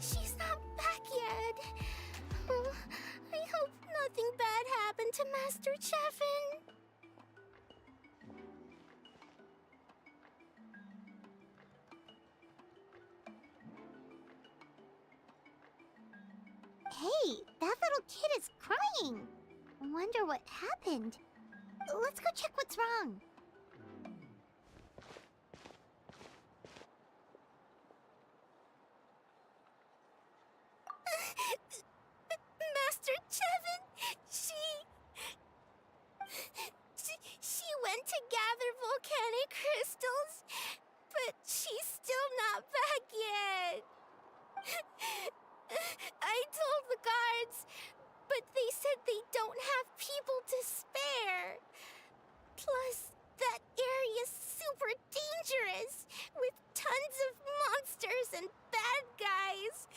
She's not back yet. Oh, I hope nothing bad happened to Master Cheffin. Hey, that little kid is crying. Wonder what happened. Let's go check what's wrong. Master Chevin, she went to gather volcanic crystals, but she's still not back yet. I told the guards, but they said they don't have people to spare. Plus, that area's super dangerous, with tons of monsters and bad guys.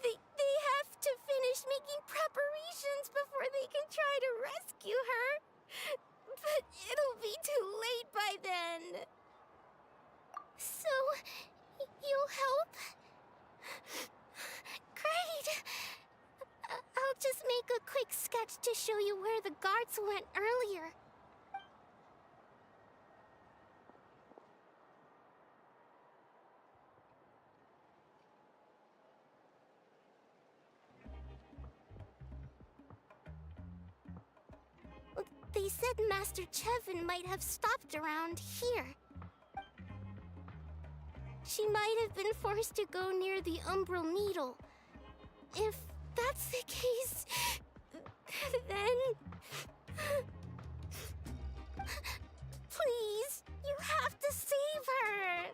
They have to finish making preparations before they can try to rescue her. But it'll be too late by then. So, you'll help? Great! I'll just make a quick sketch to show you where the guards went earlier. They said Master Chevin might have stopped around here. She might have been forced to go near the Umbral Needle. If that's the case, then... Please, you have to save her!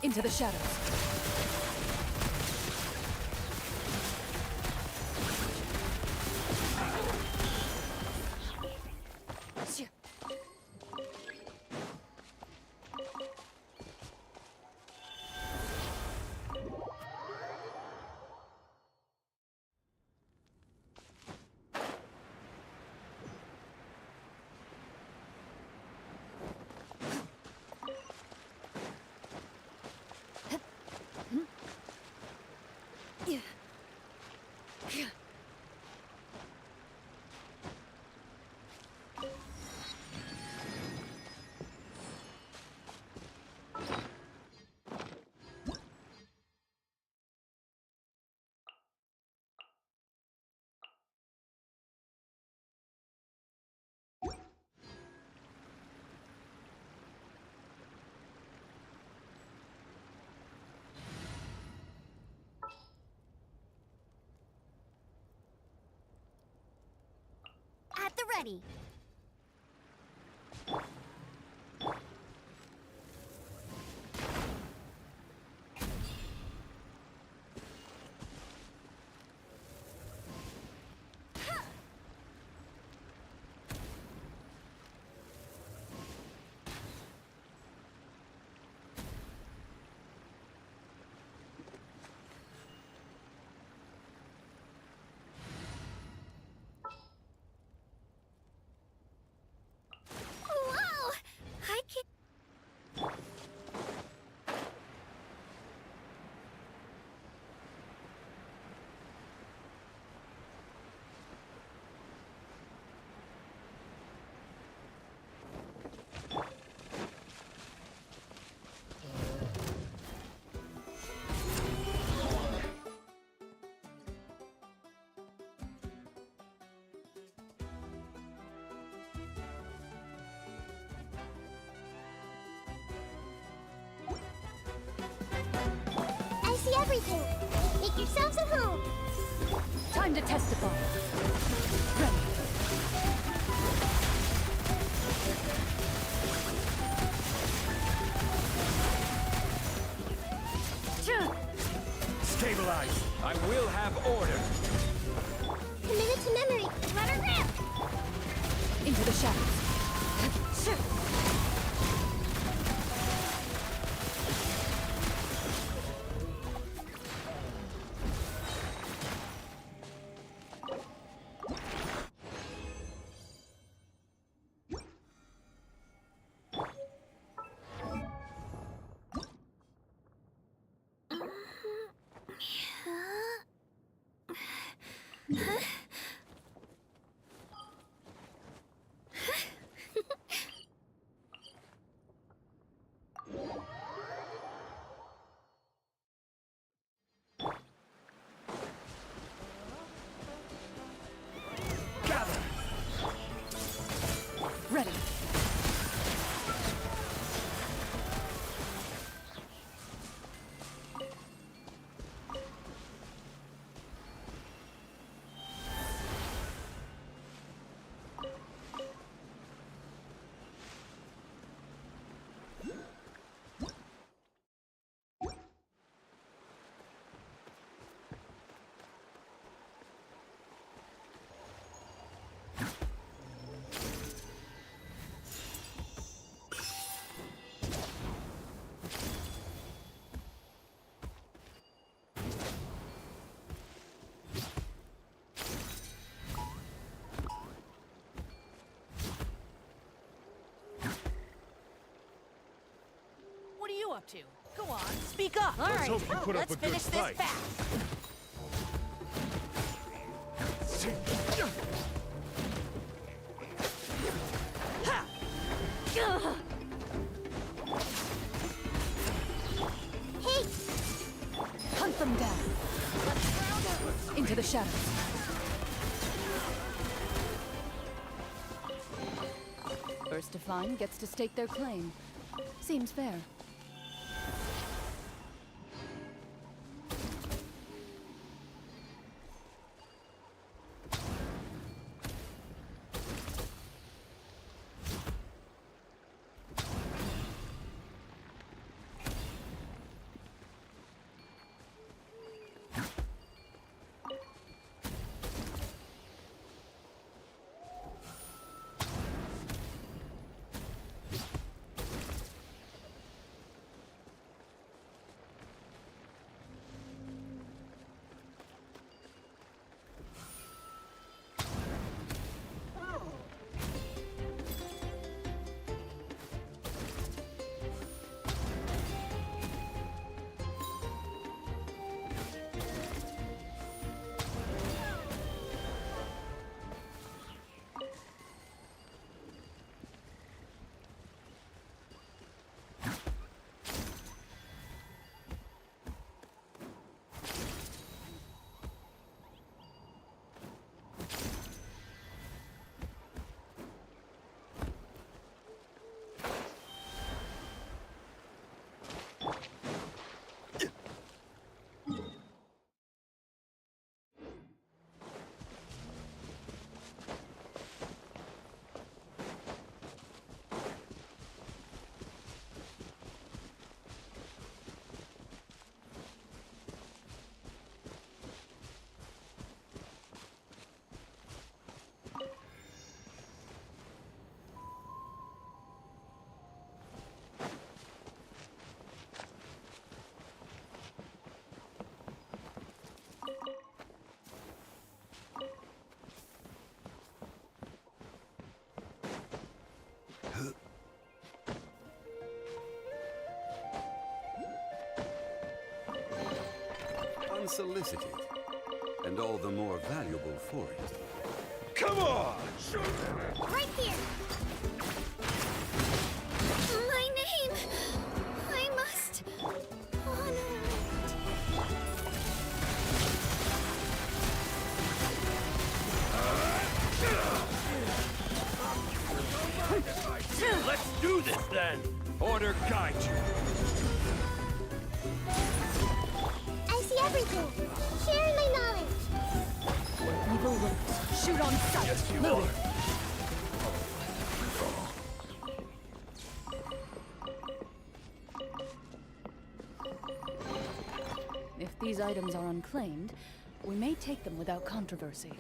Into the shadows. At the ready. Whoa! I can't. I see everything. Make yourselves at home. Time to testify. Ready. Stabilize. I will have order. Committed to memory. Let her rip. Into the shadows. Gather. Ready. What are you up to? Go on, speak up. All Let's right, hope you put up let's a good finish this fight. fast. Hey, Hunt them down. Into the shadows. First to find gets to stake their claim. Seems fair. Unsolicited, and all the more valuable for it. Come on! Right here! My name! I must honor Let's do this then! Order guide you! I see everything! Sharing my knowledge! Evil looks. Shoot on sight. Yes, you Move. are. If these items are unclaimed, we may take them without controversy.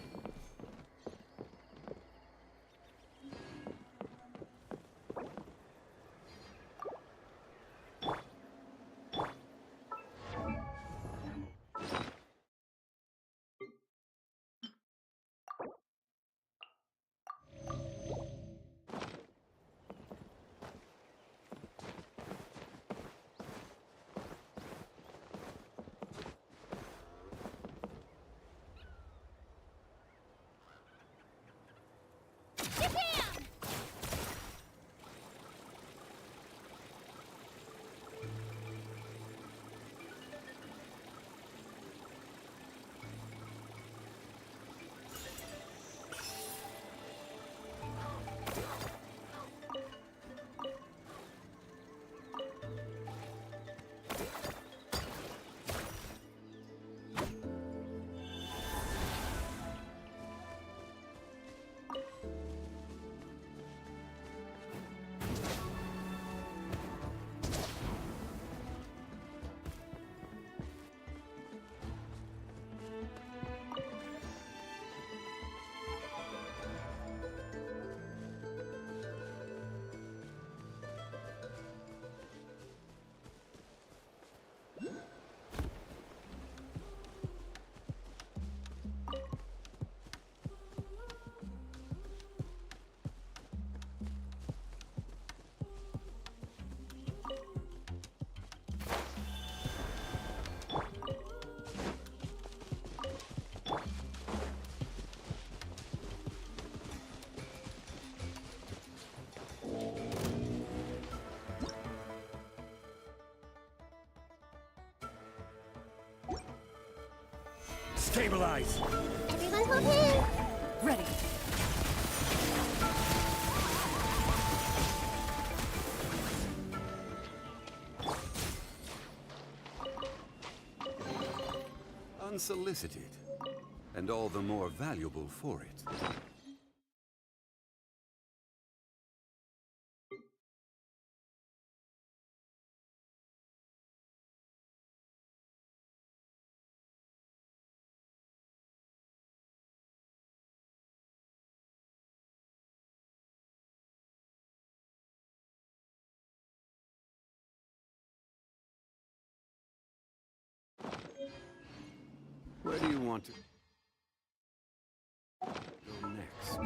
Stabilize! Everyone hold hands! Ready. Unsolicited, and all the more valuable for it. Where do you want to go next?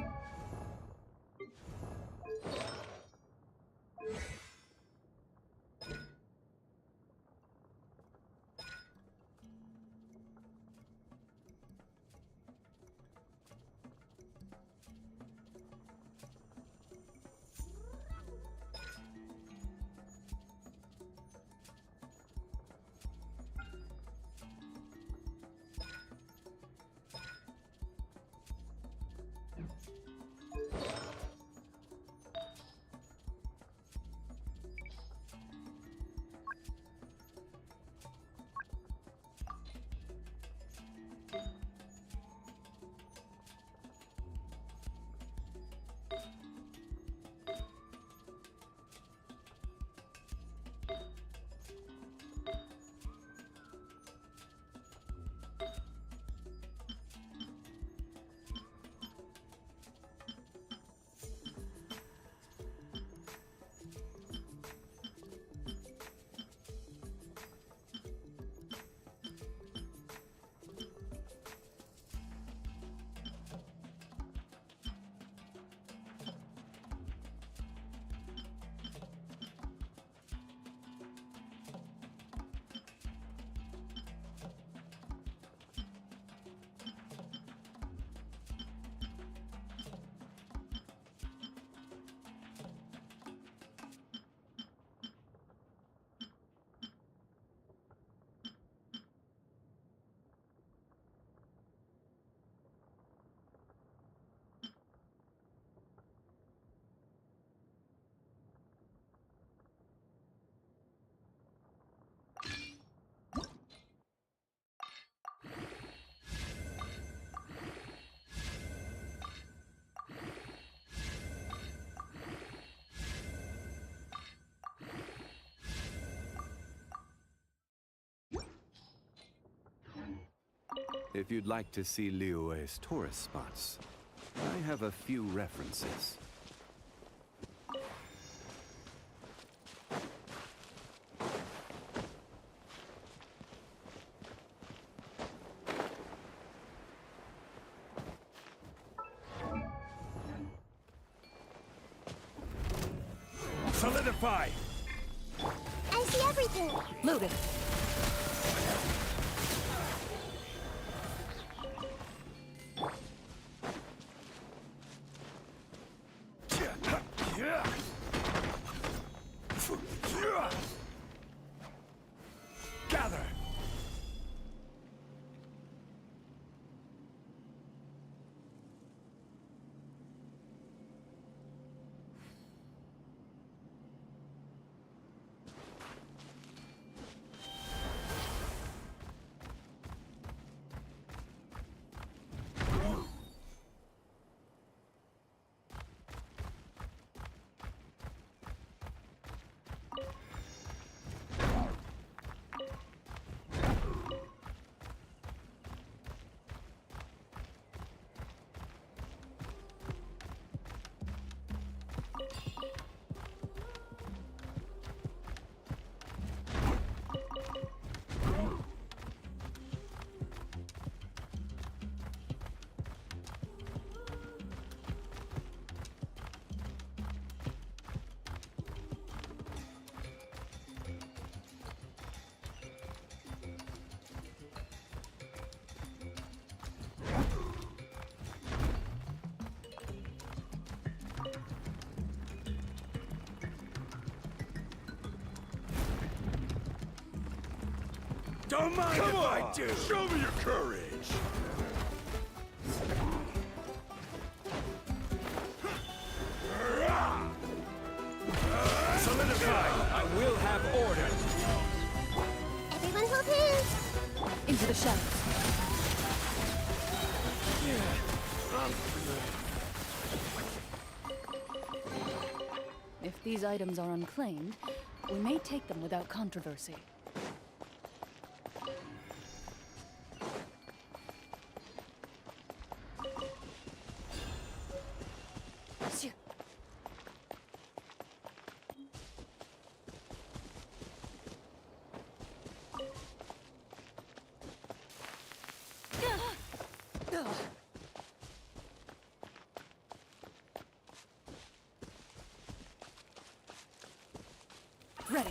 If you'd like to see Liyue's tourist spots, I have a few references. Solidify! I see everything. Loaded. Gather! Don't mind if I do! Show me your courage! Solidify! I will have order! Everyone hold hands. Into the shadows. If these items are unclaimed, we may take them without controversy. Ready.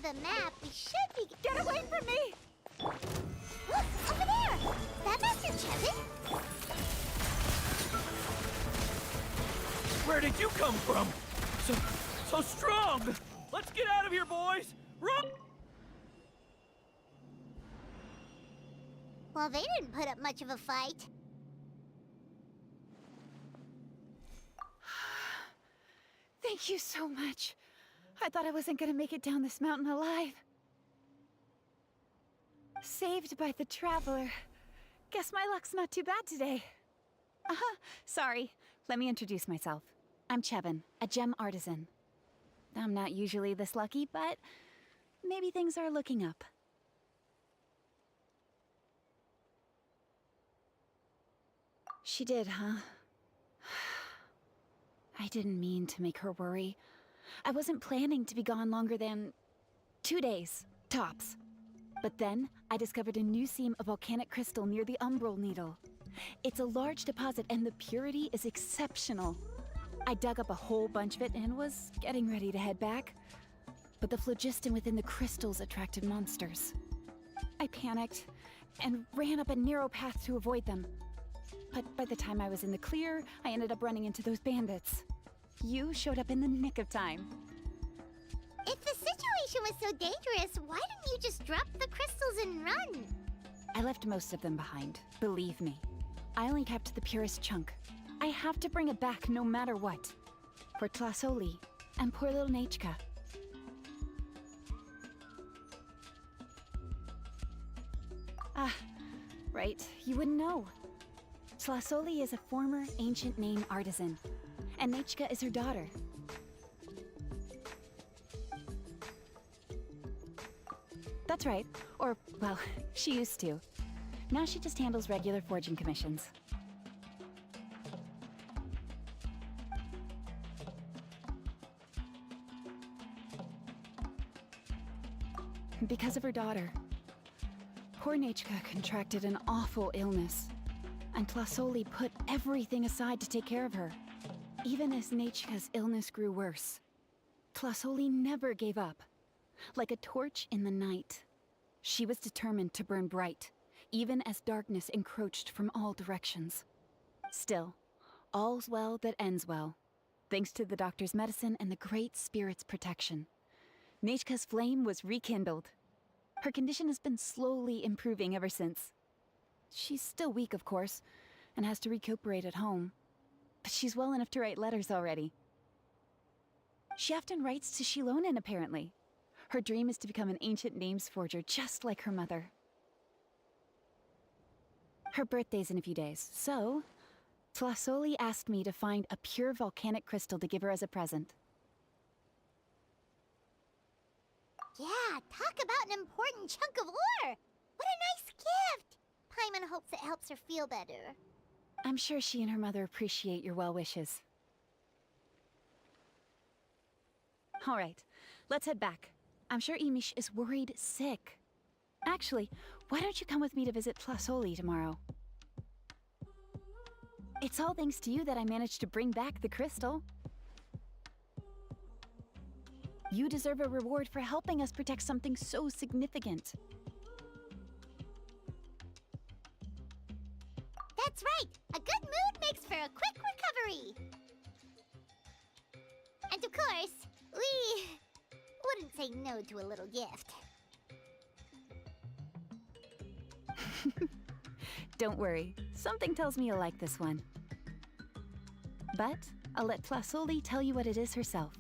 the map, we should be... Get away from me! Look, over there! That Master Chevin? Where did you come from? So strong! Let's get out of here, boys! Run! Well, they didn't put up much of a fight. Thank you so much. I thought I wasn't gonna make it down this mountain alive. Saved by the Traveler. Guess my luck's not too bad today. Sorry. Let me introduce myself. I'm Chevin, a gem artisan. I'm not usually this lucky, but maybe things are looking up. She did, huh? I didn't mean to make her worry. I wasn't planning to be gone longer than 2 days, tops. But then, I discovered a new seam of volcanic crystal near the Umbral Needle. It's a large deposit and the purity is exceptional. I dug up a whole bunch of it and was getting ready to head back. But the phlogiston within the crystals attracted monsters. I panicked and ran up a narrow path to avoid them. But by the time I was in the clear, I ended up running into those bandits. You showed up in the nick of time. If the situation was so dangerous, why didn't you just drop the crystals and run? I left most of them behind, believe me. I only kept the purest chunk. I have to bring it back no matter what. For Tlasoli and poor little Nachka. Ah, right, you wouldn't know. Tlasoli is a former ancient name artisan, and Nachka is her daughter. That's right. Or, well, she used to. Now she just handles regular forging commissions. Because of her daughter. Poor Nachka contracted an awful illness, and Tlasoli put everything aside to take care of her. Even as Nachka's illness grew worse, Tlasoli never gave up. Like a torch in the night, she was determined to burn bright, even as darkness encroached from all directions. Still, all's well that ends well, thanks to the doctor's medicine and the Great Spirit's protection. Nachka's flame was rekindled. Her condition has been slowly improving ever since. She's still weak, of course, and has to recuperate at home. But she's well enough to write letters already. She often writes to Shilonen, apparently. Her dream is to become an ancient names forger, just like her mother. Her birthday's in a few days, so Tlasoli asked me to find a pure volcanic crystal to give her as a present. Yeah, talk about an important chunk of ore! What a nice gift! Paimon hopes it helps her feel better. I'm sure she and her mother appreciate your well wishes. All right, let's head back. I'm sure Imish is worried sick. Actually, why don't you come with me to visit Tlasoli tomorrow? It's all thanks to you that I managed to bring back the crystal. You deserve a reward for helping us protect something so significant. That's right! A good mood makes for a quick recovery! And of course, we wouldn't say no to a little gift. Don't worry, something tells me you'll like this one. But I'll let Tlasoli tell you what it is herself.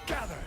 Gather!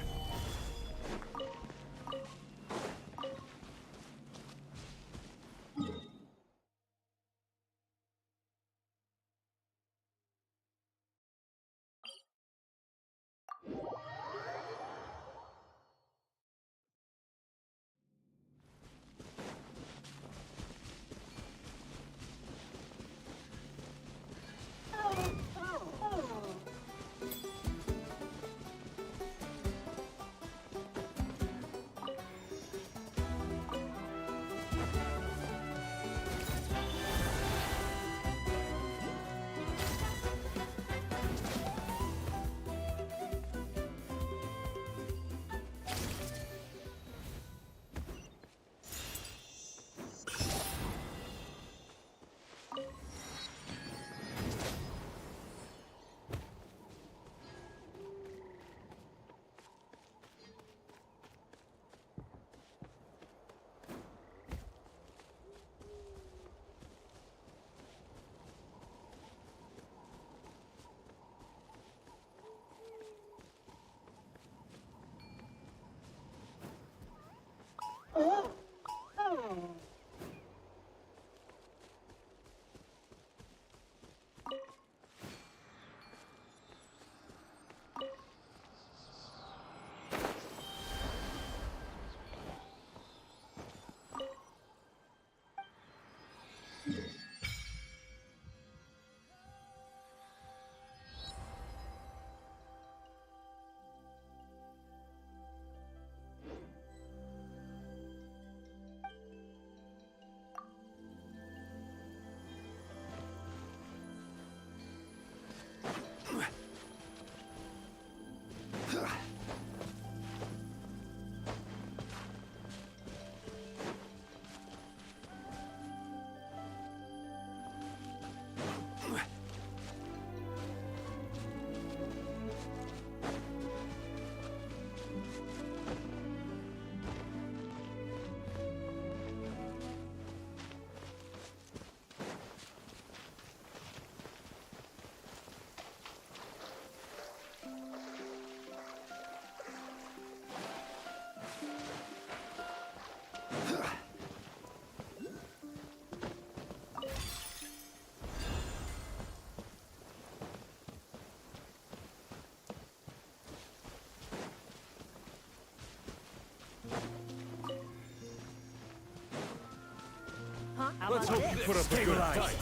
Let's hope you put up a good fight.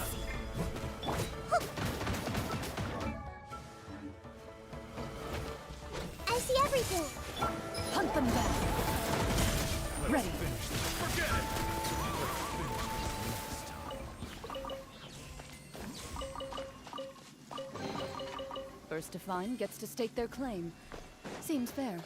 I see everything. Hunt them down. Ready. Forget it! First to find gets to stake their claim. Seems fair.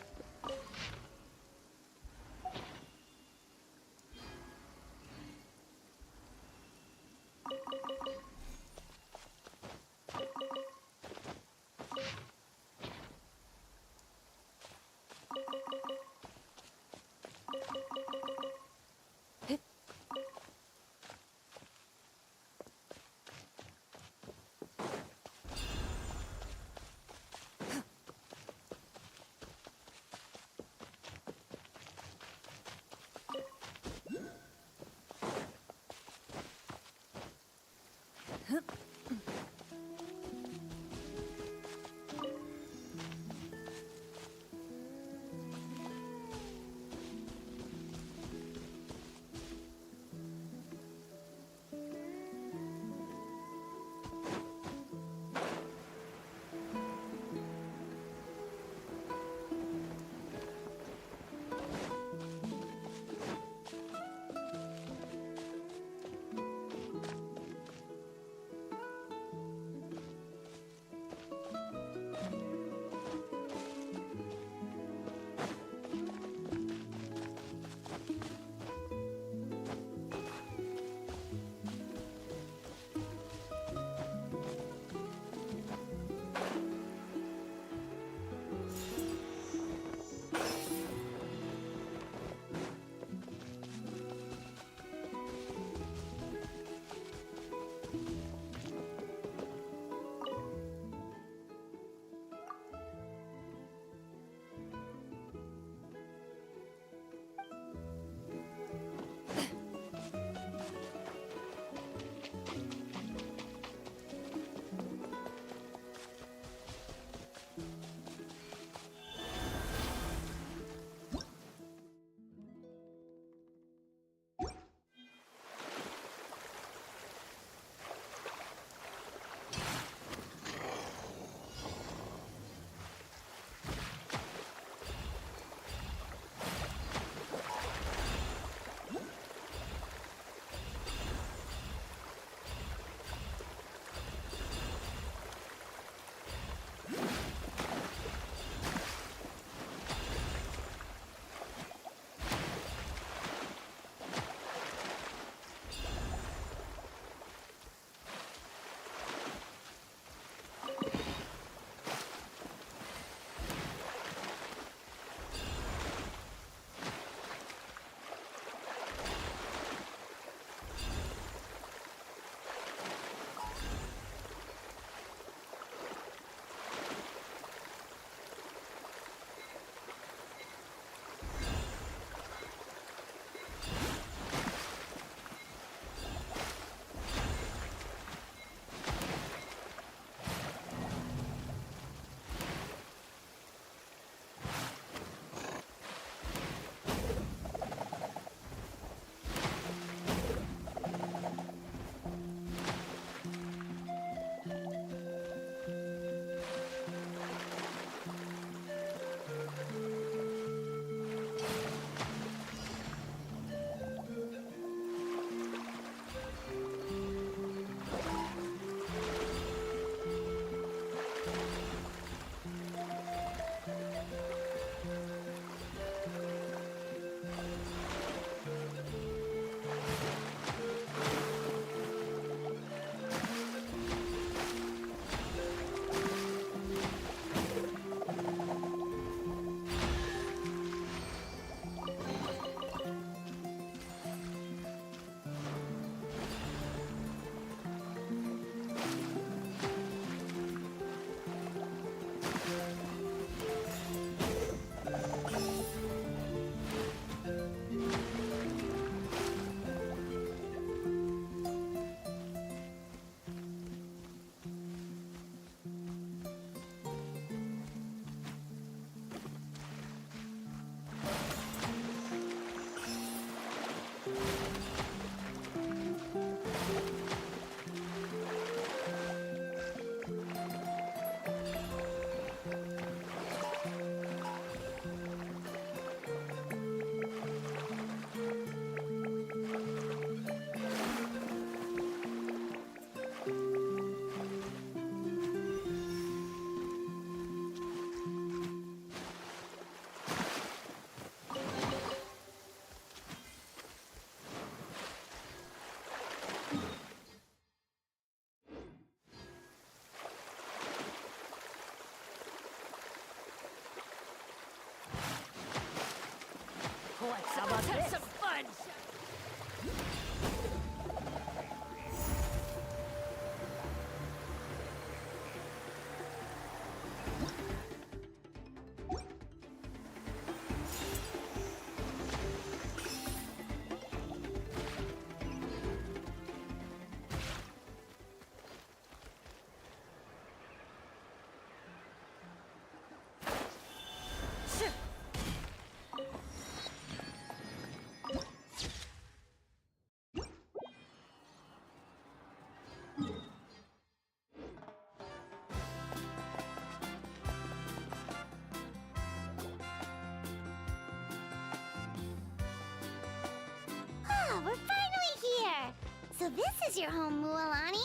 So this is your home, Mualani?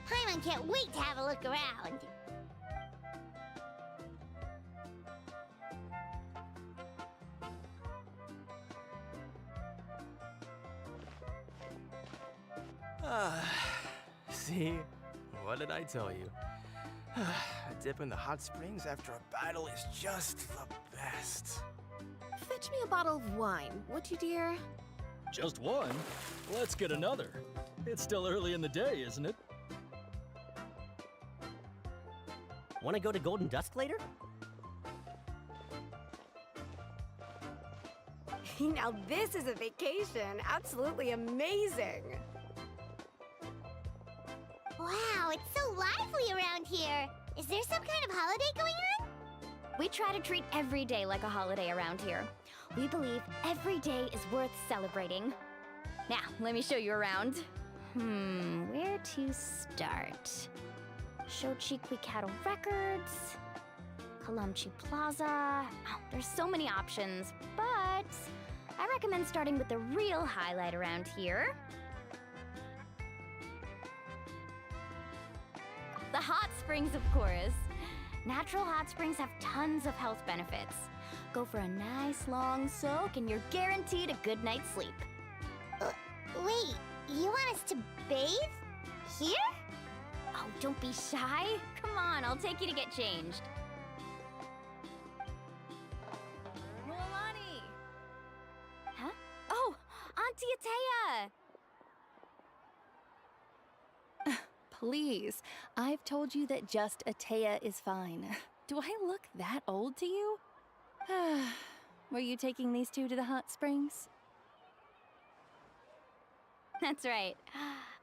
Paimon can't wait to have a look around. See? What did I tell you? A dip in the hot springs after a battle is just the best. Fetch me a bottle of wine, would you, dear? Just one? Let's get another. It's still early in the day, isn't it? Want to go to Golden Dusk later? Now this is a vacation. Absolutely amazing. Wow, it's so lively around here. Is there some kind of holiday going on? We try to treat every day like a holiday around here. We believe every day is worth celebrating. Now, let me show you around. Where to start? Shochiqui Cattle Records, Kalamchi Plaza. Oh, there's so many options, but I recommend starting with the real highlight around here. The hot springs, of course. Natural hot springs have tons of health benefits. Go for a nice long soak and you're guaranteed a good night's sleep. Wait, you want us to bathe? Here? Oh, don't be shy. Come on, I'll take you to get changed. Mualani! Huh? Oh, Auntie Atea! Please, I've told you that just Atea is fine. Do I look that old to you? Were you taking these two to the hot springs? That's right.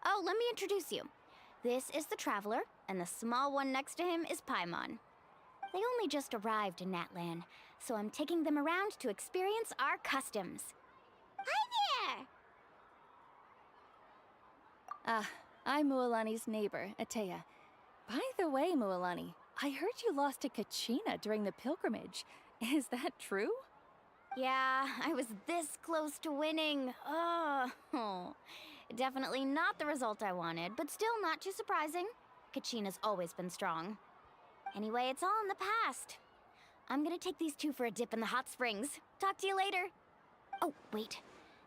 Oh, let me introduce you. This is the Traveler, and the small one next to him is Paimon. They only just arrived in Natlan, so I'm taking them around to experience our customs. Hi there! I'm Mualani's neighbor, Atea. By the way, Mualani, I heard you lost to Kachina during the pilgrimage. Is that true? Yeah, I was this close to winning. Oh, definitely not the result I wanted, but still not too surprising. Kachina's always been strong. Anyway, it's all in the past. I'm gonna take these two for a dip in the hot springs. Talk to you later. Oh, wait.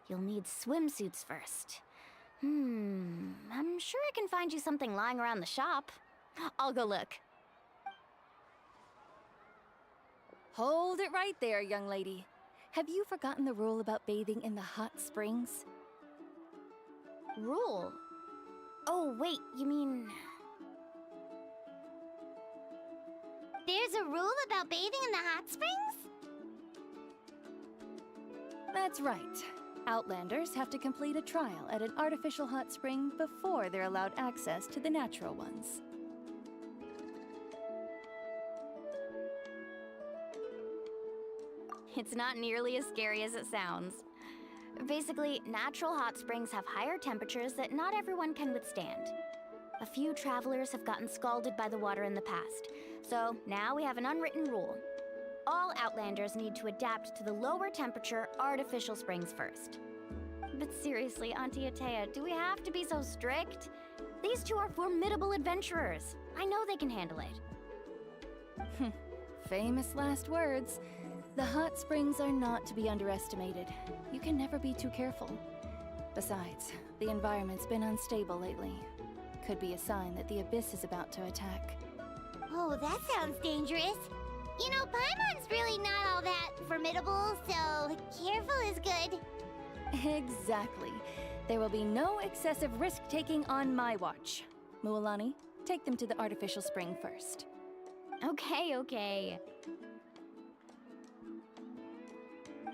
You'll need swimsuits first. I'm sure I can find you something lying around the shop. I'll go look. Hold it right there, young lady. Have you forgotten the rule about bathing in the hot springs? Rule? Oh, wait, you mean... There's a rule about bathing in the hot springs? That's right. Outlanders have to complete a trial at an artificial hot spring before they're allowed access to the natural ones. It's not nearly as scary as it sounds. Basically, natural hot springs have higher temperatures that not everyone can withstand. A few travelers have gotten scalded by the water in the past, so now we have an unwritten rule. All Outlanders need to adapt to the lower temperature artificial springs first. But seriously, Auntie Atea, do we have to be so strict? These two are formidable adventurers. I know they can handle it. Famous last words. The hot springs are not to be underestimated. You can never be too careful. Besides, the environment's been unstable lately. Could be a sign that the abyss is about to attack. Oh, that sounds dangerous. You know, Paimon's really not all that formidable, so careful is good. Exactly. There will be no excessive risk-taking on my watch. Mualani, take them to the artificial spring first. Okay.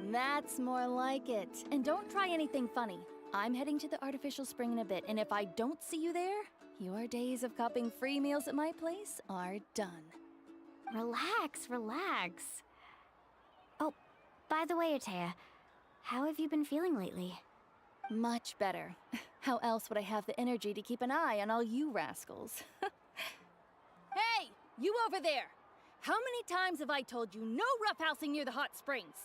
That's more like it. And don't try anything funny. I'm heading to the artificial spring in a bit, and if I don't see you there, your days of copping free meals at my place are done. Relax. Oh, by the way, Atea, how have you been feeling lately? Much better. How else would I have the energy to keep an eye on all you rascals? Hey, you over there! How many times have I told you no roughhousing near the hot springs?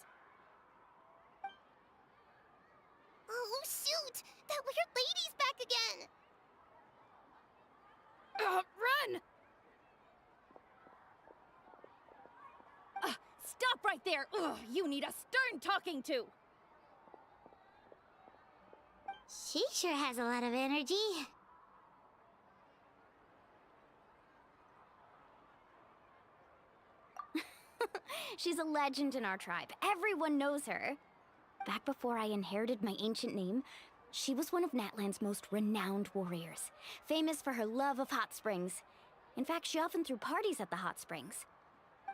Oh, shoot! That weird lady's back again! there! Ugh, you need a stern talking to! She sure has a lot of energy. She's a legend in our tribe. Everyone knows her. Back before I inherited my ancient name, she was one of Natlan's most renowned warriors, famous for her love of hot springs. In fact, she often threw parties at the hot springs.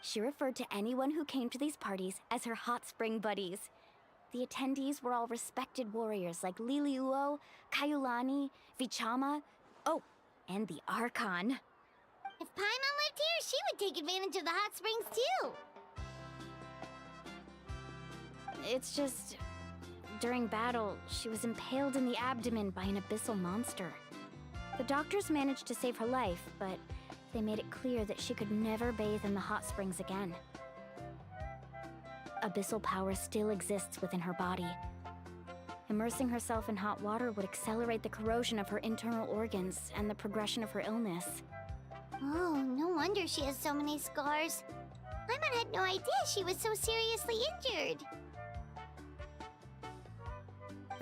She referred to anyone who came to these parties as her hot spring buddies. The attendees were all respected warriors like Liliuo, Kaiulani, Vichama, oh, and the Archon. If Paimon lived here, she would take advantage of the hot springs too. It's just... during battle, she was impaled in the abdomen by an abyssal monster. The doctors managed to save her life, but they made it clear that she could never bathe in the hot springs again. Abyssal power still exists within her body. Immersing herself in hot water would accelerate the corrosion of her internal organs and the progression of her illness. Oh, no wonder she has so many scars. Paimon had no idea she was so seriously injured.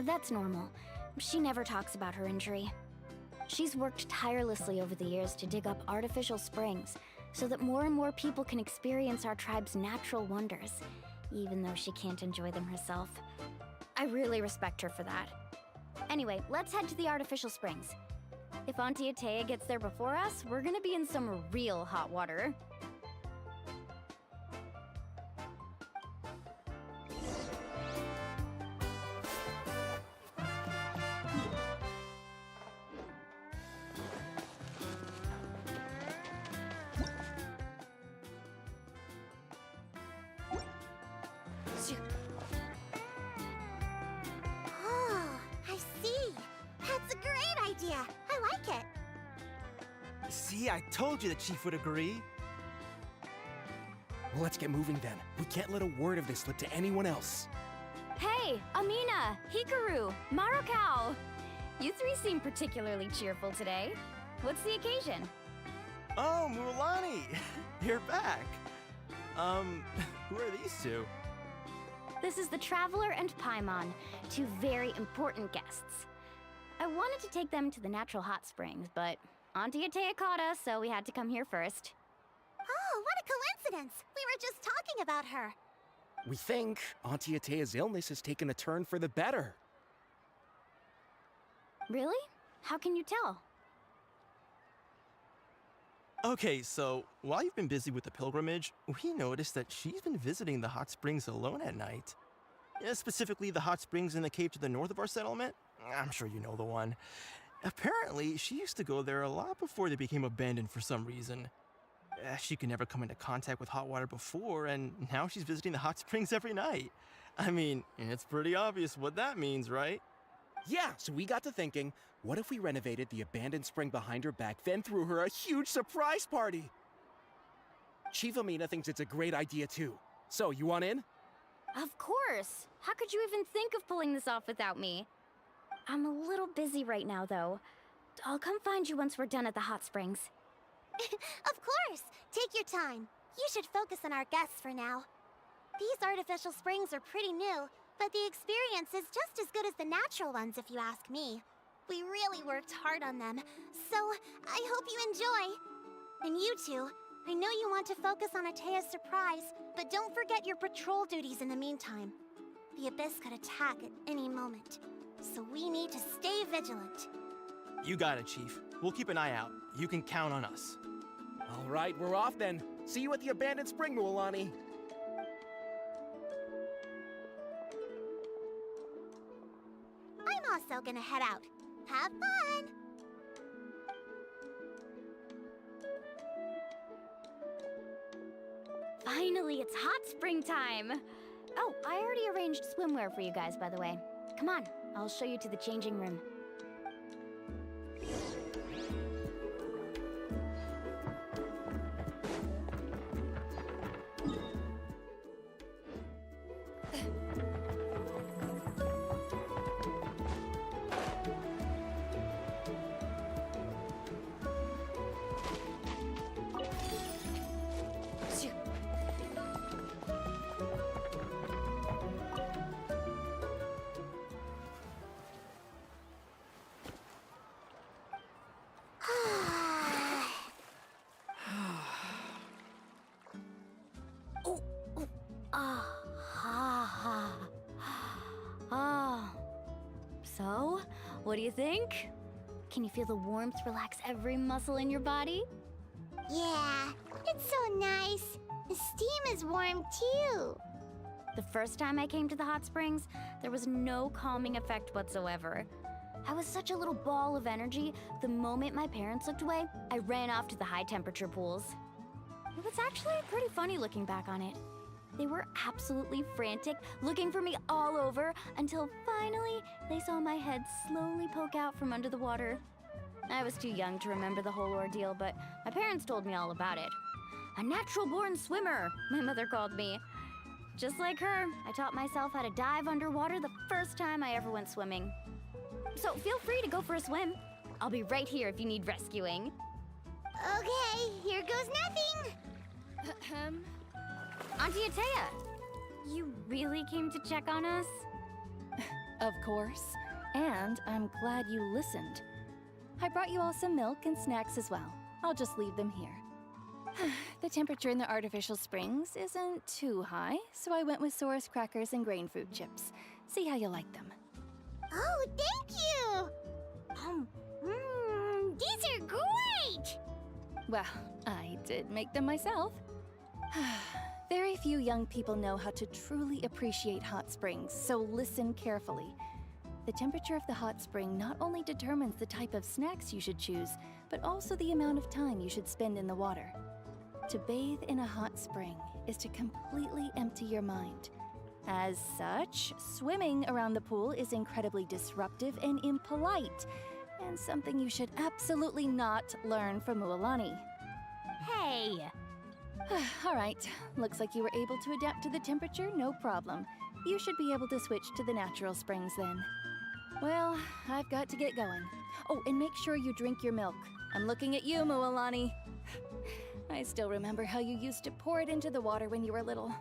That's normal. She never talks about her injury. She's worked tirelessly over the years to dig up artificial springs so that more and more people can experience our tribe's natural wonders, even though she can't enjoy them herself. I really respect her for that. Anyway, let's head to the artificial springs. If Auntie Atea gets there before us, we're gonna be in some real hot water. Oh, I see. That's a great idea. I like it. See, I told you the chief would agree. Well, let's get moving then. We can't let a word of this slip to anyone else. Hey, Amina, Hikaru, Marukao! You three seem particularly cheerful today. What's the occasion? Oh, Mulani, you're back. Who are these two? This is the Traveler and Paimon, two very important guests. I wanted to take them to the natural hot springs, but Auntie Atea caught us, so we had to come here first. Oh, what a coincidence. We were just talking about her. We think Auntie Atea's illness has taken a turn for the better. Really? How can you tell? Okay, so while you've been busy with the pilgrimage, we noticed that she's been visiting the hot springs alone at night. Yeah, specifically the hot springs in the cave to the north of our settlement. I'm sure you know the one. Apparently, she used to go there a lot before they became abandoned for some reason. She could never come into contact with hot water before, and now she's visiting the hot springs every night. I mean, it's pretty obvious what that means, right? Yeah, so we got to thinking, what if we renovated the abandoned spring behind her back, then threw her a huge surprise party? Chief Amina thinks it's a great idea too. So, you want in? Of course! How could you even think of pulling this off without me? I'm a little busy right now, though. I'll come find you once we're done at the hot springs. Of course. Take your time. You should focus on our guests for now. These artificial springs are pretty new, but the experience is just as good as the natural ones if you ask me. We really worked hard on them, so I hope you enjoy. And you two, I know you want to focus on Atea's surprise, but don't forget your patrol duties in the meantime. The Abyss could attack at any moment, so we need to stay vigilant. You got it, Chief. We'll keep an eye out. You can count on us. All right, we're off then. See you at the abandoned spring, Mualani. I'm also gonna head out. Have fun! Finally, it's hot spring time! Oh, I already arranged swimwear for you guys, by the way. Come on, I'll show you to the changing room. What do you think? Can you feel the warmth relax every muscle in your body? Yeah, it's so nice. The steam is warm too. The first time I came to the hot springs, there was no calming effect whatsoever. I was such a little ball of energy, the moment my parents looked away, I ran off to the high temperature pools. It was actually pretty funny looking back on it. They were absolutely frantic, looking for me all over, until finally they saw my head slowly poke out from under the water. I was too young to remember the whole ordeal, but my parents told me all about it. A natural-born swimmer, my mother called me. Just like her, I taught myself how to dive underwater the first time I ever went swimming. So feel free to go for a swim. I'll be right here if you need rescuing. Okay, here goes nothing. Auntie Atea, you really came to check on us? Of course. And I'm glad you listened. I brought you all some milk and snacks as well. I'll just leave them here. The temperature in the artificial springs isn't too high, so I went with Saurus crackers and grain food chips. See how you like them. Oh, thank you. These are great. Well, I did make them myself. Very few young people know how to truly appreciate hot springs, so listen carefully. The temperature of the hot spring not only determines the type of snacks you should choose, but also the amount of time you should spend in the water. To bathe in a hot spring is to completely empty your mind. As such, swimming around the pool is incredibly disruptive and impolite, and something you should absolutely not learn from Mualani. Hey! All right, looks like you were able to adapt to the temperature, no problem. You should be able to switch to the natural springs then. Well, I've got to get going. Oh, and make sure you drink your milk. I'm looking at you, Mualani. I still remember how you used to pour it into the water when you were little.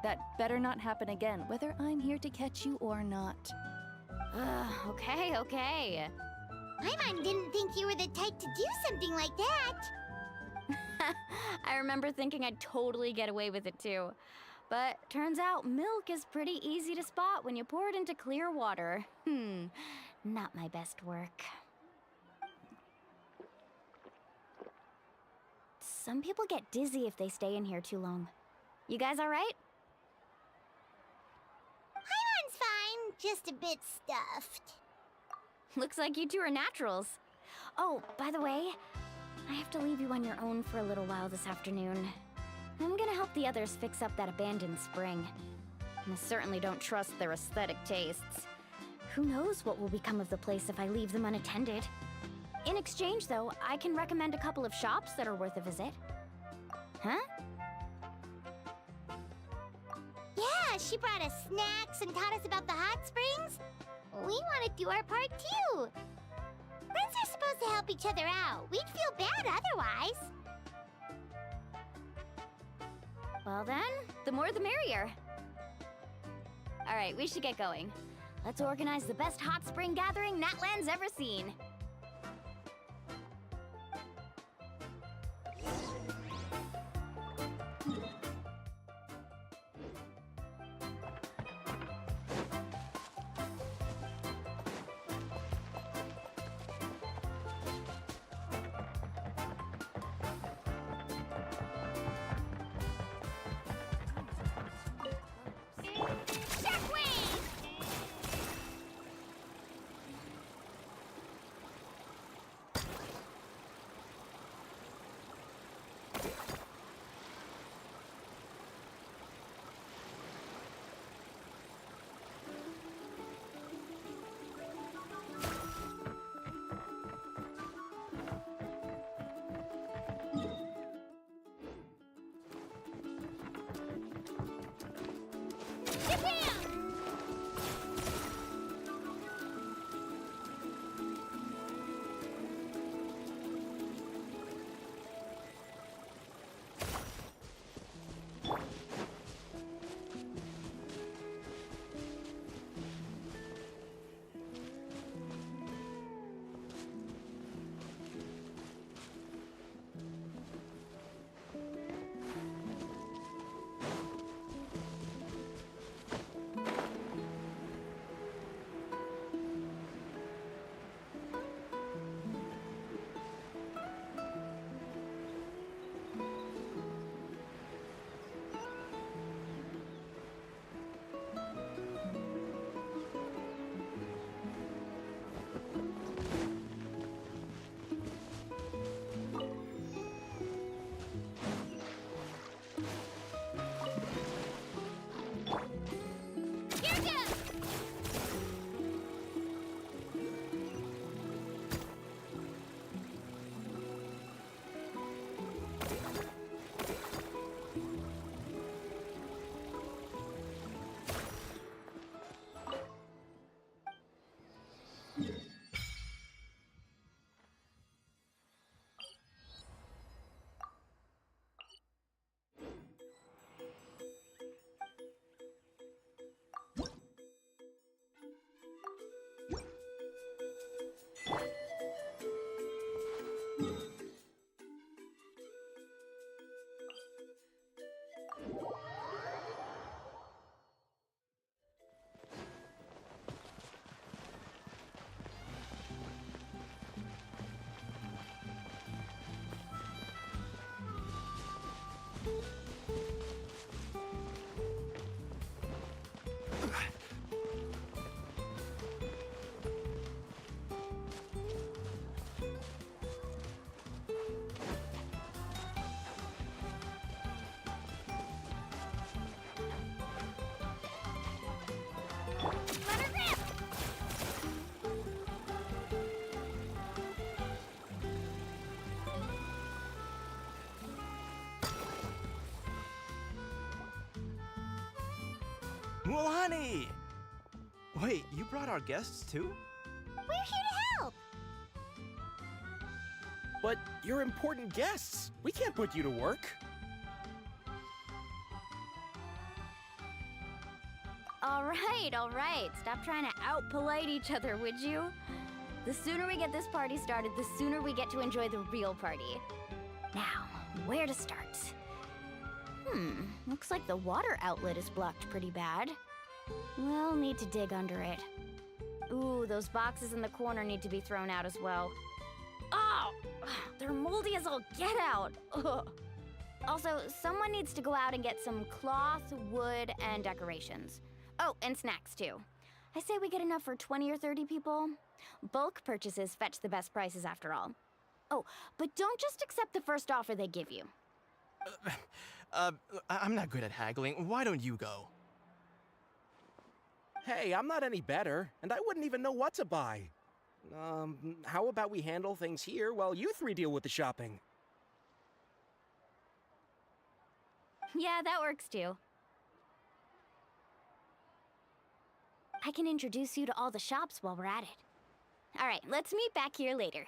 That better not happen again, whether I'm here to catch you or not. Okay. Paimon didn't think you were the type to do something like that. I remember thinking I'd totally get away with it too. But turns out milk is pretty easy to spot when you pour it into clear water. Not my best work. Some people get dizzy if they stay in here too long. You guys all right? Paimon's fine, just a bit stuffed. Looks like you two are naturals. Oh, by the way, I have to leave you on your own for a little while this afternoon. I'm gonna help the others fix up that abandoned spring. And I certainly don't trust their aesthetic tastes. Who knows what will become of the place if I leave them unattended? In exchange, though, I can recommend a couple of shops that are worth a visit. Huh? Yeah, she brought us snacks and taught us about the hot springs. We want to do our part too. Friends are supposed to help each other out. We'd feel bad otherwise. Well then, the more the merrier. All right, we should get going. Let's organize the best hot spring gathering Natlan's ever seen. Mualani! Wait, you brought our guests too? We're here to help. But you're important guests. We can't put you to work. All right. Stop trying to out-polite each other, would you? The sooner we get this party started, the sooner we get to enjoy the real party. Now, where to start? Looks like the water outlet is blocked pretty bad. We'll need to dig under it. Ooh, those boxes in the corner need to be thrown out as well. Oh, they're moldy as all get out. Ugh. Also, someone needs to go out and get some cloth, wood, and decorations. Oh, and snacks too. I say we get enough for 20 or 30 people. Bulk purchases fetch the best prices after all. Oh, but don't just accept the first offer they give you. I'm not good at haggling. Why don't you go? Hey, I'm not any better, and I wouldn't even know what to buy. How about we handle things here while you three deal with the shopping? Yeah, that works too. I can introduce you to all the shops while we're at it. All right, let's meet back here later.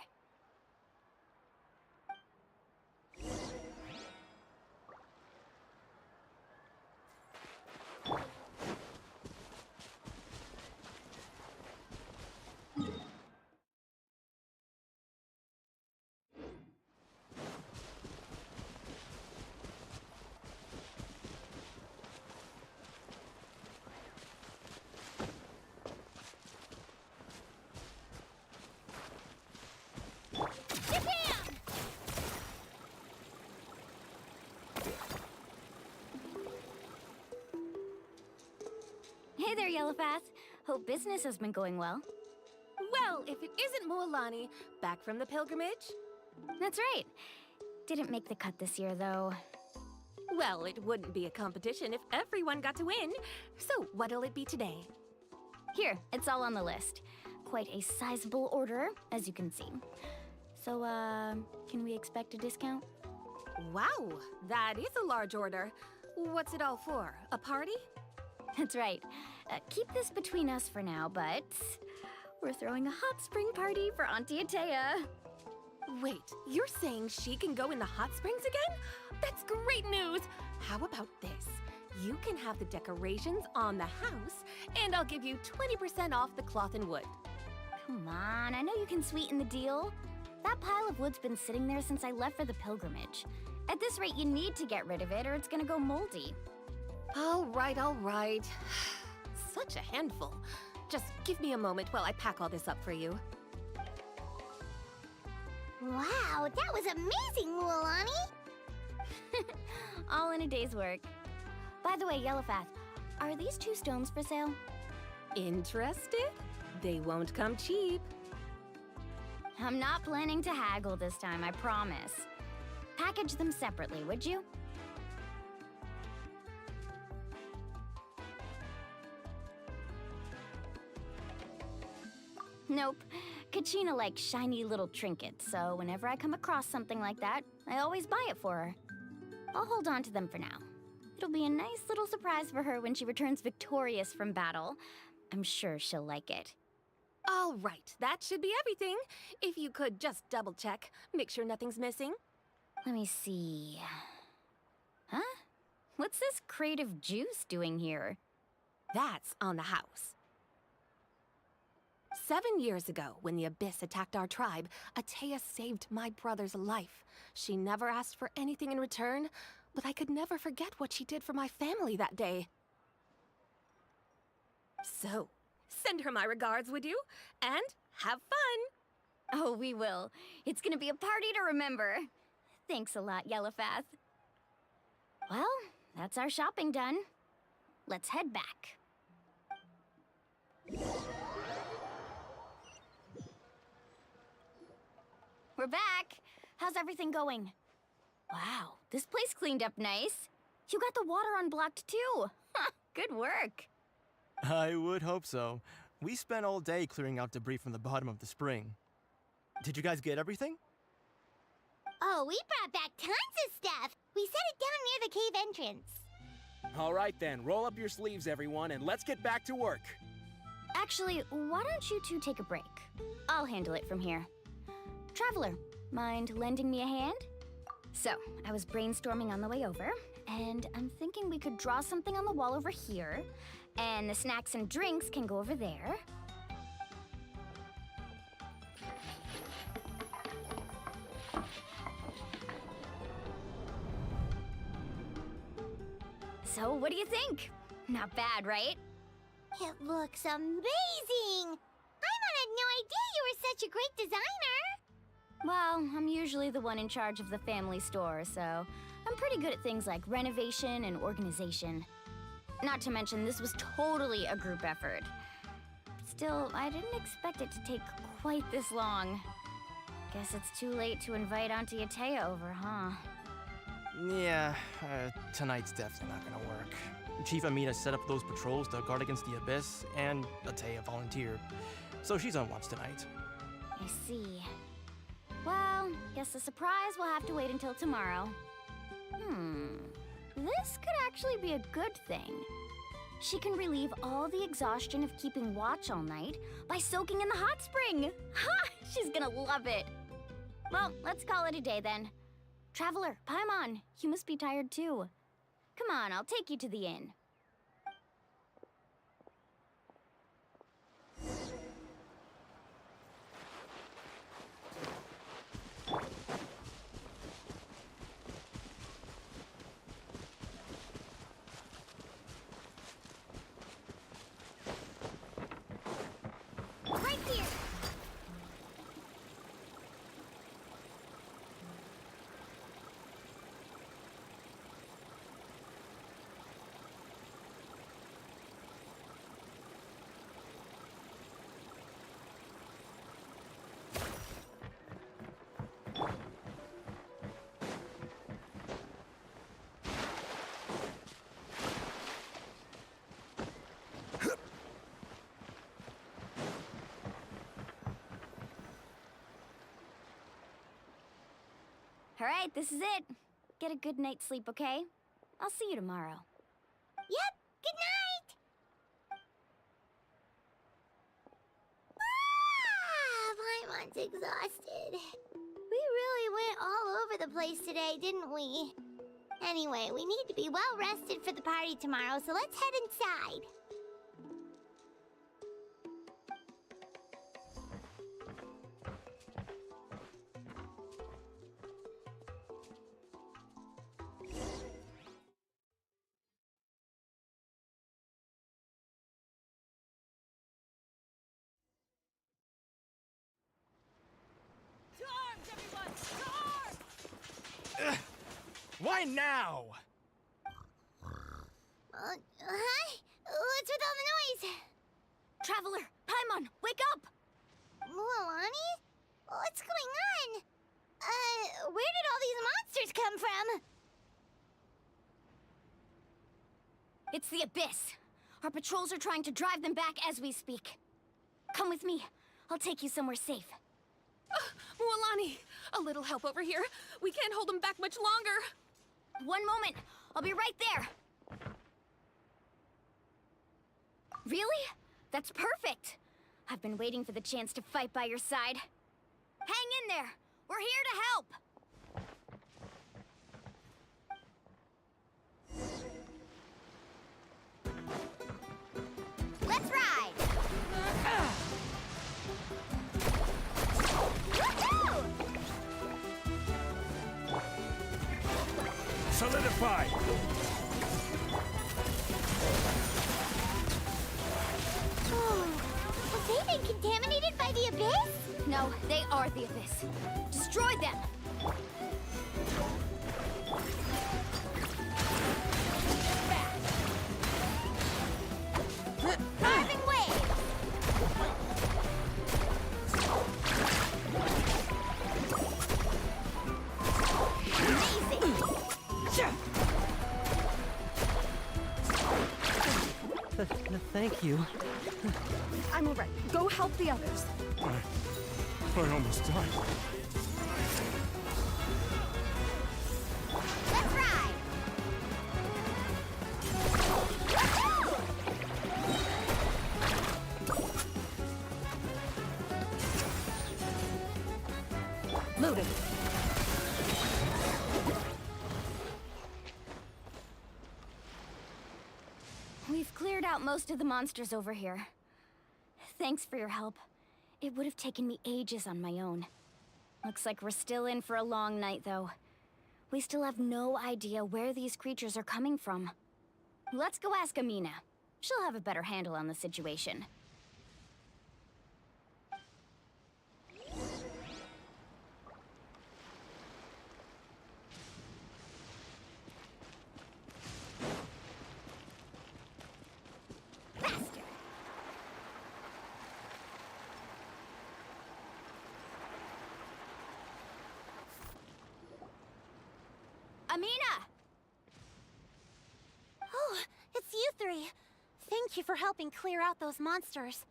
Hey there, Yellowpath. Hope business has been going well. Well, if it isn't Mualani, back from the pilgrimage? That's right. Didn't make the cut this year, though. Well, it wouldn't be a competition if everyone got to win. So, what'll it be today? Here, it's all on the list. Quite a sizable order, as you can see. So, can we expect a discount? Wow, that is a large order. What's it all for? A party? That's right. Keep this between us for now, but we're throwing a hot spring party for Auntie Atea. Wait, you're saying she can go in the hot springs again? That's great news! How about this? You can have the decorations on the house, and I'll give you 20% off the cloth and wood. Come on, I know you can sweeten the deal. That pile of wood's been sitting there since I left for the pilgrimage. At this rate, you need to get rid of it or it's gonna go moldy. All right. Such a handful. Just give me a moment while I pack all this up for you. Wow, that was amazing, Mualani. All in a day's work. By the way, Yellowpath, are these 2 stones for sale? Interested? They won't come cheap. I'm not planning to haggle this time, I promise. Package them separately, would you? Nope. Kachina likes shiny little trinkets, so whenever I come across something like that, I always buy it for her. I'll hold on to them for now. It'll be a nice little surprise for her when she returns victorious from battle. I'm sure she'll like it. All right, that should be everything. If you could just double check, make sure nothing's missing. Let me see. Huh? What's this crate of juice doing here? That's on the house. 7 years ago, when the Abyss attacked our tribe, Atea saved my brother's life. She never asked for anything in return, but I could never forget what she did for my family that day. So, send her my regards, would you? And have fun! Oh, we will. It's gonna be a party to remember. Thanks a lot, Yellowpath. Well, that's our shopping done. Let's head back. We're back. How's everything going? Wow, this place cleaned up nice. You got the water unblocked too. Good work. I would hope so. We spent all day clearing out debris from the bottom of the spring. Did you guys get everything? Oh, we brought back tons of stuff. We set it down near the cave entrance. All right then, roll up your sleeves, everyone, and let's get back to work. Actually, why don't you two take a break? I'll handle it from here. Traveler, mind lending me a hand? So, I was brainstorming on the way over, and I'm thinking we could draw something on the wall over here, and the snacks and drinks can go over there. So, what do you think? Not bad, right? It looks amazing! Paimon had no idea you were such a great designer! Well, I'm usually the one in charge of the family store, so I'm pretty good at things like renovation and organization. Not to mention, this was totally a group effort. Still, I didn't expect it to take quite this long. Guess it's too late to invite Auntie Atea over, huh? Yeah, tonight's definitely not gonna work. Chief Amina set up those patrols to guard against the Abyss, and Atea volunteered. So she's on watch tonight. I see. Well, guess the surprise will have to wait until tomorrow. This could actually be a good thing. She can relieve all the exhaustion of keeping watch all night by soaking in the hot spring. Ha! She's gonna love it. Well, let's call it a day then. Traveler, Paimon, you must be tired too. Come on, I'll take you to the inn. Right here! All right, this is it. Get a good night's sleep, okay? I'll see you tomorrow. Yep, good night! Paimon's exhausted. We really went all over the place today, didn't we? Anyway, we need to be well rested for the party tomorrow, so let's head inside. Why now? Hi? What's with all the noise? Traveler, Paimon, wake up! Mualani? What's going on? Where did all these monsters come from? It's the Abyss. Our patrols are trying to drive them back as we speak. Come with me. I'll take you somewhere safe. Mualani, a little help over here. We can't hold them back much longer. One moment. I'll be right there. Really? That's perfect. I've been waiting for the chance to fight by your side. Hang in there. We're here to help. Let's ride. Woohoo! Solidify! Have they been contaminated by the Abyss? No, they are the Abyss. Destroy them! Carving wave! Amazing! Thank you. I'm all right. Go help the others. I almost died. Let's ride! Loaded. We've cleared out most of the monsters over here. Thanks for your help. It would have taken me ages on my own. Looks like we're still in for a long night, though. We still have no idea where these creatures are coming from. Let's go ask Amina. She'll have a better handle on the situation. Faster! Amina! Oh, it's you three. Thank you for helping clear out those monsters.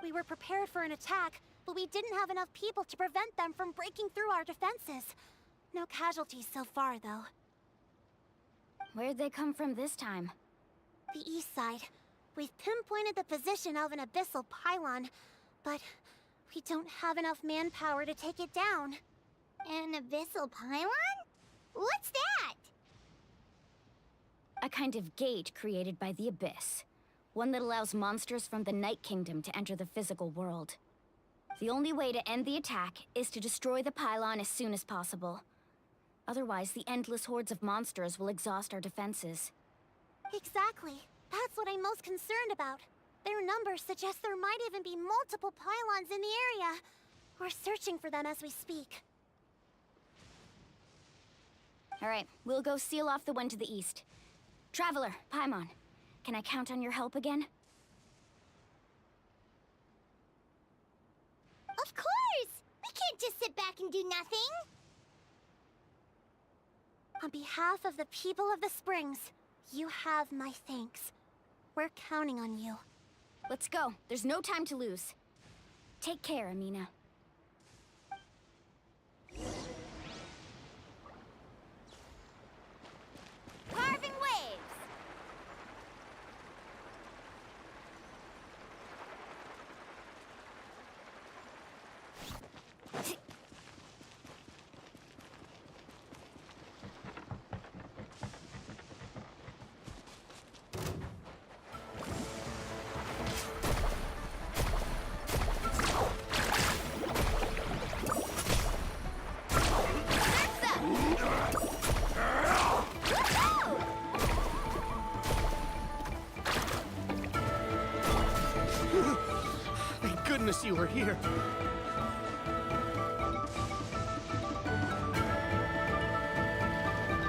We were prepared for an attack, but we didn't have enough people to prevent them from breaking through our defenses. No casualties so far, though. Where'd they come from this time? The east side. We've pinpointed the position of an abyssal pylon, but we don't have enough manpower to take it down. An abyssal pylon? What's that? A kind of gate created by the Abyss. One that allows monsters from the Night Kingdom to enter the physical world. The only way to end the attack is to destroy the pylon as soon as possible. Otherwise, the endless hordes of monsters will exhaust our defenses. Exactly. That's what I'm most concerned about. Their numbers suggest there might even be multiple pylons in the area. We're searching for them as we speak. All right, we'll go seal off the one to the east. Traveler, Paimon, can I count on your help again? Of course! We can't just sit back and do nothing! On behalf of the people of the Springs, you have my thanks. We're counting on you. Let's go. There's no time to lose. Take care, Amina. Carving waves! Thank goodness you were here.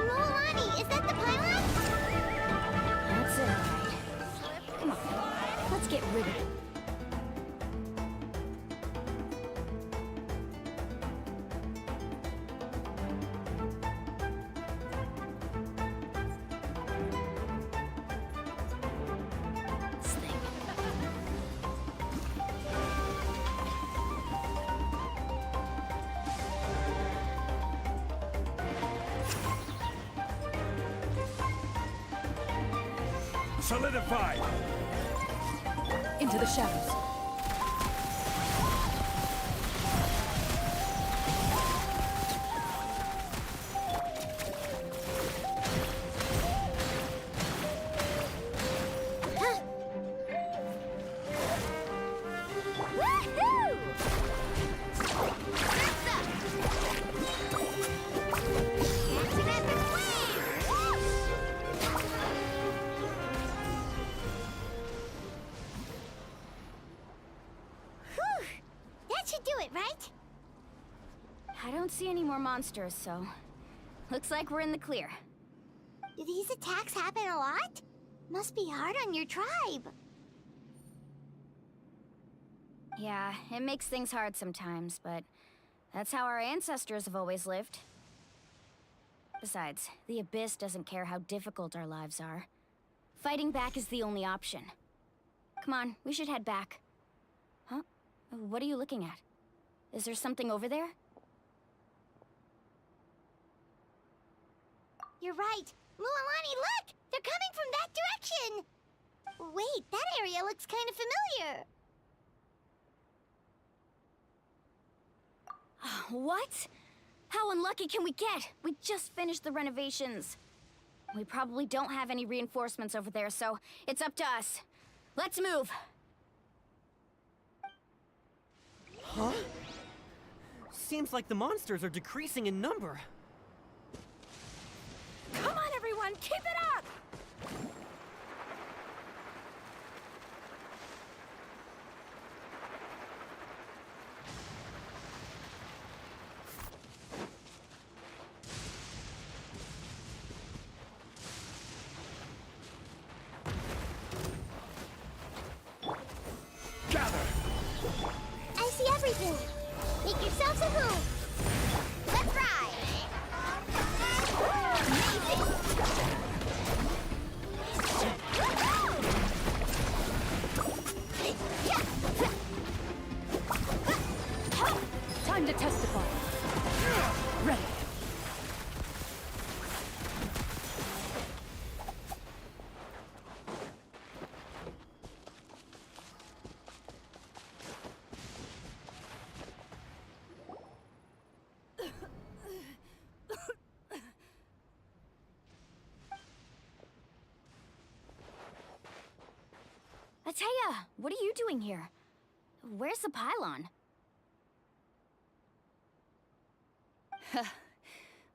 Mulani, is that the pylon? That's it, all right. Come on, let's get rid of it. This thing. Solidified! Into the shadows. Woohoo! Catching at the flames! Whew! That should do it, right? I don't see any more monsters, so... Looks like we're in the clear. Do these attacks happen a lot? Must be hard on your tribe. Yeah, it makes things hard sometimes, but that's how our ancestors have always lived. Besides, the Abyss doesn't care how difficult our lives are. Fighting back is the only option. Come on, we should head back. Huh? What are you looking at? Is there something over there? You're right. Mualani, look! They're coming from that direction! Wait, that area looks kind of familiar. What? How unlucky can we get? We just finished the renovations. We probably don't have any reinforcements over there, so it's up to us. Let's move. Huh? Seems like the monsters are decreasing in number. Come on, everyone, keep it up! I see everything. Make yourselves a move. Let's ride. Time to testify. Ready. Atea, what are you doing here? Where's the pylon?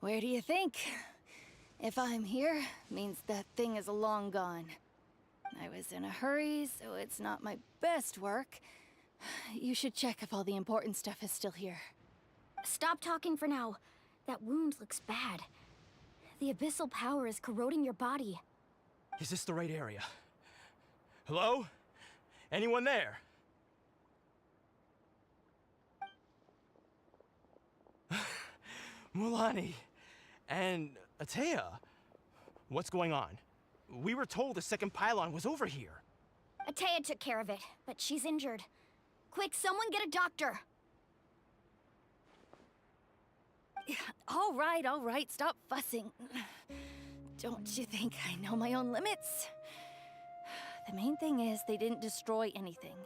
Where do you think? If I'm here, means that thing is long gone. I was in a hurry, so it's not my best work. You should check if all the important stuff is still here. Stop talking for now. That wound looks bad. The abyssal power is corroding your body. Is this the right area? Hello? Anyone there? Mulani and Atea, what's going on? We were told the second pylon was over here. Atea took care of it, but she's injured. Quick, someone get a doctor! All right, stop fussing. Don't you think I know my own limits? The main thing is they didn't destroy anything.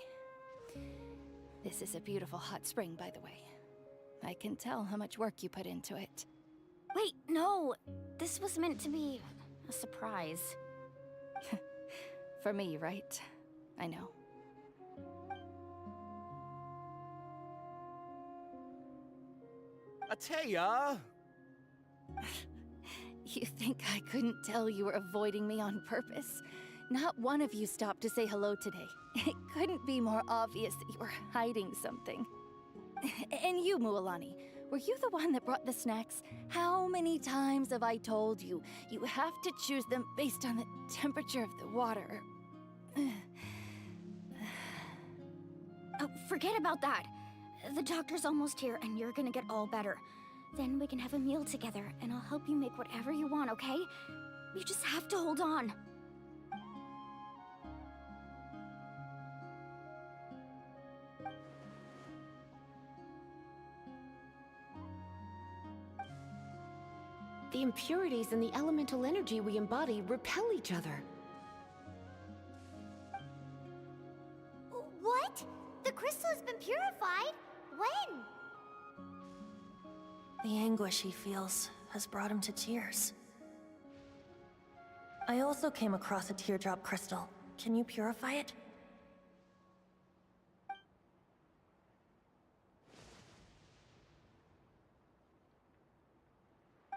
This is a beautiful hot spring, by the way. I can tell how much work you put into it. Wait, no! This was meant to be a surprise. For me, right? I know. Atea! You think I couldn't tell you were avoiding me on purpose? Not one of you stopped to say hello today. It couldn't be more obvious that you were hiding something. And you, Mualani, were you the one that brought the snacks? How many times have I told you, you have to choose them based on the temperature of the water? Oh, forget about that. The doctor's almost here, and you're gonna get all better. Then we can have a meal together, and I'll help you make whatever you want, okay? You just have to hold on. The impurities and the elemental energy we embody repel each other. What? The crystal has been purified? When? The anguish he feels has brought him to tears. I also came across a teardrop crystal. Can you purify it?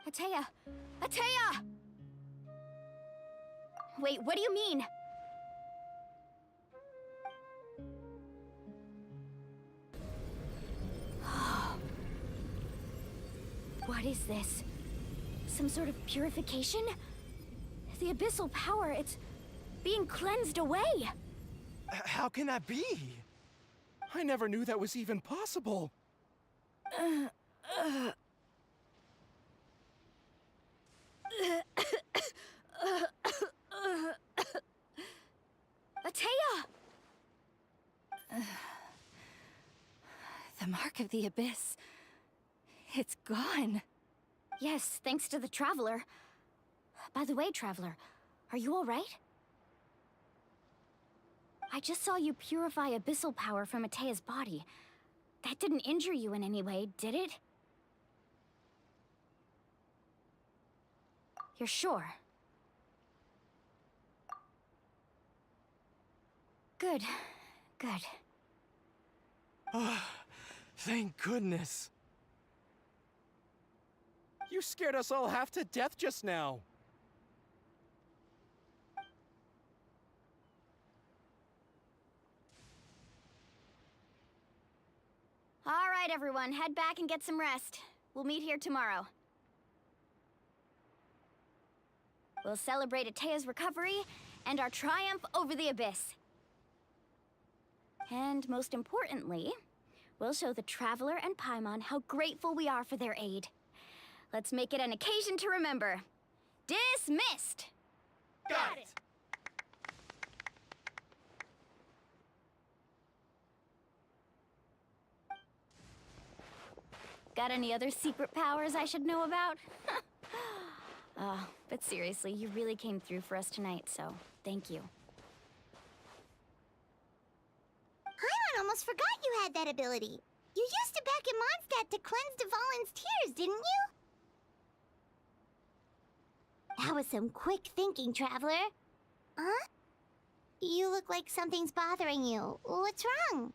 Atea! Atea! Wait, what do you mean? What is this? Some sort of purification? The abyssal power, it's being cleansed away! How can that be? I never knew that was even possible. Atea! The mark of the abyss. It's gone. Yes, thanks to the Traveler. By the way, Traveler, are you alright? I just saw you purify abyssal power from Atea's body. That didn't injure you in any way, did it? You're sure? Good. Good. Thank goodness. You scared us all half to death just now. All right, everyone, head back and get some rest. We'll meet here tomorrow. We'll celebrate Atea's recovery and our triumph over the Abyss. And most importantly, we'll show the Traveler and Paimon how grateful we are for their aid. Let's make it an occasion to remember. Dismissed! Got it! Got any other secret powers I should know about? But seriously, you really came through for us tonight, so thank you. Paimon almost forgot you had that ability. You used it back in Mondstadt to cleanse Dvalin's tears, didn't you? That was some quick thinking, Traveler. Huh? You look like something's bothering you. What's wrong?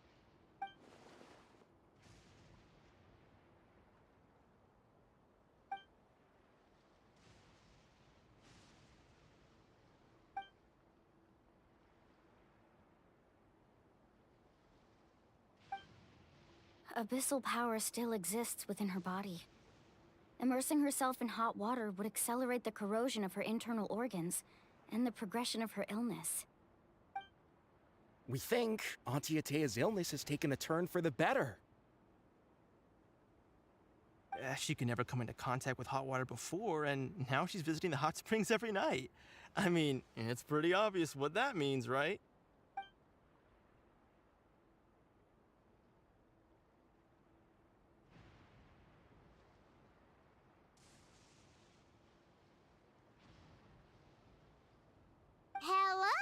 Abyssal power still exists within her body. Immersing herself in hot water would accelerate the corrosion of her internal organs and the progression of her illness. We think Auntie Atea's illness has taken a turn for the better. She could never come into contact with hot water before, and now she's visiting the hot springs every night. I mean, it's pretty obvious what that means, right? Hello?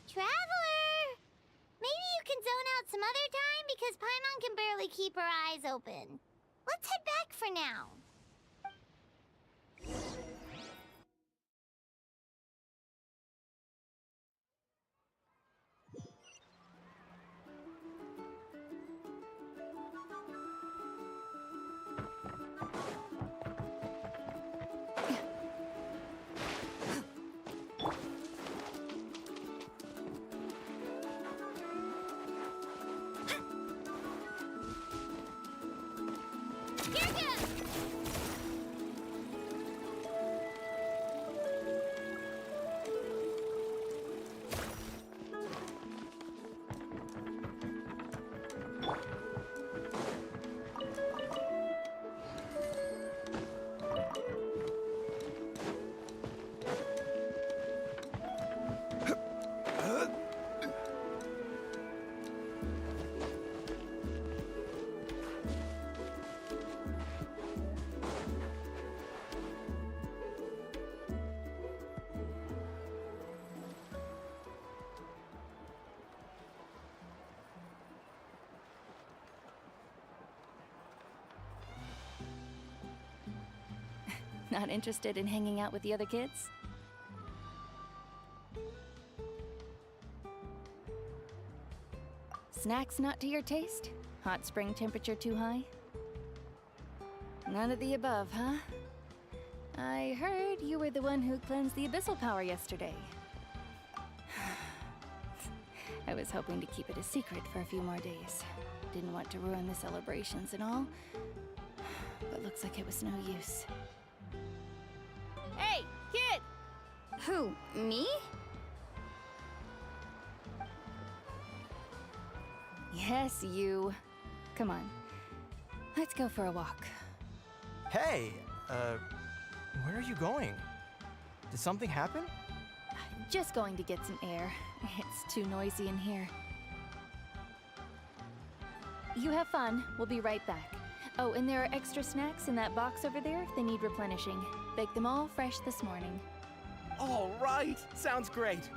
Traveler? Maybe you can zone out some other time because Paimon can barely keep her eyes open. Let's head back for now. Not interested in hanging out with the other kids? Snacks not to your taste? Hot spring temperature too high? None of the above, huh? I heard you were the one who cleansed the abyssal power yesterday. I was hoping to keep it a secret for a few more days. Didn't want to ruin the celebrations and all, but looks like it was no use. Hey, kid! Who, me? Yes, you. Come on. Let's go for a walk. Hey, where are you going? Did something happen? Just going to get some air. It's too noisy in here. You have fun. We'll be right back. Oh, and there are extra snacks in that box over there if they need replenishing. Baked them all fresh this morning. All right, sounds great.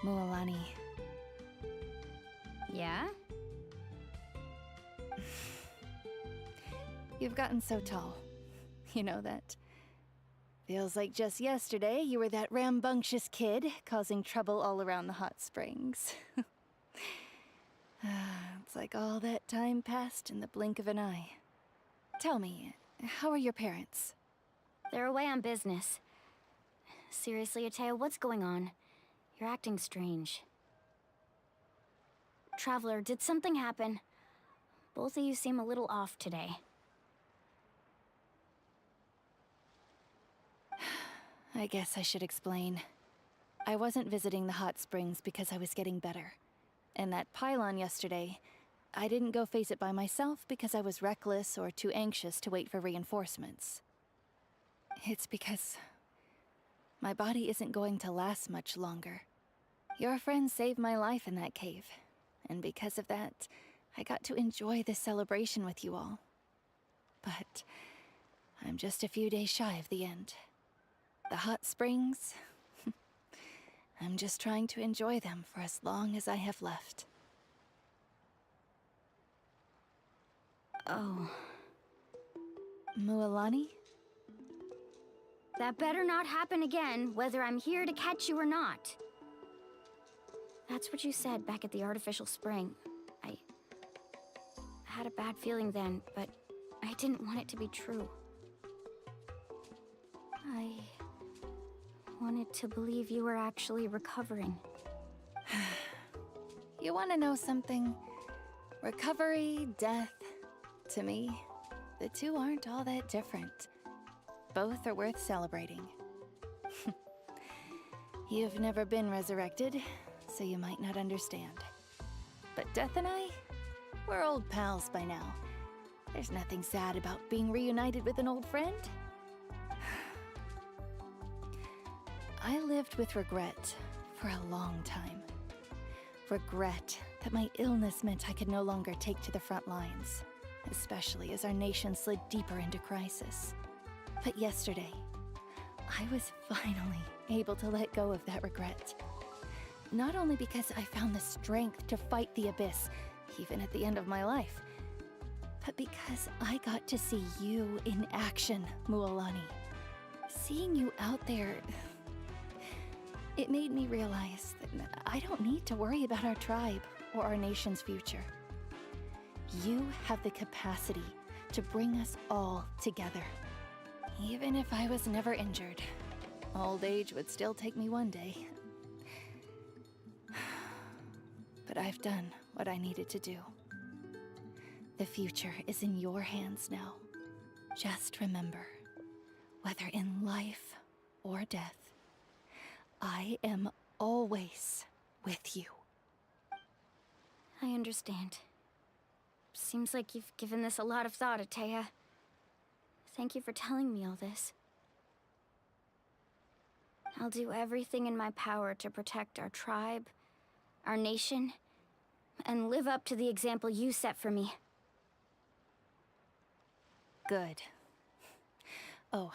Mualani. Yeah? You've gotten so tall. You know that. Feels like just yesterday you were that rambunctious kid causing trouble all around the hot springs. It's like all that time passed in the blink of an eye. Tell me, how are your parents? They're away on business. Seriously, Atea, what's going on? You're acting strange. Traveler, did something happen? Both of you seem a little off today. I guess I should explain. I wasn't visiting the hot springs because I was getting better. And that pylon yesterday, I didn't go face it by myself because I was reckless or too anxious to wait for reinforcements. It's because my body isn't going to last much longer. Your friend saved my life in that cave, and because of that, I got to enjoy this celebration with you all. But I'm just a few days shy of the end. The hot springs, I'm just trying to enjoy them for as long as I have left. Oh. Mualani? That better not happen again, whether I'm here to catch you or not. That's what you said back at the artificial spring. I had a bad feeling then, but I didn't want it to be true. I wanted to believe you were actually recovering. You want to know something? Recovery, death, to me, the two aren't all that different. Both are worth celebrating. You've never been resurrected, so you might not understand. But Death and I, we're old pals by now. There's nothing sad about being reunited with an old friend. I lived with regret for a long time. Regret that my illness meant I could no longer take to the front lines, especially as our nation slid deeper into crisis. But yesterday, I was finally able to let go of that regret. Not only because I found the strength to fight the abyss, even at the end of my life, but because I got to see you in action, Mualani. Seeing you out there, it made me realize that I don't need to worry about our tribe or our nation's future. You have the capacity to bring us all together. Even if I was never injured, old age would still take me one day. But I've done what I needed to do. The future is in your hands now. Just remember, whether in life or death, I am always with you. I understand. Seems like you've given this a lot of thought, Atea. Thank you for telling me all this. I'll do everything in my power to protect our tribe, our nation, and live up to the example you set for me. Good. Oh,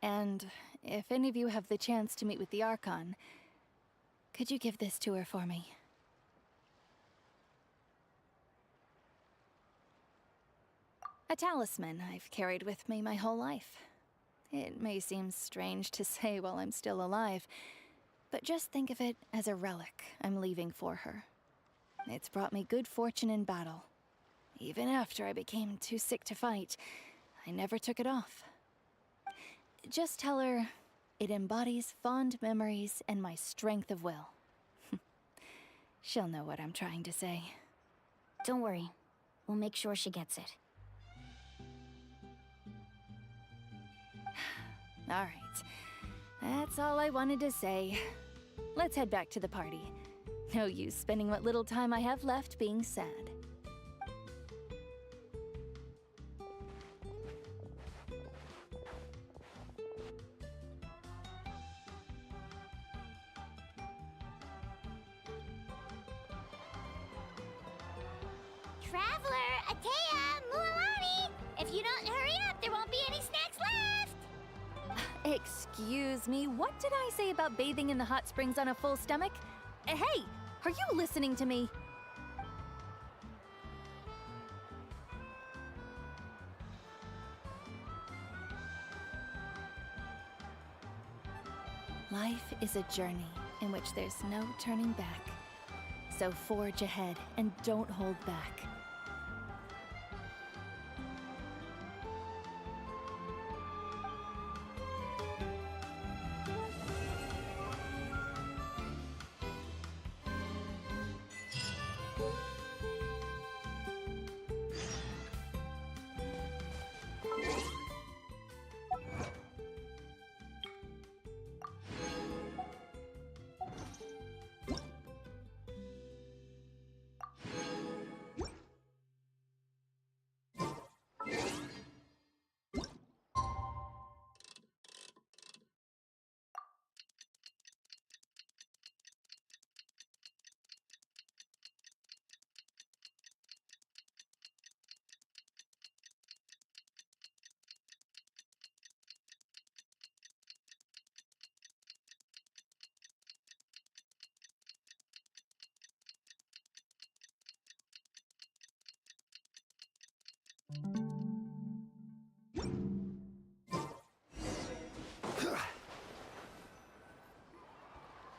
and if any of you have the chance to meet with the Archon, could you give this to her for me? A talisman I've carried with me my whole life. It may seem strange to say while I'm still alive, but just think of it as a relic I'm leaving for her. It's brought me good fortune in battle. Even after I became too sick to fight, I never took it off. Just tell her it embodies fond memories and my strength of will. She'll know what I'm trying to say. Don't worry. We'll make sure she gets it. All right. That's all I wanted to say. Let's head back to the party. No use spending what little time I have left being sad. Traveler, Atea, Mualani! If you don't hurry up, there won't be any snacks left! Excuse me, what did I say about bathing in the hot springs on a full stomach? Hey, are you listening to me? Life is a journey in which there's no turning back. So forge ahead and don't hold back.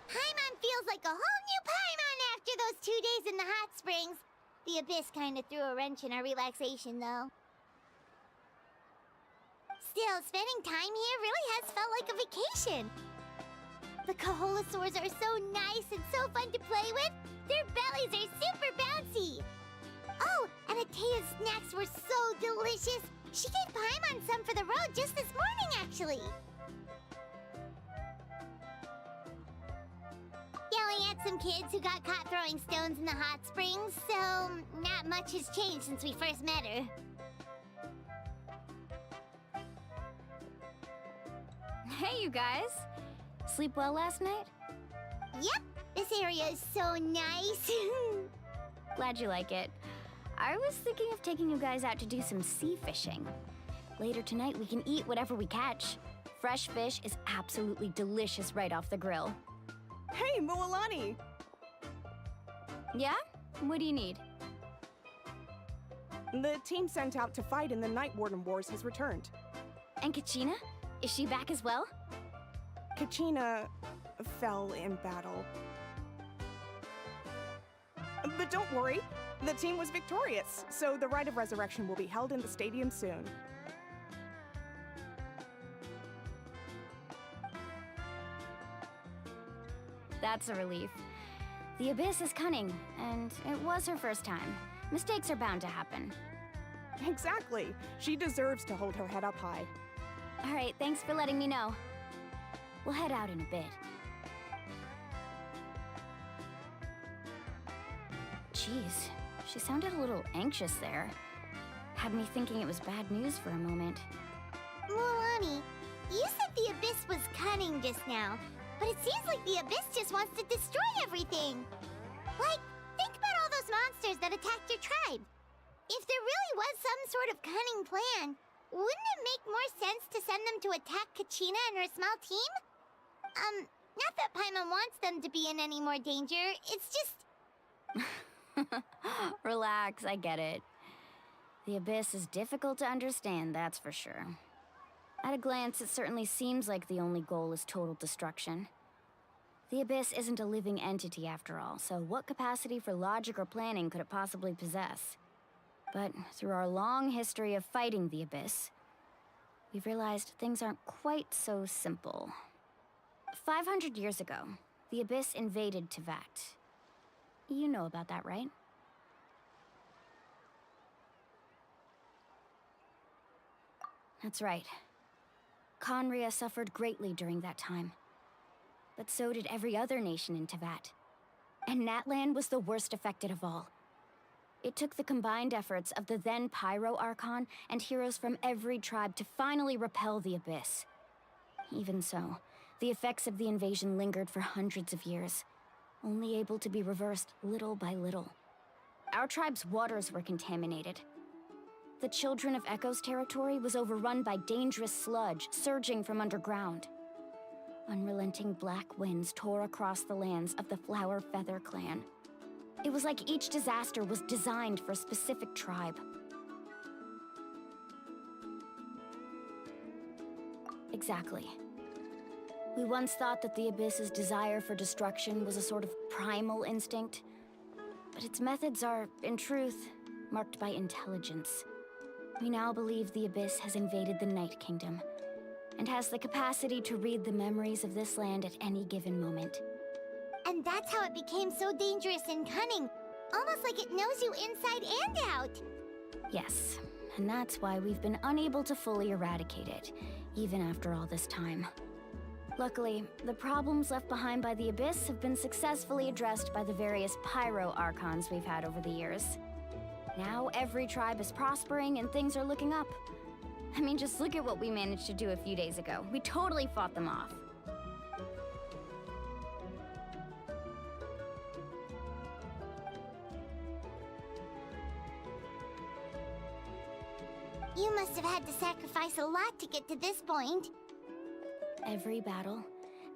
Paimon feels like a whole new Paimon after those 2 days in the hot springs. The Abyss kinda threw a wrench in our relaxation, though. Still, spending time here really has felt like a vacation. The Kaholasaurs are so nice and so fun to play with. Their bellies are super bouncy. Oh, and Atea's snacks were so delicious. She gave Paimon some for the road just this morning, actually. Yelling at some kids who got caught throwing stones in the hot springs, so not much has changed since we first met her. Hey, you guys. Sleep well last night? Yep, this area is so nice. Glad you like it. I was thinking of taking you guys out to do some sea fishing. Later tonight, we can eat whatever we catch. Fresh fish is absolutely delicious right off the grill. Hey, Mualani! Yeah? What do you need? The team sent out to fight in the Night Warden Wars has returned. And Kachina? Is she back as well? Kachina fell in battle. But don't worry, the team was victorious, so the Rite of Resurrection will be held in the stadium soon. That's a relief. The Abyss is cunning, and it was her first time. Mistakes are bound to happen. Exactly. She deserves to hold her head up high. All right, thanks for letting me know. We'll head out in a bit. Jeez, she sounded a little anxious there. Had me thinking it was bad news for a moment. Mualani, you said the Abyss was cunning just now, but it seems like the Abyss just wants to destroy everything. Like, think about all those monsters that attacked your tribe. If there really was some sort of cunning plan, wouldn't it make more sense to send them to attack Kachina and her small team? Not that Paimon wants them to be in any more danger, it's just... Relax, I get it. The Abyss is difficult to understand, that's for sure. At a glance, it certainly seems like the only goal is total destruction. The Abyss isn't a living entity after all, so what capacity for logic or planning could it possibly possess? But through our long history of fighting the Abyss, we've realized things aren't quite so simple. 500 years ago, the Abyss invaded Teyvat. You know about that, right? That's right. Conria suffered greatly during that time. But so did every other nation in Teyvat. And Natlan was the worst affected of all. It took the combined efforts of the then Pyro Archon and heroes from every tribe to finally repel the Abyss. Even so, the effects of the invasion lingered for hundreds of years, only able to be reversed little by little. Our tribe's waters were contaminated. The Children of Echo's territory was overrun by dangerous sludge surging from underground. Unrelenting black winds tore across the lands of the Flower Feather clan. It was like each disaster was designed for a specific tribe. Exactly. We once thought that the Abyss's desire for destruction was a sort of primal instinct, but its methods are, in truth, marked by intelligence. We now believe the Abyss has invaded the Night Kingdom, and has the capacity to read the memories of this land at any given moment. And that's how it became so dangerous and cunning. Almost like it knows you inside and out. Yes, and that's why we've been unable to fully eradicate it, even after all this time. Luckily, the problems left behind by the Abyss have been successfully addressed by the various Pyro Archons we've had over the years. Now every tribe is prospering and things are looking up. I mean, just look at what we managed to do a few days ago. We totally fought them off. You must have had to sacrifice a lot to get to this point. Every battle,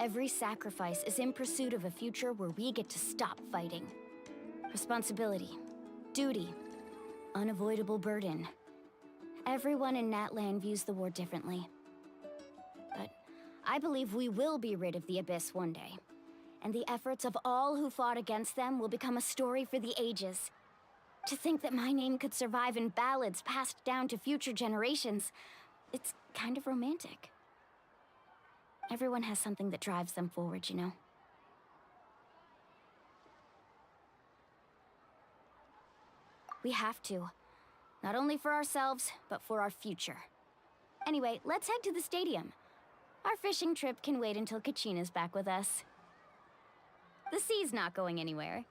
every sacrifice is in pursuit of a future where we get to stop fighting. Responsibility, duty, unavoidable burden. Everyone in Natlan views the war differently. But I believe we will be rid of the Abyss one day. And the efforts of all who fought against them will become a story for the ages. To think that my name could survive in ballads passed down to future generations, it's kind of romantic. Everyone has something that drives them forward, you know? We have to. Not only for ourselves, but for our future. Anyway, let's head to the stadium. Our fishing trip can wait until Kachina's back with us. The sea's not going anywhere.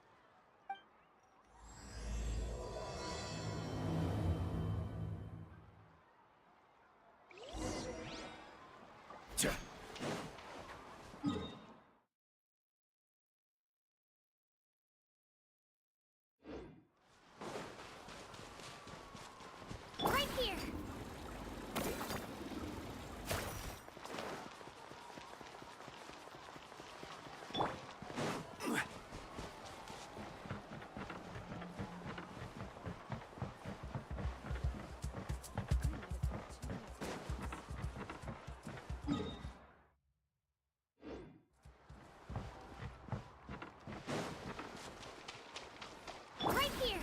Right here. Right here.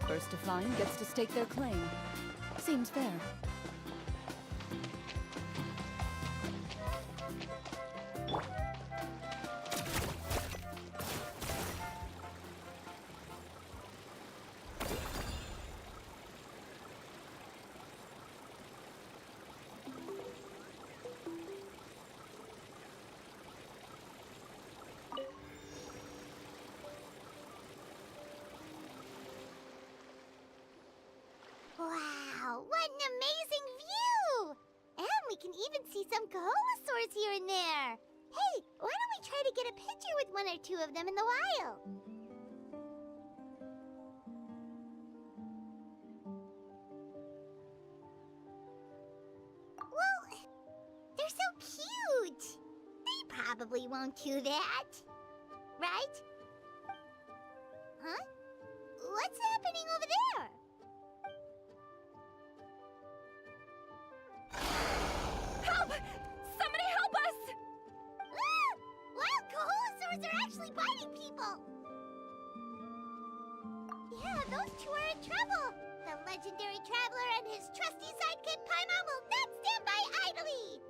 First to find gets to stake their claim. Seems fair. Wow, what an amazing view! And we can even see some Coholosaurs here and there. Hey, why don't we try to get a picture with one or two of them in the wild? Well, they're so cute. They probably won't do that. Right? Huh? What's happening over there? Help! Somebody help us! Ah! Wild Coholosaurs are actually biting people! Yeah, those two are in trouble! The legendary traveler and his trusty sidekick Paimon will not stand by idly!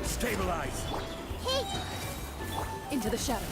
Stabilize! Hey! Into the shadows.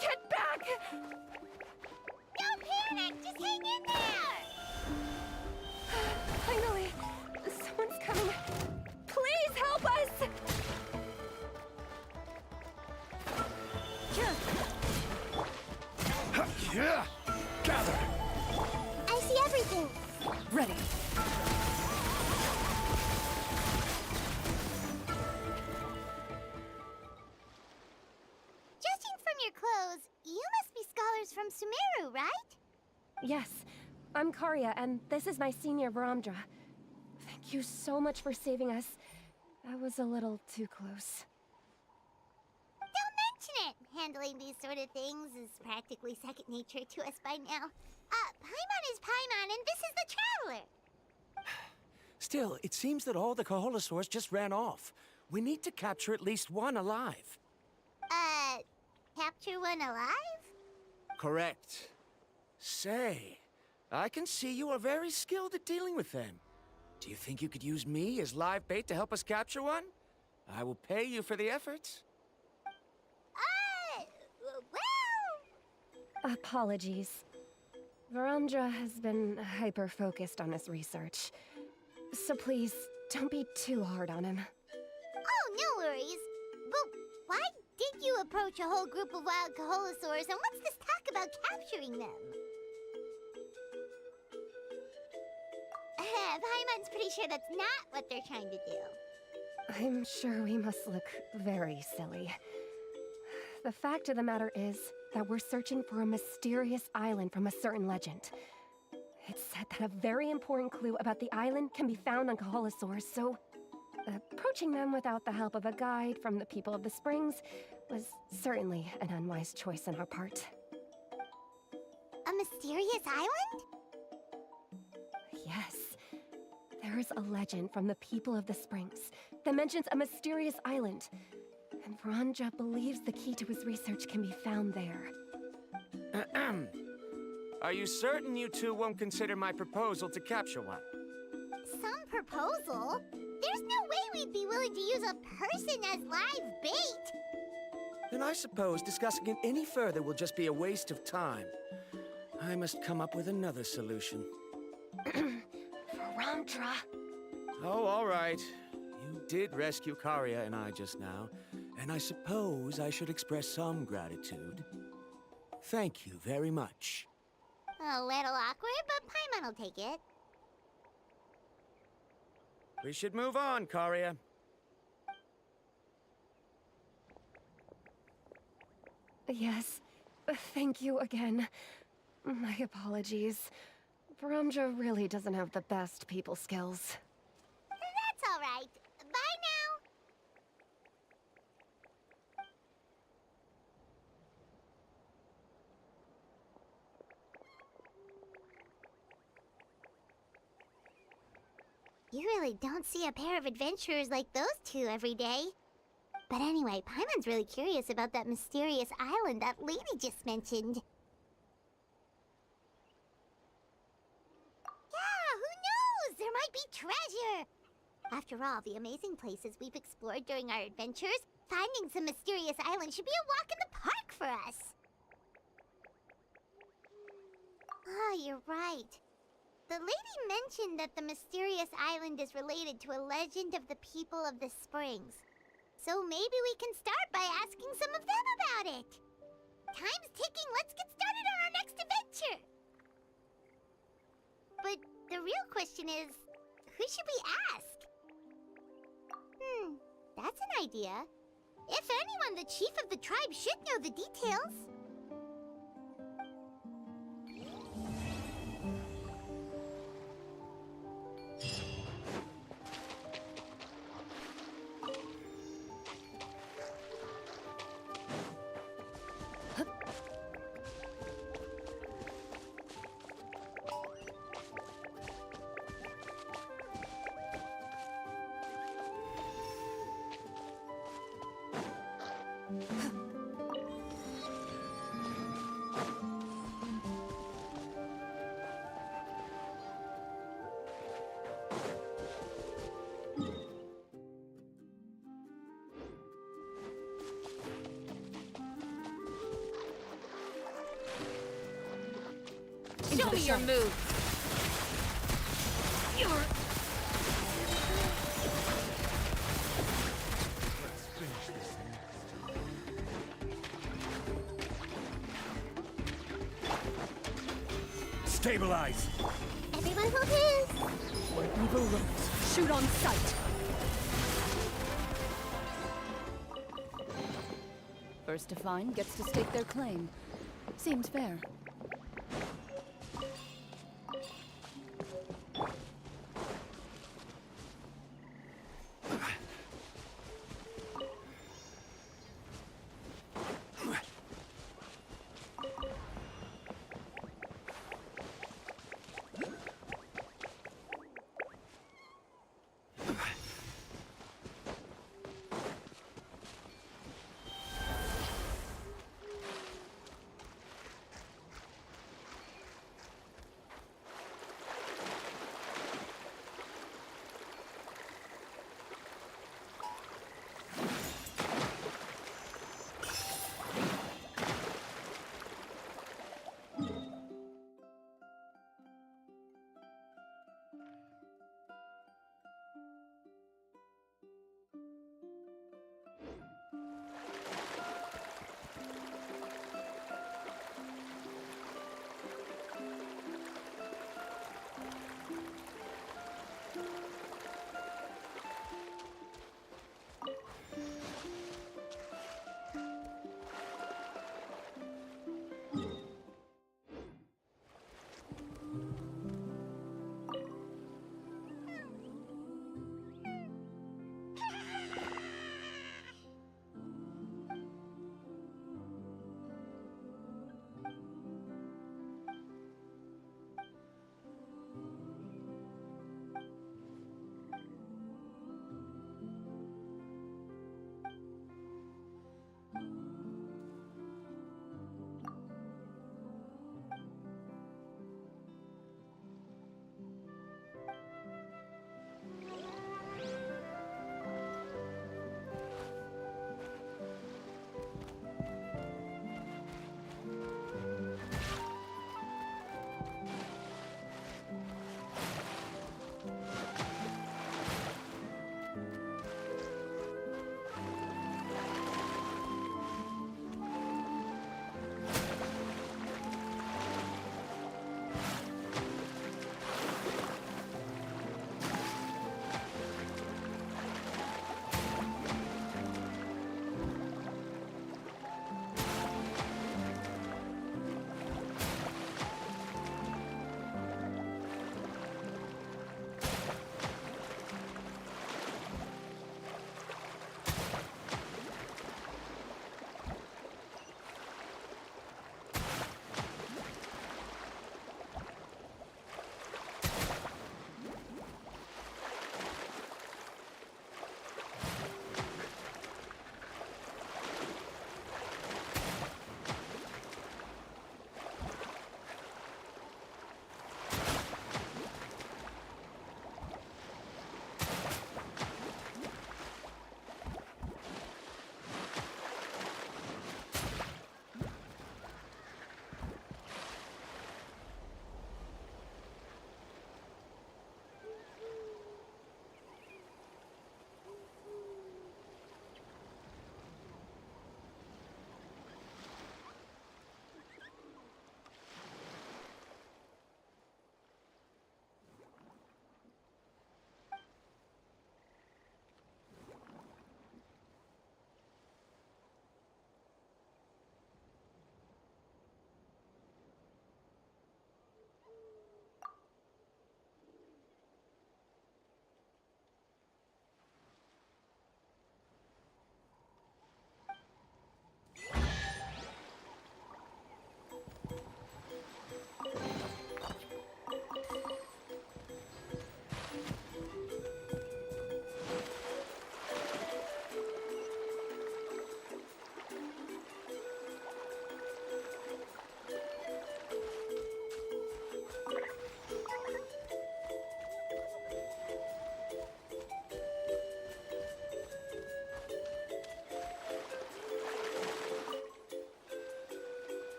Get back! Don't panic! Just hang in there! Finally! Someone's coming. Please help us! Gather! I see everything! Ready. Judging from your clothes, you must be scholars from Sumeru, right? Yes, I'm Karya, and this is my senior Varamdra. Thank you so much for saving us. That was a little too close. Don't mention it! Handling these sort of things is practically second nature to us by now. Paimon is Paimon, and this is the Traveler! Still, it seems that all the Kaholosaurs just ran off. We need to capture at least one alive. Capture one alive? Correct. Say, I can see you are very skilled at dealing with them. Do you think you could use me as live bait to help us capture one? I will pay you for the effort. Well... Apologies. Varamdra has been hyper-focused on his research. So please, don't be too hard on him. Oh, no worries. But why did you approach a whole group of wild Kaholosaurs, and what's this talk about capturing them? Paimon's pretty sure that's not what they're trying to do. I'm sure we must look very silly. The fact of the matter is that we're searching for a mysterious island from a certain legend. It's said that a very important clue about the island can be found on Kaholosaurs, so approaching them without the help of a guide from the people of the Springs was certainly an unwise choice on our part. A mysterious island? Yes. There is a legend from the people of the Springs that mentions a mysterious island, and Varamdra believes the key to his research can be found there. Are you certain you two won't consider my proposal to capture one? Some proposal? There's no way we'd be willing to use a person as live bait! Then I suppose discussing it any further will just be a waste of time. I must come up with another solution. Varamdra! Oh, all right. You did rescue Karya and I just now, and I suppose I should express some gratitude. Thank you very much. A little awkward, but Paimon will take it. We should move on, Karya. Yes, thank you again. My apologies. Varamdra really doesn't have the best people skills. That's all right. Bye now! You really don't see a pair of adventurers like those two every day. But anyway, Paimon's really curious about that mysterious island that lady just mentioned. Yeah, who knows? There might be treasure! After all, the amazing places we've explored during our adventures, finding some mysterious island should be a walk in the park for us. Oh, you're right. The lady mentioned that the mysterious island is related to a legend of the people of the Springs. So maybe we can start by asking some of them about it. Time's ticking. Let's get started on our next adventure. But the real question is, who should we ask? That's an idea. If anyone, the chief of the tribe should know the details. Show me your move. Stabilize! Everyone hold hands. Where evil lurks, shoot on sight. First to find gets to stake their claim. Seems fair.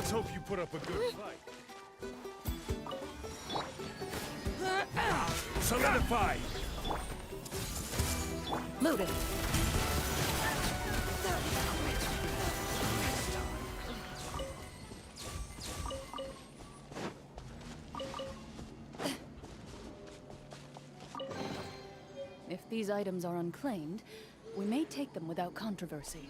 Let's hope you put up a good fight. Solidify! Loaded. If these items are unclaimed, we may take them without controversy.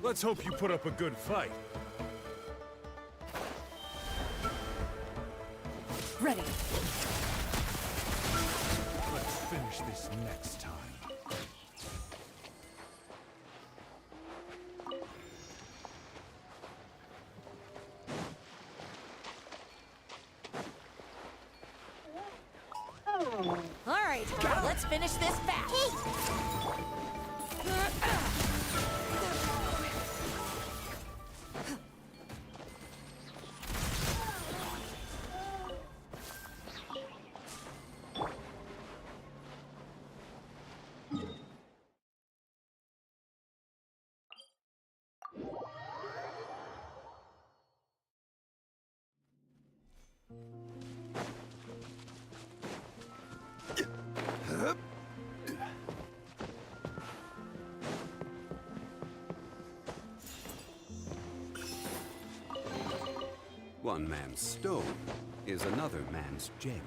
Let's hope you put up a good fight. Ready. Let's finish this next time. All right, let's finish this fast. One man's stone is another man's gem.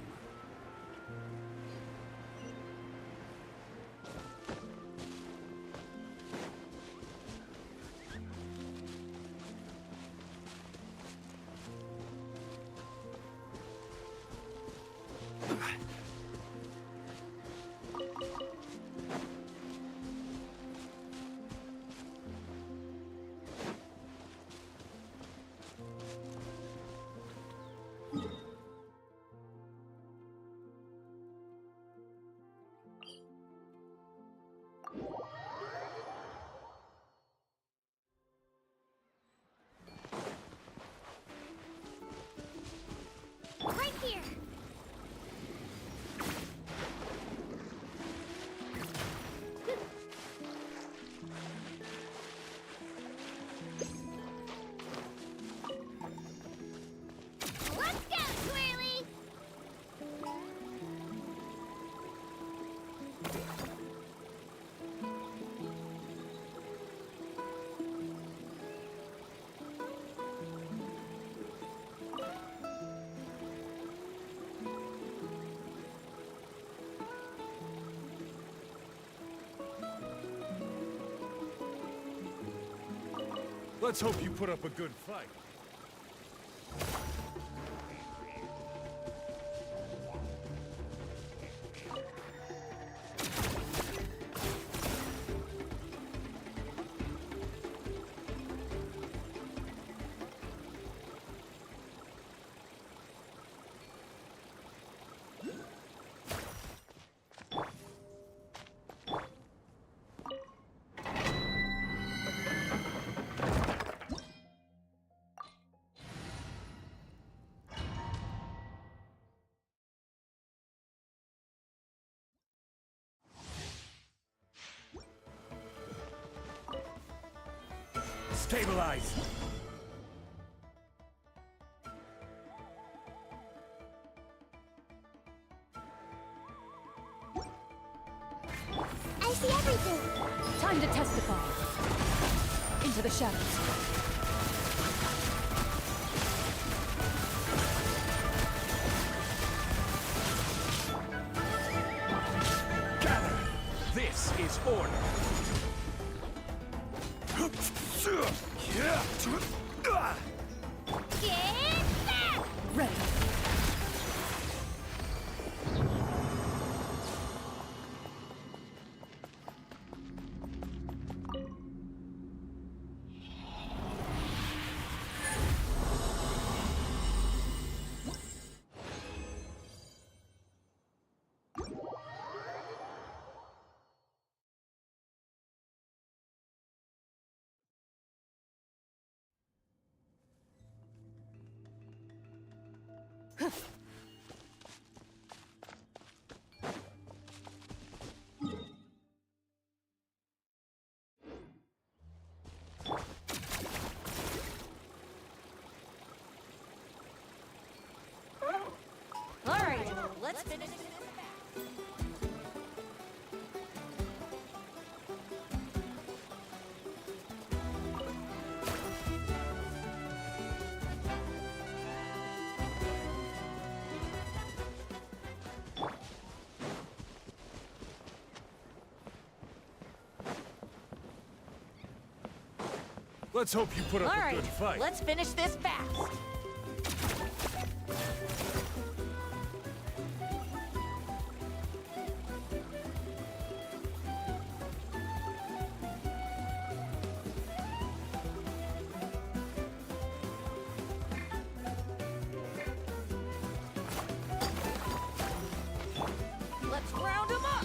Let's hope you put up a good fight. Stabilize! I see everything! Time to testify. Into the shadows. Gather! This is order! Get back! Ready. All right, let's finish this fast. Let's hope you put up All a right, good fight. let's finish this fast. Let's round 'em up.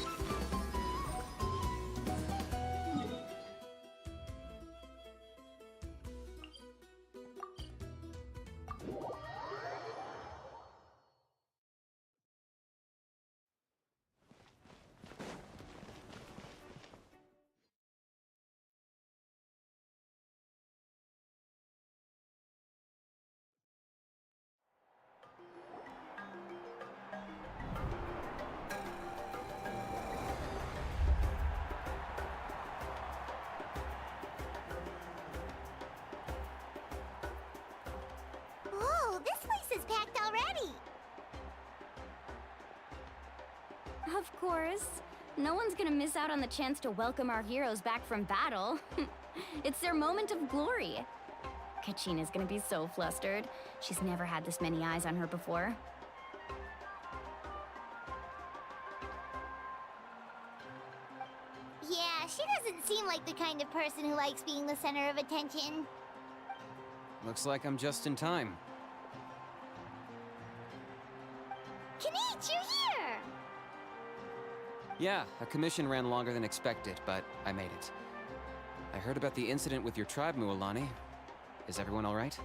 Whoa, this place is packed already! Of course. No one's gonna miss out on the chance to welcome our heroes back from battle. It's their moment of glory. Kachina's gonna be so flustered. She's never had this many eyes on her before. Yeah, she doesn't seem like the kind of person who likes being the center of attention. Looks like I'm just in time. Kanich, you're here! Yeah, a commission ran longer than expected, but I made it. I heard about the incident with your tribe, Mualani. Is everyone all right?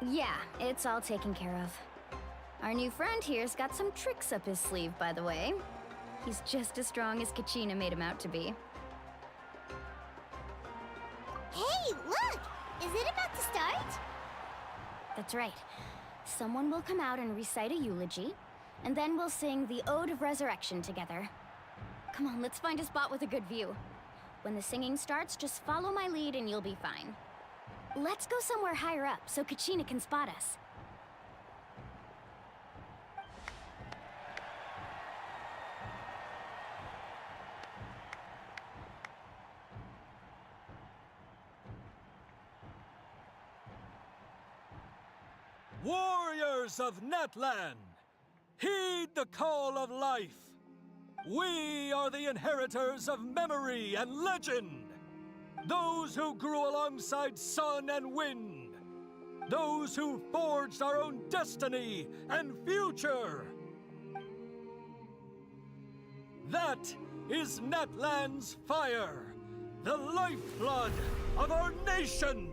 Yeah, it's all taken care of. Our new friend here's got some tricks up his sleeve, by the way. He's just as strong as Kachina made him out to be. Hey, look! Is it about to start? That's right. Someone will come out and recite a eulogy, and then we'll sing the Ode of Resurrection together. Come on, let's find a spot with a good view. When the singing starts, just follow my lead and you'll be fine. Let's go somewhere higher up so Kachina can spot us. Warriors of Natlan, heed the call of life. We are the inheritors of memory and legend. Those who grew alongside sun and wind. Those who forged our own destiny and future. That is Natlan's fire, the lifeblood of our nation.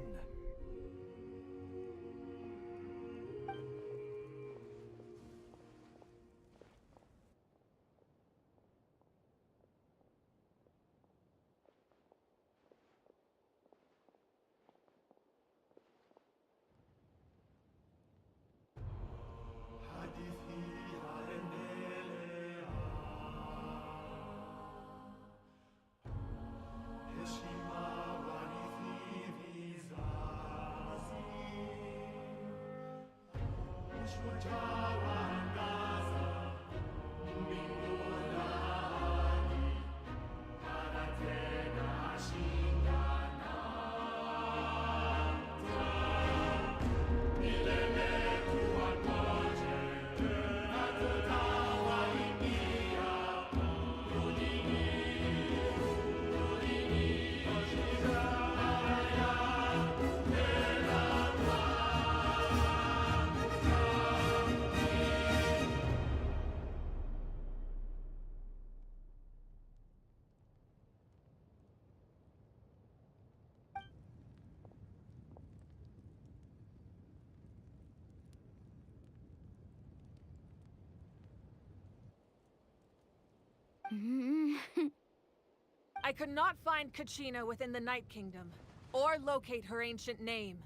I could not find Kachina within the Night Kingdom, or locate her ancient name.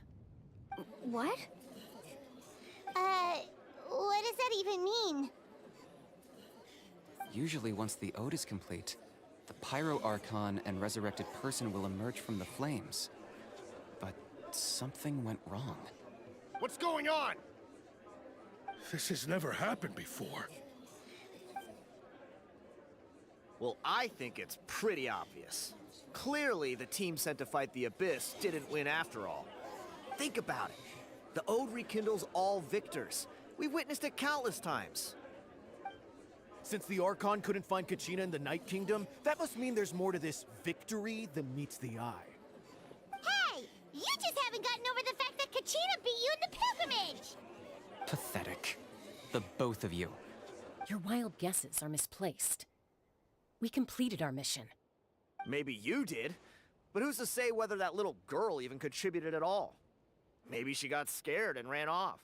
What? What does that even mean? Usually once the ode is complete, the Pyro Archon and resurrected person will emerge from the flames. But something went wrong. What's going on? This has never happened before. Well, I think it's pretty obvious. Clearly, the team sent to fight the Abyss didn't win after all. Think about it. The Ode rekindles all victors. We've witnessed it countless times. Since the Archon couldn't find Kachina in the Night Kingdom, that must mean there's more to this victory than meets the eye. Hey! You just haven't gotten over the fact that Kachina beat you in the pilgrimage! Pathetic. The both of you. Your wild guesses are misplaced. We completed our mission. Maybe you did, but who's to say whether that little girl even contributed at all? Maybe she got scared and ran off.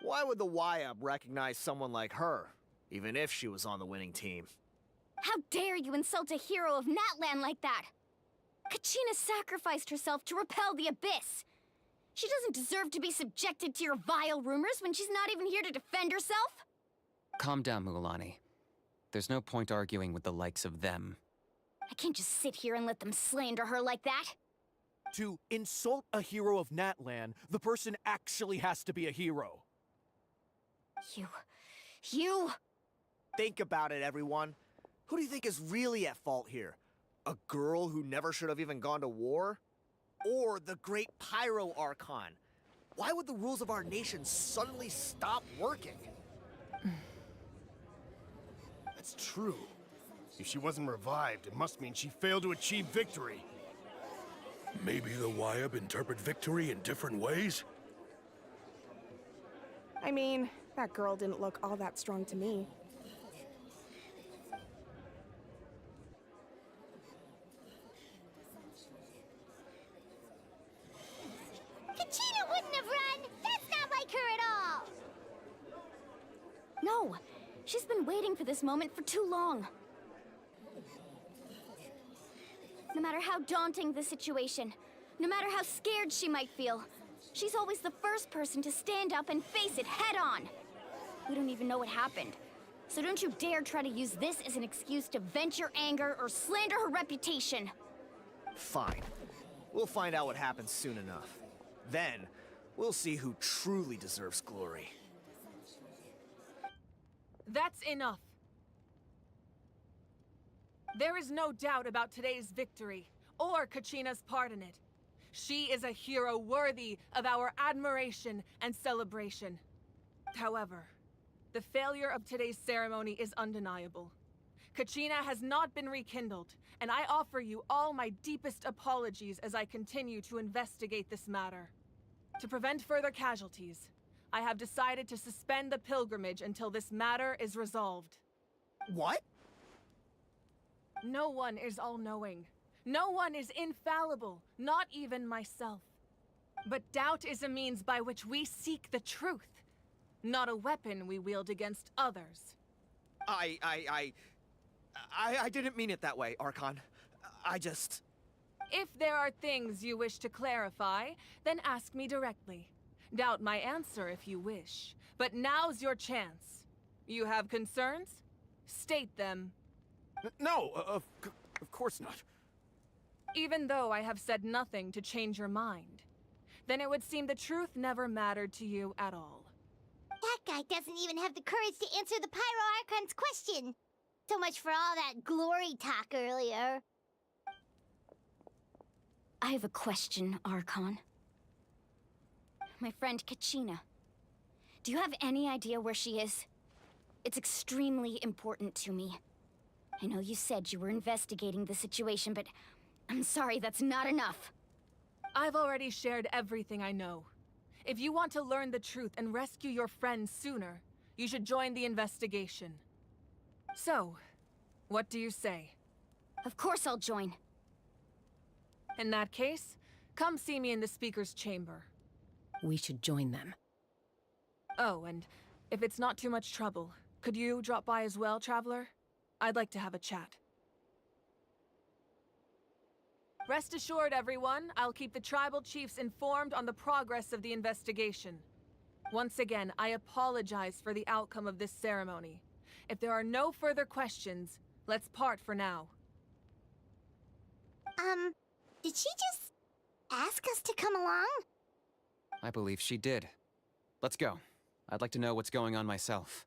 Why would the YUB recognize someone like her, even if she was on the winning team? How dare you insult a hero of Natlan like that? Kachina sacrificed herself to repel the Abyss. She doesn't deserve to be subjected to your vile rumors when she's not even here to defend herself. Calm down, Mualani. There's no point arguing with the likes of them. I can't just sit here and let them slander her like that. To insult a hero of Natlan, the person actually has to be a hero. You... Think about it, everyone. Who do you think is really at fault here? A girl who never should have even gone to war? Or the great Pyro Archon? Why would the rules of our nation suddenly stop working? That's true. If she wasn't revived, it must mean she failed to achieve victory. Maybe the YUB interpret victory in different ways? I mean, that girl didn't look all that strong to me. Kachina wouldn't have run! That's not like her at all! No, she's been waiting for this moment for too long. No matter how daunting the situation, no matter how scared she might feel, she's always the first person to stand up and face it head on. We don't even know what happened, so don't you dare try to use this as an excuse to vent your anger or slander her reputation. Fine. We'll find out what happens soon enough. Then, we'll see who truly deserves glory. That's enough. There is no doubt about today's victory, or Kachina's part in it. She is a hero worthy of our admiration and celebration. However, the failure of today's ceremony is undeniable. Kachina has not been rekindled, and I offer you all my deepest apologies as I continue to investigate this matter. To prevent further casualties, I have decided to suspend the pilgrimage until this matter is resolved. What? No one is all-knowing. No one is infallible, not even myself. But doubt is a means by which we seek the truth, not a weapon we wield against others. I didn't mean it that way, Archon. I just... If there are things you wish to clarify, then ask me directly. Doubt my answer if you wish. But now's your chance. You have concerns? State them. No, of course not. Even though I have said nothing to change your mind, then it would seem the truth never mattered to you at all. That guy doesn't even have the courage to answer the Pyro Archon's question. So much for all that glory talk earlier. I have a question, Archon. My friend Kachina. Do you have any idea where she is? It's extremely important to me. I know you said you were investigating the situation, but I'm sorry, that's not enough. I've already shared everything I know. If you want to learn the truth and rescue your friend sooner, you should join the investigation. So, what do you say? Of course I'll join. In that case, come see me in the speaker's chamber. We should join them. Oh, and if it's not too much trouble, could you drop by as well, Traveler? I'd like to have a chat. Rest assured, everyone, I'll keep the tribal chiefs informed on the progress of the investigation. Once again, I apologize for the outcome of this ceremony. If there are no further questions, let's part for now. Did she just ask us to come along? I believe she did. Let's go. I'd like to know what's going on myself.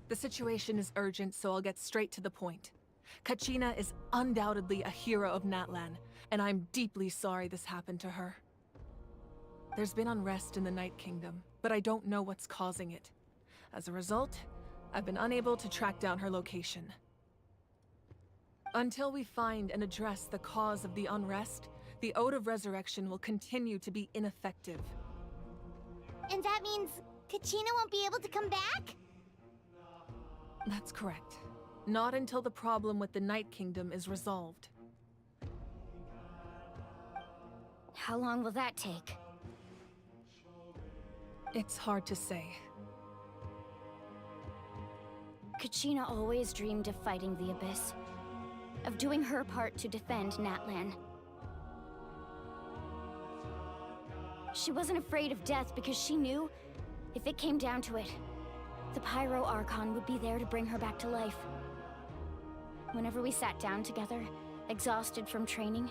The situation is urgent, so I'll get straight to the point. Kachina is undoubtedly a hero of Natlan, and I'm deeply sorry this happened to her. There's been unrest in the Night Kingdom, but I don't know what's causing it. As a result, I've been unable to track down her location. Until we find and address the cause of the unrest, the Ode of Resurrection will continue to be ineffective. And that means Kachina won't be able to come back? That's correct. Not until the problem with the Night Kingdom is resolved. How long will that take? It's hard to say. Kachina always dreamed of fighting the Abyss. Of doing her part to defend Natlan. She wasn't afraid of death because she knew, if it came down to it, the Pyro Archon would be there to bring her back to life. Whenever we sat down together, exhausted from training,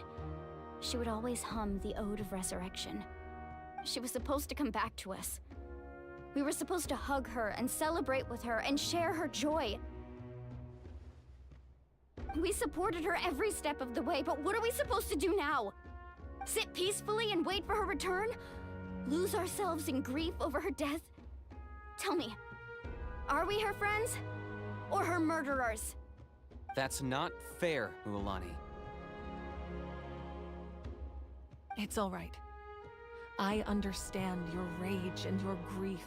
she would always hum the Ode of Resurrection. She was supposed to come back to us. We were supposed to hug her and celebrate with her and share her joy. We supported her every step of the way, but what are we supposed to do now? Sit peacefully and wait for her return? Lose ourselves in grief over her death? Tell me, are we her friends? Or her murderers? That's not fair, Mualani. It's all right. I understand your rage and your grief.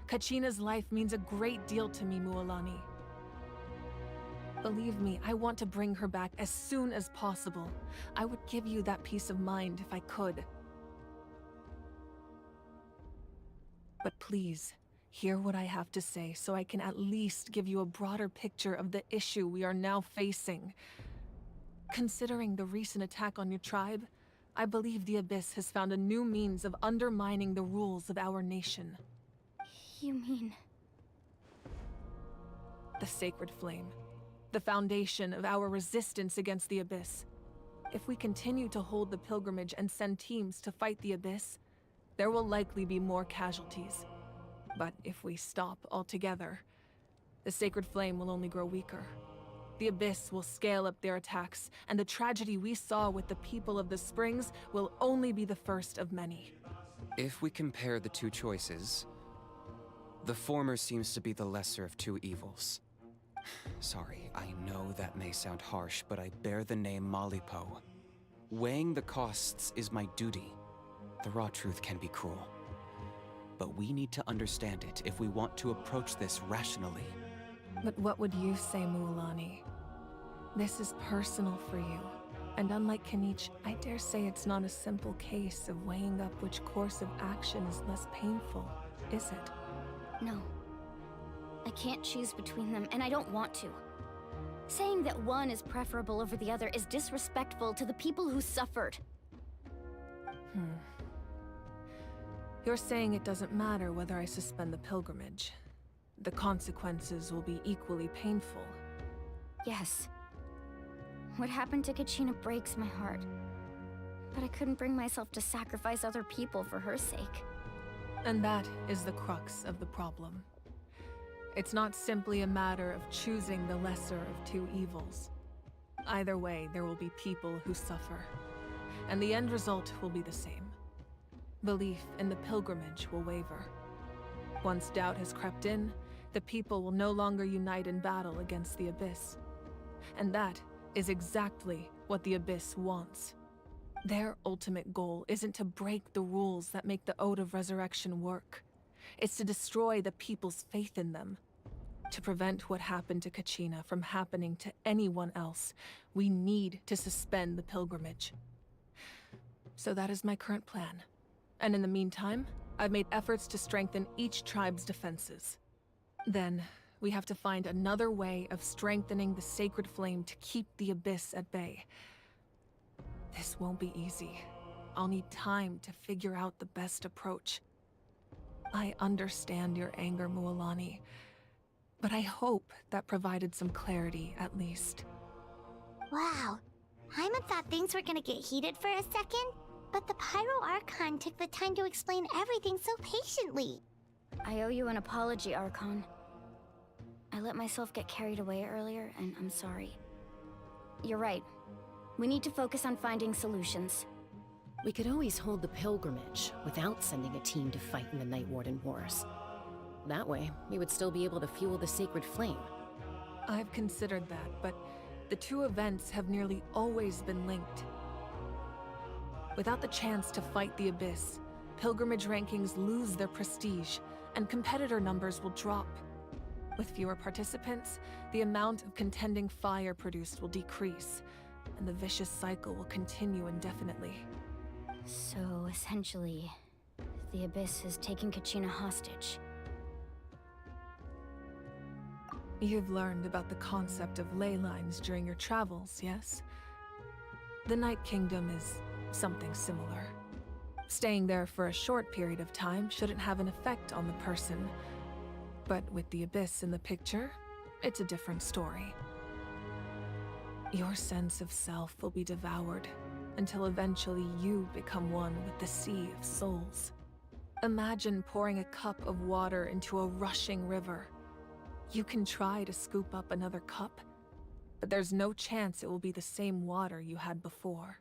Kachina's life means a great deal to me, Mualani. Believe me, I want to bring her back as soon as possible. I would give you that peace of mind if I could. But please, hear what I have to say so I can at least give you a broader picture of the issue we are now facing. Considering the recent attack on your tribe, I believe the Abyss has found a new means of undermining the rules of our nation. You mean... The Sacred Flame. The foundation of our resistance against the Abyss. If we continue to hold the pilgrimage and send teams to fight the Abyss, there will likely be more casualties. But if we stop altogether, the Sacred Flame will only grow weaker. The Abyss will scale up their attacks, and the tragedy we saw with the people of the Springs will only be the first of many. If we compare the two choices, the former seems to be the lesser of two evils. Sorry, I know that may sound harsh, but I bear the name Malipo. Weighing the costs is my duty. The raw truth can be cruel. But we need to understand it if we want to approach this rationally. But what would you say, Mualani? This is personal for you. And unlike Kanich, I dare say it's not a simple case of weighing up which course of action is less painful, is it? No. I can't choose between them, and I don't want to. Saying that one is preferable over the other is disrespectful to the people who suffered. You're saying it doesn't matter whether I suspend the pilgrimage. The consequences will be equally painful. Yes. What happened to Kachina breaks my heart. But I couldn't bring myself to sacrifice other people for her sake. And that is the crux of the problem. It's not simply a matter of choosing the lesser of two evils. Either way, there will be people who suffer. And the end result will be the same. Belief in the pilgrimage will waver. Once doubt has crept in, the people will no longer unite in battle against the Abyss. And that is exactly what the Abyss wants. Their ultimate goal isn't to break the rules that make the Ode of Resurrection work. It's to destroy the people's faith in them. To prevent what happened to Kachina from happening to anyone else, we need to suspend the pilgrimage. So that is my current plan. And in the meantime, I've made efforts to strengthen each tribe's defenses. Then, we have to find another way of strengthening the Sacred Flame to keep the Abyss at bay. This won't be easy. I'll need time to figure out the best approach. I understand your anger, Mualani, but I hope that provided some clarity, at least. Wow. Hyman thought things were gonna get heated for a second, but the Pyro Archon took the time to explain everything so patiently. I owe you an apology, Archon. I let myself get carried away earlier, and I'm sorry. You're right. We need to focus on finding solutions. We could always hold the pilgrimage without sending a team to fight in the Night Warden Wars. That way, we would still be able to fuel the Sacred Flame. I've considered that, but the two events have nearly always been linked. Without the chance to fight the Abyss, pilgrimage rankings lose their prestige, and competitor numbers will drop. With fewer participants, the amount of contending fire produced will decrease, and the vicious cycle will continue indefinitely. So, essentially, the Abyss is taking Kachina hostage. You've learned about the concept of ley lines during your travels, yes? The Night Kingdom is something similar. Staying there for a short period of time shouldn't have an effect on the person. But with the Abyss in the picture, it's a different story. Your sense of self will be devoured, until eventually you become one with the sea of souls. Imagine pouring a cup of water into a rushing river. You can try to scoop up another cup, but there's no chance it will be the same water you had before.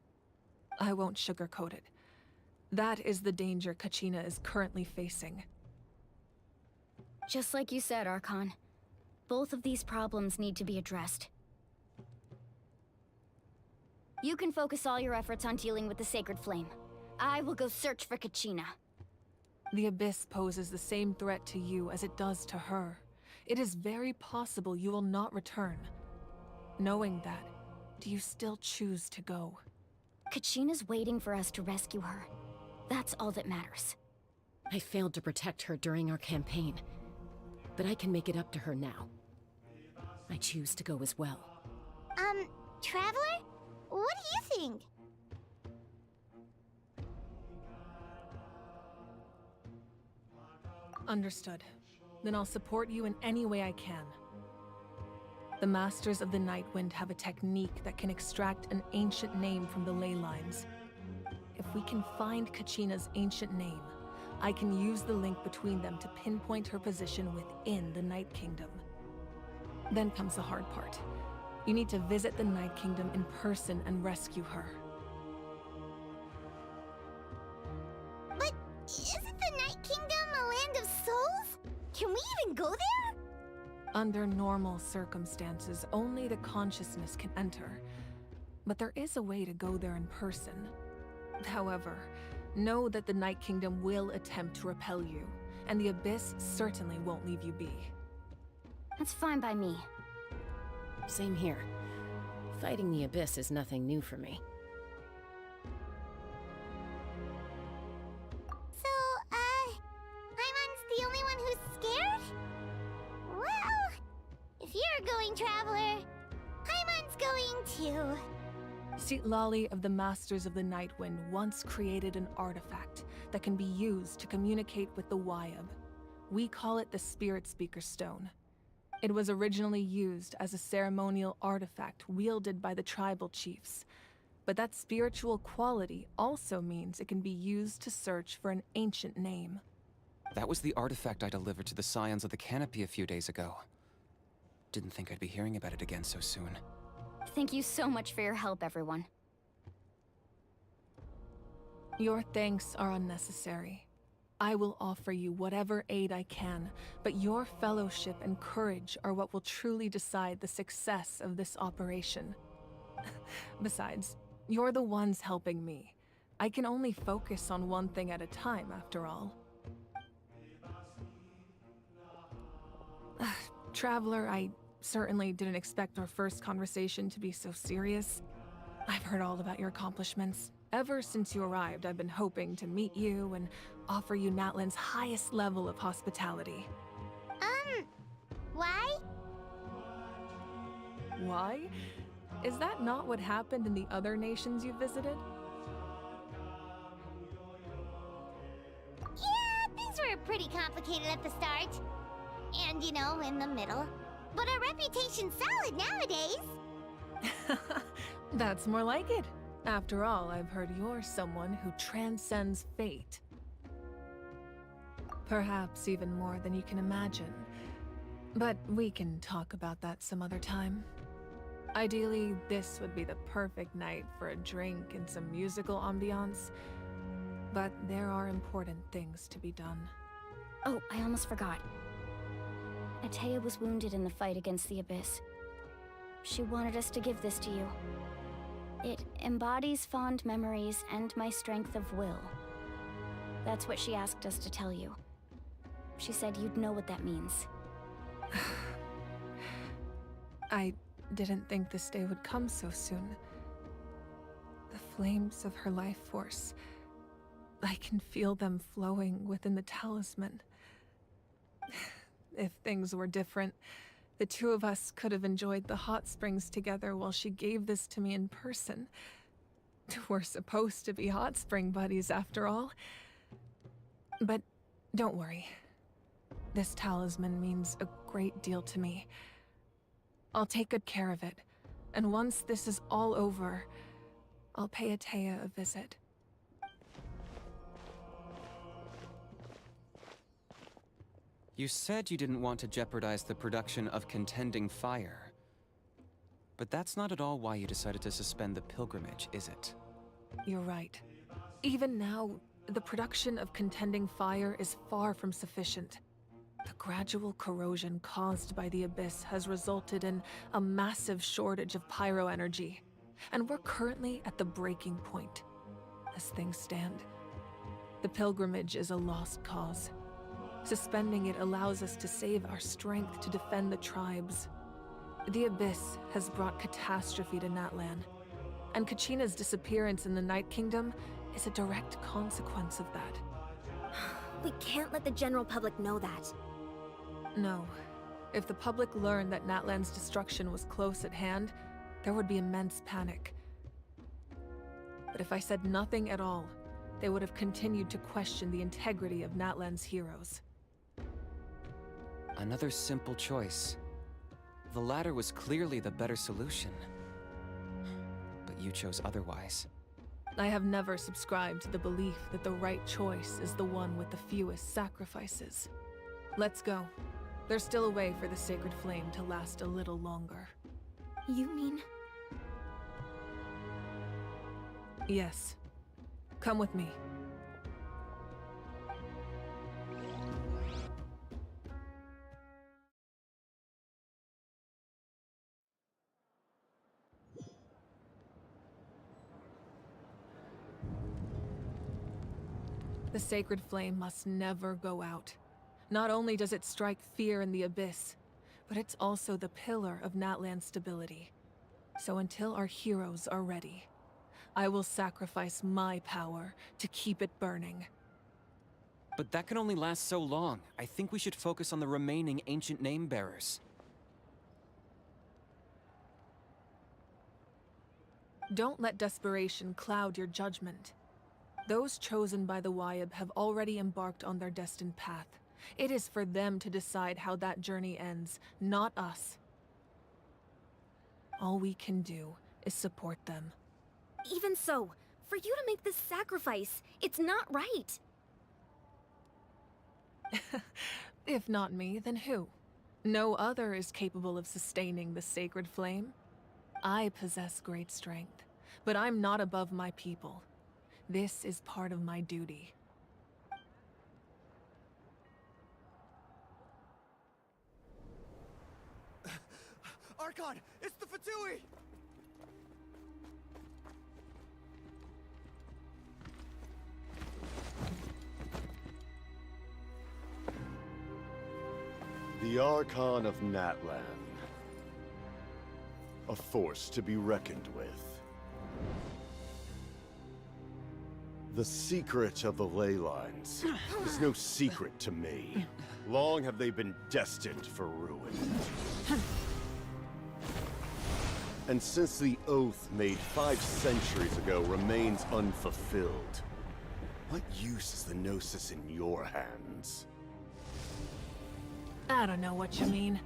I won't sugarcoat it. That is the danger Kachina is currently facing. Just like you said, Archon. Both of these problems need to be addressed. You can focus all your efforts on dealing with the Sacred Flame. I will go search for Kachina. The Abyss poses the same threat to you as it does to her. It is very possible you will not return. Knowing that, do you still choose to go? Kachina's waiting for us to rescue her. That's all that matters. I failed to protect her during our campaign, but I can make it up to her now. I choose to go as well. Traveler? What do you think? Understood. Then I'll support you in any way I can. The Masters of the Nightwind have a technique that can extract an ancient name from the ley lines. If we can find Kachina's ancient name, I can use the link between them to pinpoint her position within the Night Kingdom. Then comes the hard part. You need to visit the Night Kingdom in person and rescue her. But isn't the Night Kingdom a land of souls? Can we even go there? Under normal circumstances, only the consciousness can enter. But there is a way to go there in person. However, know that the Night Kingdom will attempt to repel you, and the Abyss certainly won't leave you be. That's fine by me. Same here. Fighting the Abyss is nothing new for me. So, Paimon's the only one who's scared? Well, if you're going, Traveler, Paimon's going too. Citlali of the Masters of the Nightwind once created an artifact that can be used to communicate with the Wyab. We call it the Spirit Speaker Stone. It was originally used as a ceremonial artifact wielded by the tribal chiefs, but that spiritual quality also means it can be used to search for an ancient name. That was the artifact I delivered to the Scions of the Canopy a few days ago. Didn't think I'd be hearing about it again so soon. Thank you so much for your help, everyone. Your thanks are unnecessary. I will offer you whatever aid I can, but your fellowship and courage are what will truly decide the success of this operation. Besides, you're the ones helping me. I can only focus on one thing at a time, after all. Traveler, I certainly didn't expect our first conversation to be so serious. I've heard all about your accomplishments. Ever since you arrived, I've been hoping to meet you and offer you Natlan's highest level of hospitality. Why? Why? Is that not what happened in the other nations you visited? Yeah, things were pretty complicated at the start. And, you know, in the middle. But our reputation's solid nowadays. That's more like it. After all, I've heard you're someone who transcends fate. Perhaps even more than you can imagine. But we can talk about that some other time. Ideally, this would be the perfect night for a drink and some musical ambiance. But there are important things to be done. Oh, I almost forgot. Atea was wounded in the fight against the Abyss. She wanted us to give this to you. It embodies fond memories and my strength of will. That's what she asked us to tell you. She said you'd know what that means. I didn't think this day would come so soon. The flames of her life force. I can feel them flowing within the talisman. If things were different, the two of us could have enjoyed the hot springs together while she gave this to me in person. We're supposed to be hot spring buddies after all. But don't worry. This talisman means a great deal to me. I'll take good care of it, and once this is all over, I'll pay Atea a visit. You said you didn't want to jeopardize the production of Contending Fire. But that's not at all why you decided to suspend the pilgrimage, is it? You're right. Even now, the production of Contending Fire is far from sufficient. The gradual corrosion caused by the Abyss has resulted in a massive shortage of pyro energy, and we're currently at the breaking point. As things stand, the pilgrimage is a lost cause. Suspending it allows us to save our strength to defend the tribes. The Abyss has brought catastrophe to Natlan, and Kachina's disappearance in the Night Kingdom is a direct consequence of that. We can't let the general public know that. No. If the public learned that Natlan's destruction was close at hand, there would be immense panic. But if I said nothing at all, they would have continued to question the integrity of Natlan's heroes. Another simple choice. The latter was clearly the better solution. But you chose otherwise. I have never subscribed to the belief that the right choice is the one with the fewest sacrifices. Let's go. There's still a way for the sacred flame to last a little longer. You mean? Yes. Come with me. The sacred flame must never go out. Not only does it strike fear in the abyss, but it's also the pillar of Natlan's stability. So until our heroes are ready, I will sacrifice my power to keep it burning. But that can only last so long. I think we should focus on the remaining ancient name bearers. Don't let desperation cloud your judgment. Those chosen by the Wyeb have already embarked on their destined path. It is for them to decide how that journey ends, not us. All we can do is support them. Even so, for you to make this sacrifice, it's not right. If not me, then who? No other is capable of sustaining the sacred flame. I possess great strength, but I'm not above my people. This is part of my duty. Archon, it's the Fatui! The Archon of Natlan. A force to be reckoned with. The secret of the ley lines is no secret to me. Long have they been destined for ruin. And since the oath made 5 centuries ago remains unfulfilled, what use is the Gnosis in your hands? I don't know what you mean.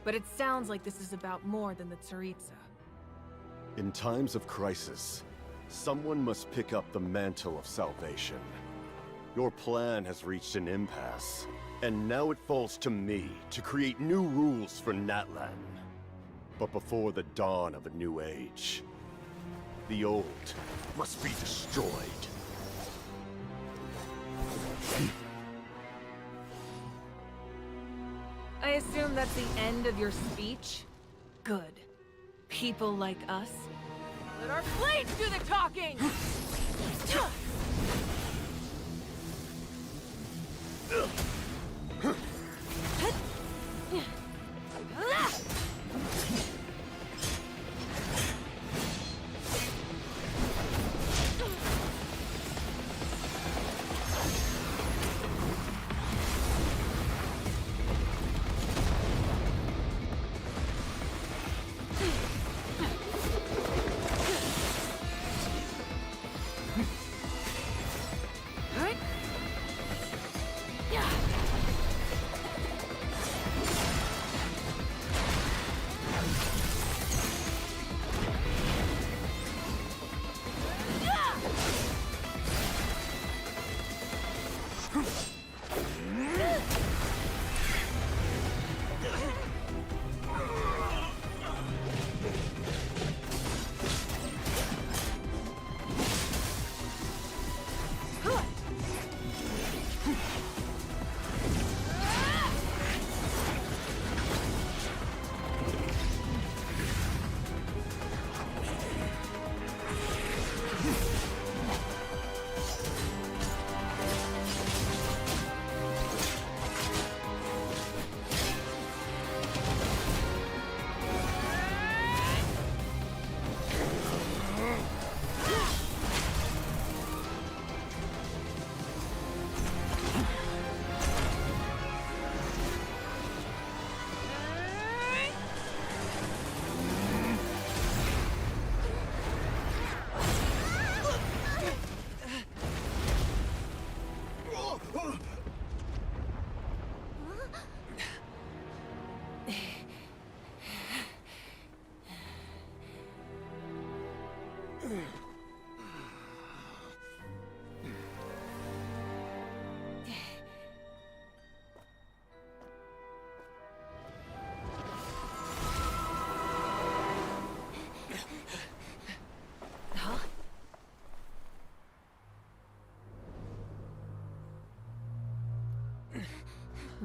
But it sounds like this is about more than the Tsaritsa. In times of crisis, someone must pick up the mantle of salvation. Your plan has reached an impasse, and now it falls to me to create new rules for Natlan. But before the dawn of a new age, the old must be destroyed. I assume that's the end of your speech? Good. People like us. Let our blades do the talking!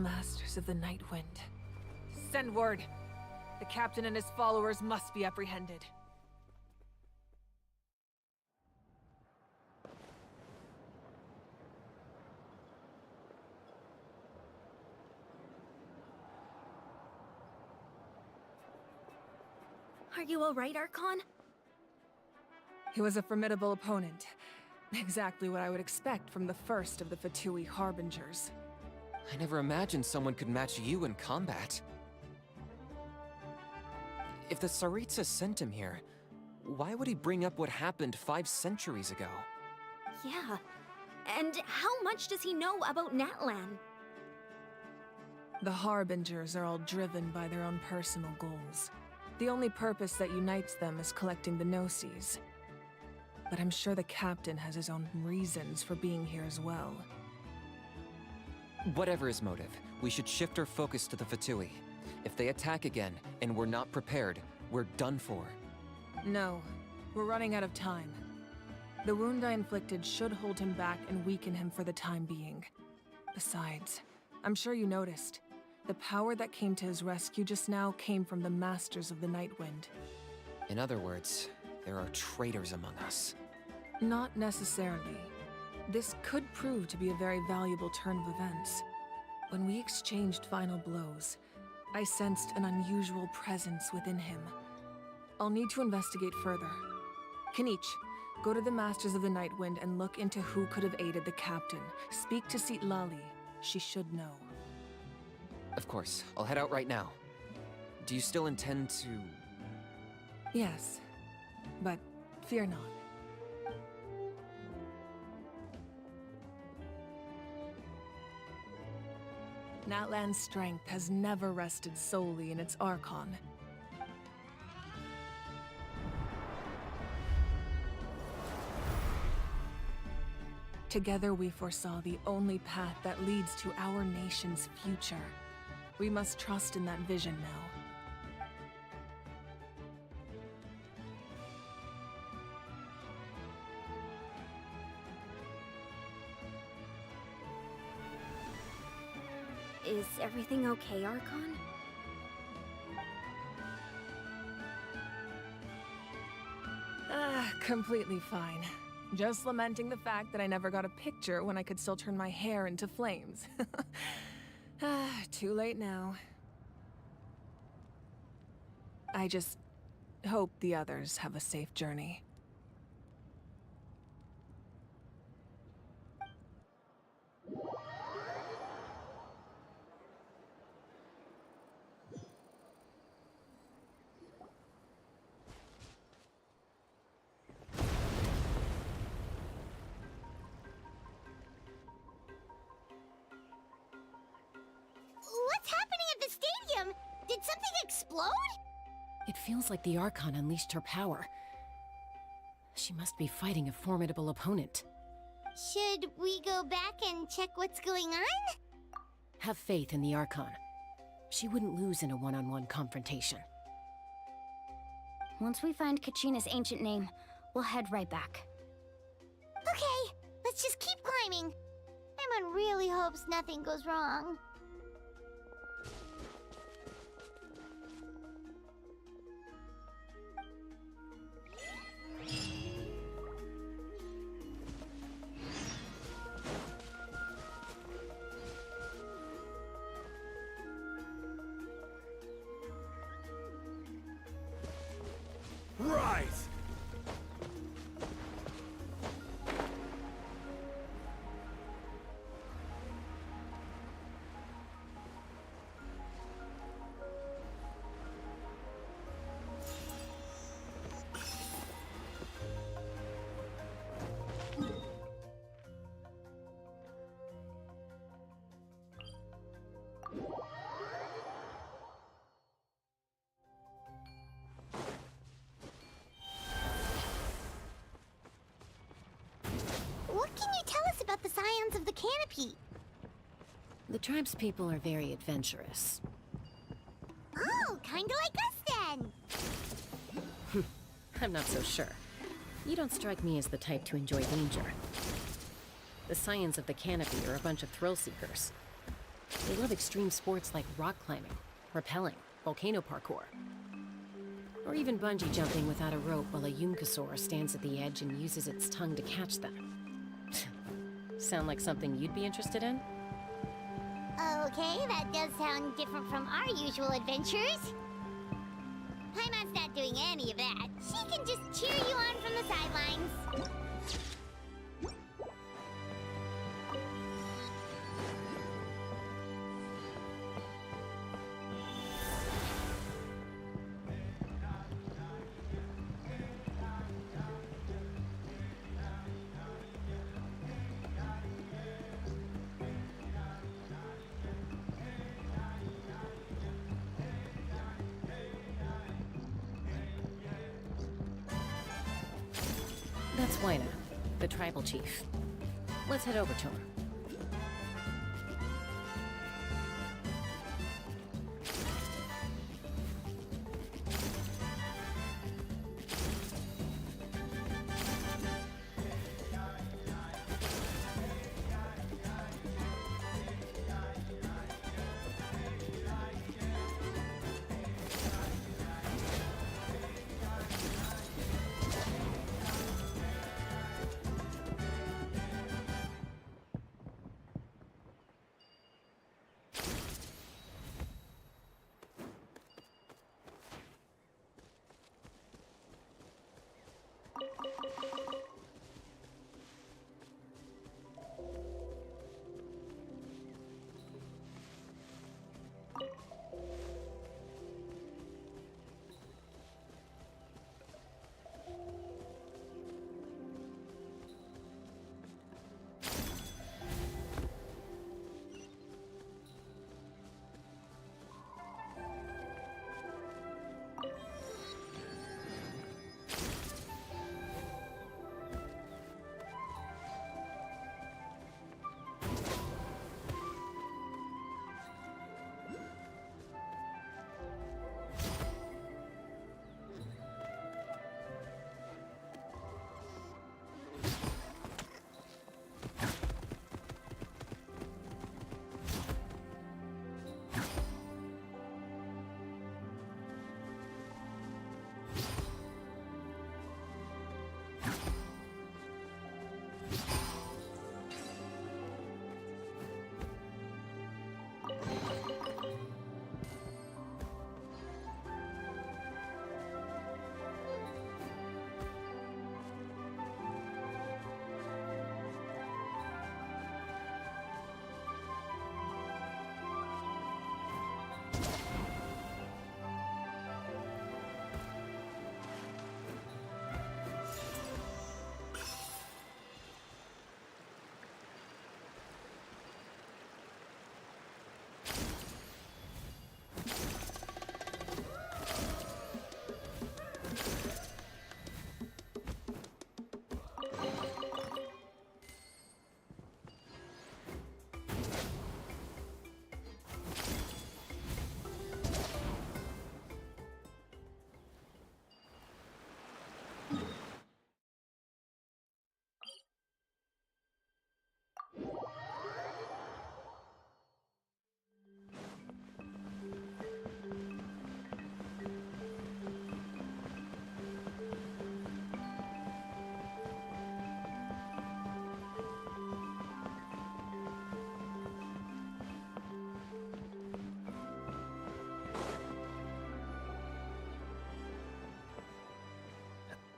Masters of the Night Wind. Send word. The captain and his followers must be apprehended. Are you alright, Archon? He was a formidable opponent. Exactly what I would expect from the first of the Fatui Harbingers. I never imagined someone could match you in combat. If the Tsaritsa sent him here, why would he bring up what happened 5 centuries ago? Yeah. And how much does he know about Natlan? The Harbingers are all driven by their own personal goals. The only purpose that unites them is collecting the Gnosis. But I'm sure the captain has his own reasons for being here as well. Whatever his motive, we should shift our focus to the Fatui. If they attack again, and we're not prepared, we're done for. No, we're running out of time. The wound I inflicted should hold him back and weaken him for the time being. Besides, I'm sure you noticed, the power that came to his rescue just now came from the Masters of the Nightwind. In other words, there are traitors among us. Not necessarily. This could prove to be a very valuable turn of events. When we exchanged final blows, I sensed an unusual presence within him. I'll need to investigate further. Kanich, go to the Masters of the Nightwind and look into who could have aided the captain. Speak to Sitlali. She should know. Of course, I'll head out right now. Do you still intend to... Yes, but fear not. Natlan's strength has never rested solely in its Archon. Together we foresaw the only path that leads to our nation's future. We must trust in that vision now. Is everything okay, Archon? Completely fine. Just lamenting the fact that I never got a picture when I could still turn my hair into flames. Too late now. I just hope the others have a safe journey. What's happening at the stadium? Did something explode? It feels like the Archon unleashed her power. She must be fighting a formidable opponent. Should we go back and check what's going on? Have faith in the Archon. She wouldn't lose in a one-on-one confrontation. Once we find Kachina's ancient name, we'll head right back. Okay, let's just keep climbing. Emon really hopes nothing goes wrong. Right! What can you tell us about the Scions of the Canopy? The tribe's people are very adventurous. Oh, kinda like us then! I'm not so sure. You don't strike me as the type to enjoy danger. The Scions of the Canopy are a bunch of thrill seekers. They love extreme sports like rock climbing, rappelling, volcano parkour, or even bungee jumping without a rope while a Yunkasaur stands at the edge and uses its tongue to catch them. Sound like something you'd be interested in? Okay, that does sound different from our usual adventures. Paimon's not doing any of that. She can just cheer you on from the sidelines. That's Wyna, the tribal chief. Let's head over to him.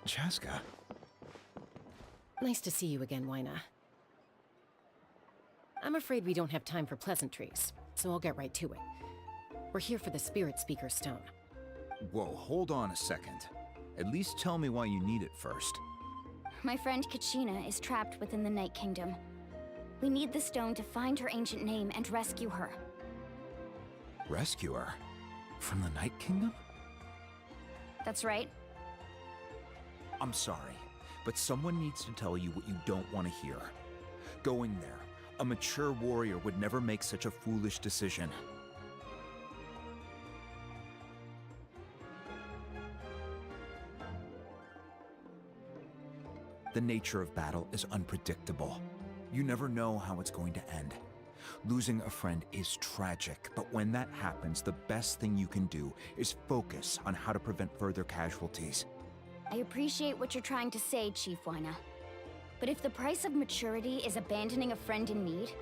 Chaska. Nice to see you again, Wyna. I'm afraid we don't have time for pleasantries, so I'll get right to it. We're here for the Spirit Speaker Stone. Whoa, hold on a second. At least tell me why you need it first. My friend Kachina is trapped within the Night Kingdom. We need the stone to find her ancient name and rescue her. Rescue her? From the Night Kingdom? That's right. I'm sorry, but someone needs to tell you what you don't want to hear. Going there, a mature warrior would never make such a foolish decision. The nature of battle is unpredictable. You never know how it's going to end. Losing a friend is tragic, but when that happens, the best thing you can do is focus on how to prevent further casualties. I appreciate what you're trying to say, Chief Wyna. But if the price of maturity is abandoning a friend in need,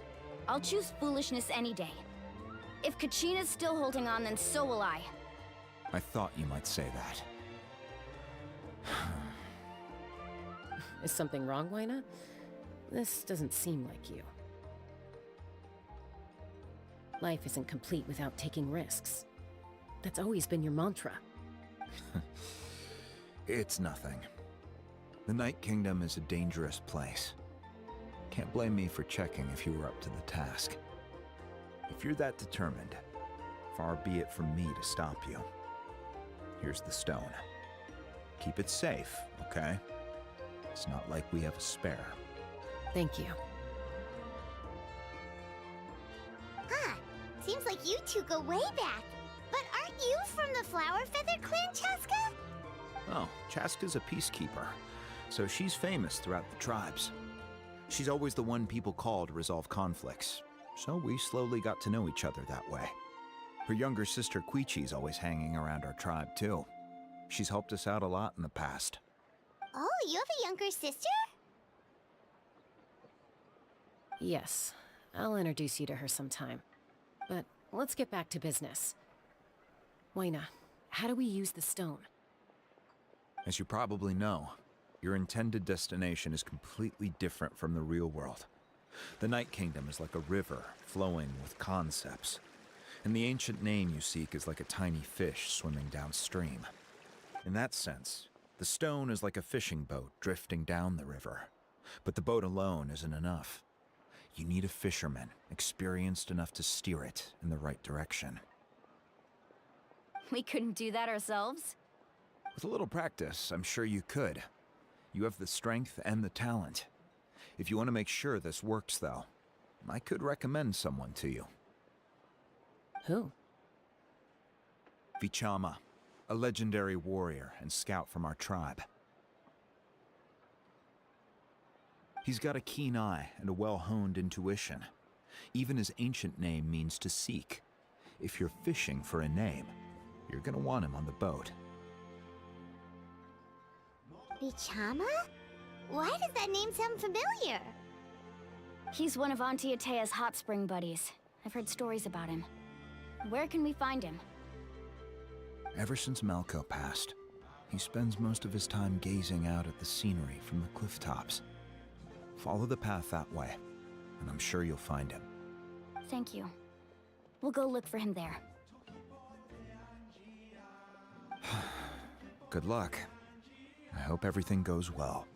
I'll choose foolishness any day. If Kachina's still holding on, then so will I. I thought you might say that. Is something wrong, Wyna? This doesn't seem like you. Life isn't complete without taking risks. That's always been your mantra. It's nothing. The Night Kingdom is a dangerous place. Can't blame me for checking if you were up to the task. If you're that determined, far be it from me to stop you. Here's the stone. Keep it safe, okay? It's not like we have a spare. Thank you. Huh. Seems like you two go way back. But aren't you from the Flower Feather Clan, Chaska? Oh, Chaska's a peacekeeper, so she's famous throughout the tribes. She's always the one people call to resolve conflicts, so we slowly got to know each other that way. Her younger sister Quichi's always hanging around our tribe, too. She's helped us out a lot in the past. Oh, you have a younger sister? Yes, I'll introduce you to her sometime. But let's get back to business. Wyna, how do we use the stone? As you probably know, your intended destination is completely different from the real world. The Night Kingdom is like a river flowing with concepts, and the ancient name you seek is like a tiny fish swimming downstream. In that sense, the stone is like a fishing boat drifting down the river, but the boat alone isn't enough. You need a fisherman experienced enough to steer it in the right direction. We couldn't do that ourselves? With a little practice, I'm sure you could. You have the strength and the talent. If you want to make sure this works, though, I could recommend someone to you. Who? Vichama, a legendary warrior and scout from our tribe. He's got a keen eye and a well-honed intuition. Even his ancient name means to seek. If you're fishing for a name, you're gonna want him on the boat. Vichama? Why does that name sound familiar? He's one of Auntie Atea's hot spring buddies. I've heard stories about him. Where can we find him? Ever since Malco passed, he spends most of his time gazing out at the scenery from the cliff tops. Follow the path that way, and I'm sure you'll find him. Thank you. We'll go look for him there. Good luck. I hope everything goes well.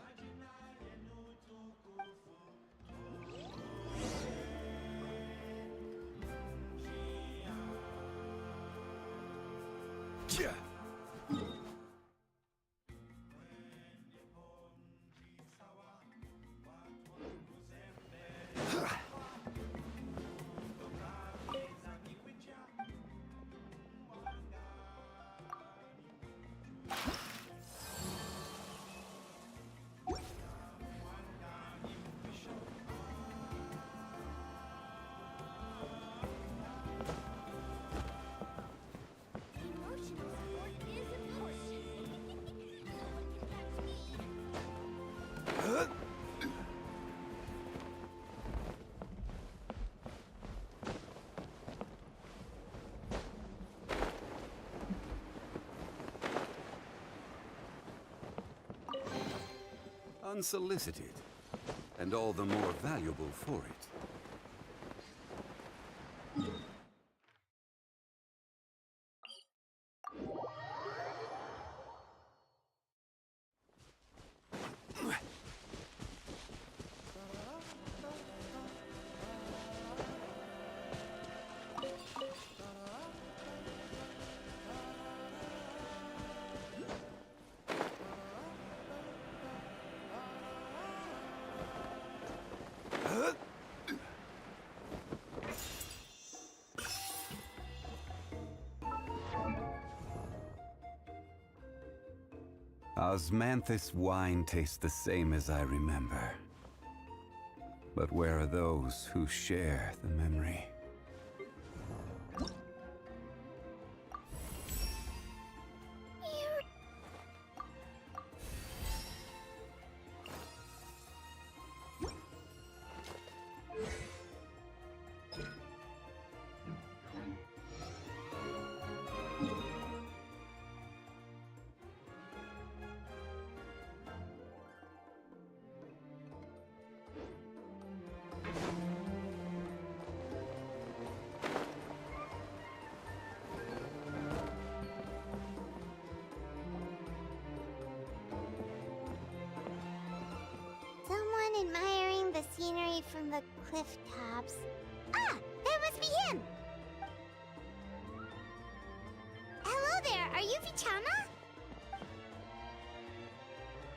Yeah. Unsolicited, and all the more valuable for it. Osmanthus wine tastes the same as I remember. But where are those who share the memory? Someone admiring the scenery from the cliff tops. Ah, that must be him! Hello there, are you Vichama?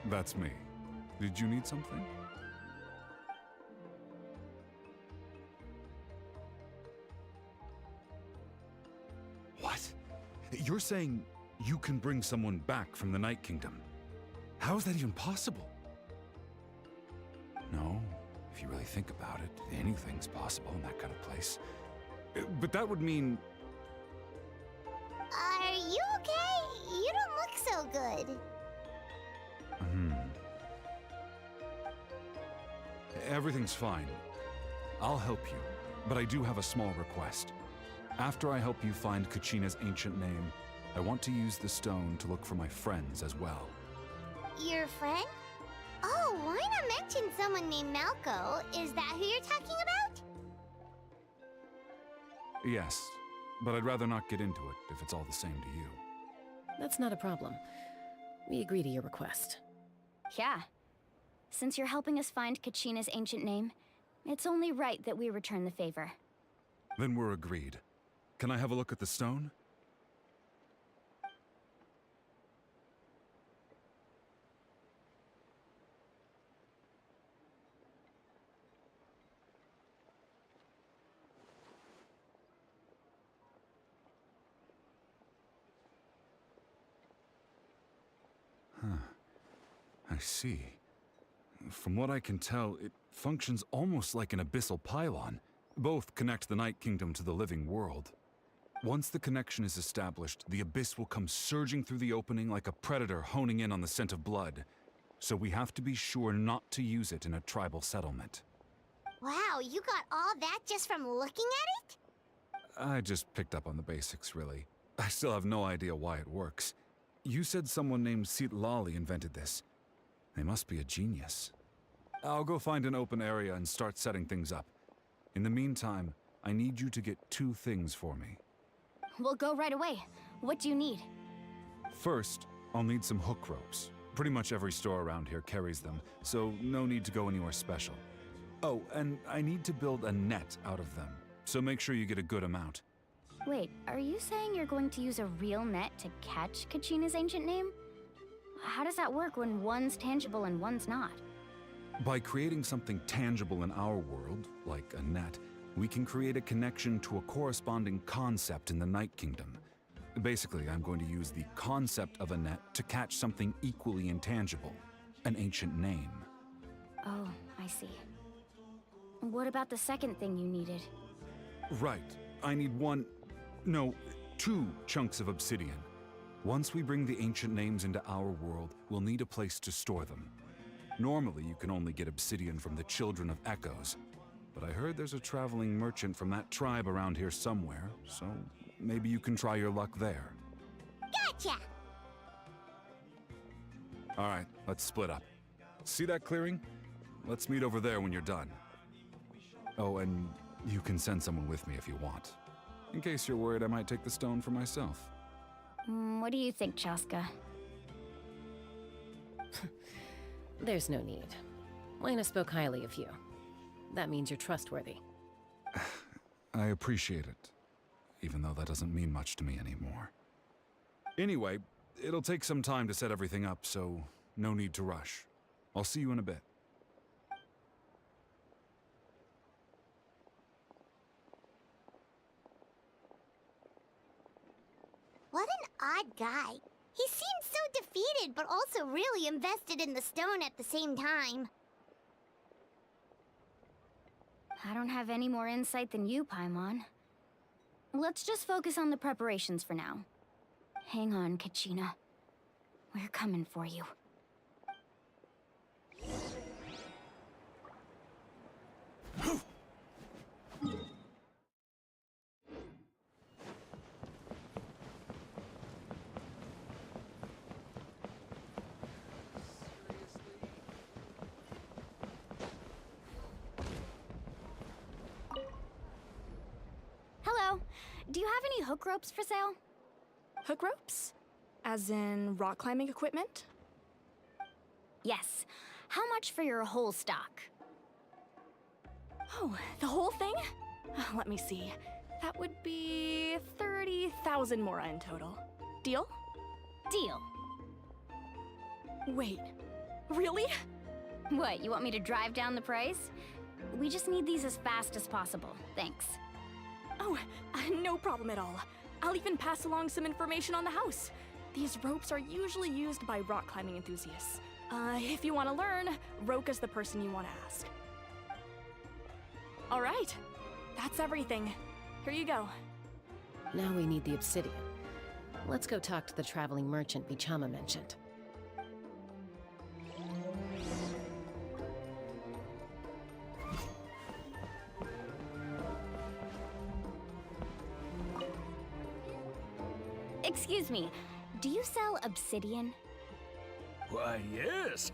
That's me. Did you need something? What? You're saying you can bring someone back from the Night Kingdom? How is that even possible? No, if you really think about it, anything's possible in that kind of place. But that would mean... Are you okay? You don't look so good. Everything's fine. I'll help you, but I do have a small request. After I help you find Kachina's ancient name, I want to use the stone to look for my friends as well. Your friend? Oh, why not mention someone named Malco? Is that who you're talking about? Yes, but I'd rather not get into it if it's all the same to you. That's not a problem. We agree to your request. Yeah. Since you're helping us find Kachina's ancient name, it's only right that we return the favor. Then we're agreed. Can I have a look at the stone? I see. From what I can tell, it functions almost like an abyssal pylon. Both connect the Night Kingdom to the living world. Once the connection is established, the abyss will come surging through the opening like a predator honing in on the scent of blood. So we have to be sure not to use it in a tribal settlement. Wow, you got all that just from looking at it? I just picked up on the basics, really. I still have no idea why it works. You said someone named Lali invented this. They must be a genius. I'll go find an open area and start setting things up. In the meantime, I need you to get 2 things for me. We'll go right away. What do you need? First, I'll need some hook ropes. Pretty much every store around here carries them, so no need to go anywhere special. Oh, and I need to build a net out of them, so make sure you get a good amount. Wait, are you saying you're going to use a real net to catch Kachina's ancient name? How does that work when one's tangible and one's not? By creating something tangible in our world, like a net, we can create a connection to a corresponding concept in the Night Kingdom. Basically, I'm going to use the concept of a net to catch something equally intangible, an ancient name. Oh, I see. What about the second thing you needed? Right. I need 2 chunks of obsidian. Once we bring the ancient names into our world, we'll need a place to store them. Normally, you can only get obsidian from the Children of Echoes, but I heard there's a traveling merchant from that tribe around here somewhere, so maybe you can try your luck there. Gotcha! Alright, let's split up. See that clearing? Let's meet over there when you're done. Oh, and you can send someone with me if you want. In case you're worried I might take the stone for myself. What do you think, Chaska? There's no need. Lena spoke highly of you. That means you're trustworthy. I appreciate it, even though that doesn't mean much to me anymore. Anyway, it'll take some time to set everything up, so no need to rush. I'll see you in a bit. What an odd guy. He seemed so defeated, but also really invested in the stone at the same time. I don't have any more insight than you, Paimon. Let's just focus on the preparations for now. Hang on, Kachina. We're coming for you. Hello. Do you have any hook ropes for sale? Hook ropes? As in rock climbing equipment? Yes. How much for your whole stock? Oh, the whole thing? Let me see. That would be 30,000 mora in total. Deal? Deal. Wait, really? What, you want me to drive down the price? We just need these as fast as possible. Thanks. Oh, no problem at all. I'll even pass along some information on the house. These ropes are usually used by rock climbing enthusiasts. If you want to learn, Roka's the person you want to ask. All right, that's everything. Here you go. Now we need the obsidian. Let's go talk to the traveling merchant Vichama mentioned. Excuse me, do you sell obsidian? Why, yes.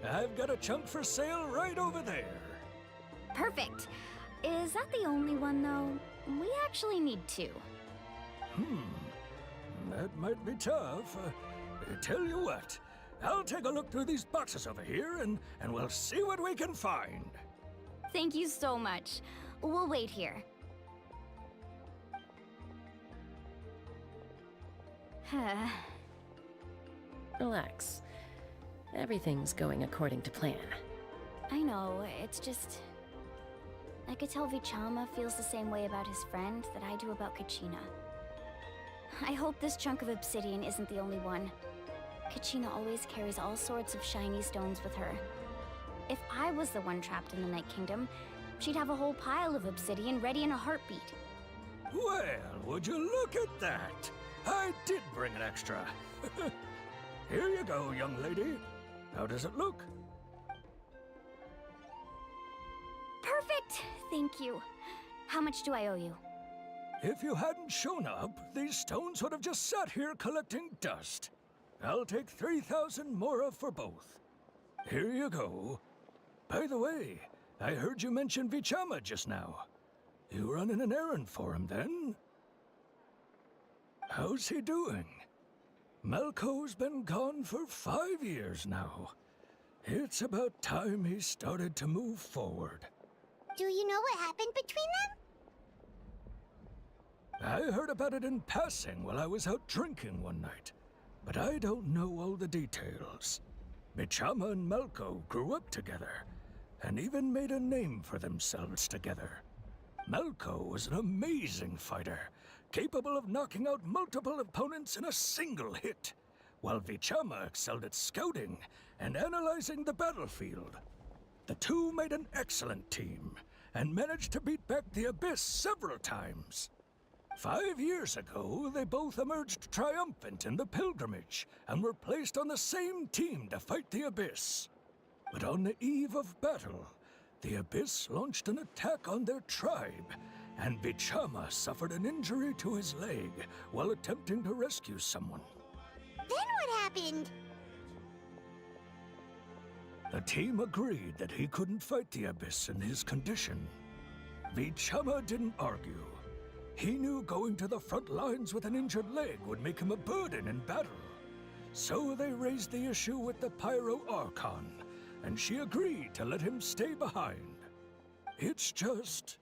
I've got a chunk for sale right over there. Perfect. Is that the only one, though? We actually need two. That might be tough. Tell you what, I'll take a look through these boxes over here, and we'll see what we can find. Thank you so much. We'll wait here. Relax. Everything's going according to plan. I know, it's just... I could tell Vichama feels the same way about his friend that I do about Kachina. I hope this chunk of obsidian isn't the only one. Kachina always carries all sorts of shiny stones with her. If I was the one trapped in the Night Kingdom, she'd have a whole pile of obsidian ready in a heartbeat. Well, would you look at that? I did bring an extra. Here you go, young lady. How does it look? Perfect! Thank you. How much do I owe you? If you hadn't shown up, these stones would have just sat here collecting dust. I'll take 3,000 mora for both. Here you go. By the way, I heard you mention Vichama just now. You running an errand for him, then? How's he doing? Malco's been gone for 5 years now. It's about time he started to move forward. Do you know what happened between them? I heard about it in passing while I was out drinking one night, but I don't know all the details. Vichama and Malco grew up together, and even made a name for themselves together. Malco was an amazing fighter, capable of knocking out multiple opponents in a single hit, while Vichama excelled at scouting and analyzing the battlefield. The two made an excellent team, and managed to beat back the Abyss several times. 5 years ago, they both emerged triumphant in the pilgrimage, and were placed on the same team to fight the Abyss. But on the eve of battle, the Abyss launched an attack on their tribe, and Vichama suffered an injury to his leg while attempting to rescue someone. Then what happened? The team agreed that he couldn't fight the Abyss in his condition. Vichama didn't argue. He knew going to the front lines with an injured leg would make him a burden in battle. So they raised the issue with the Pyro Archon, and she agreed to let him stay behind. It's just...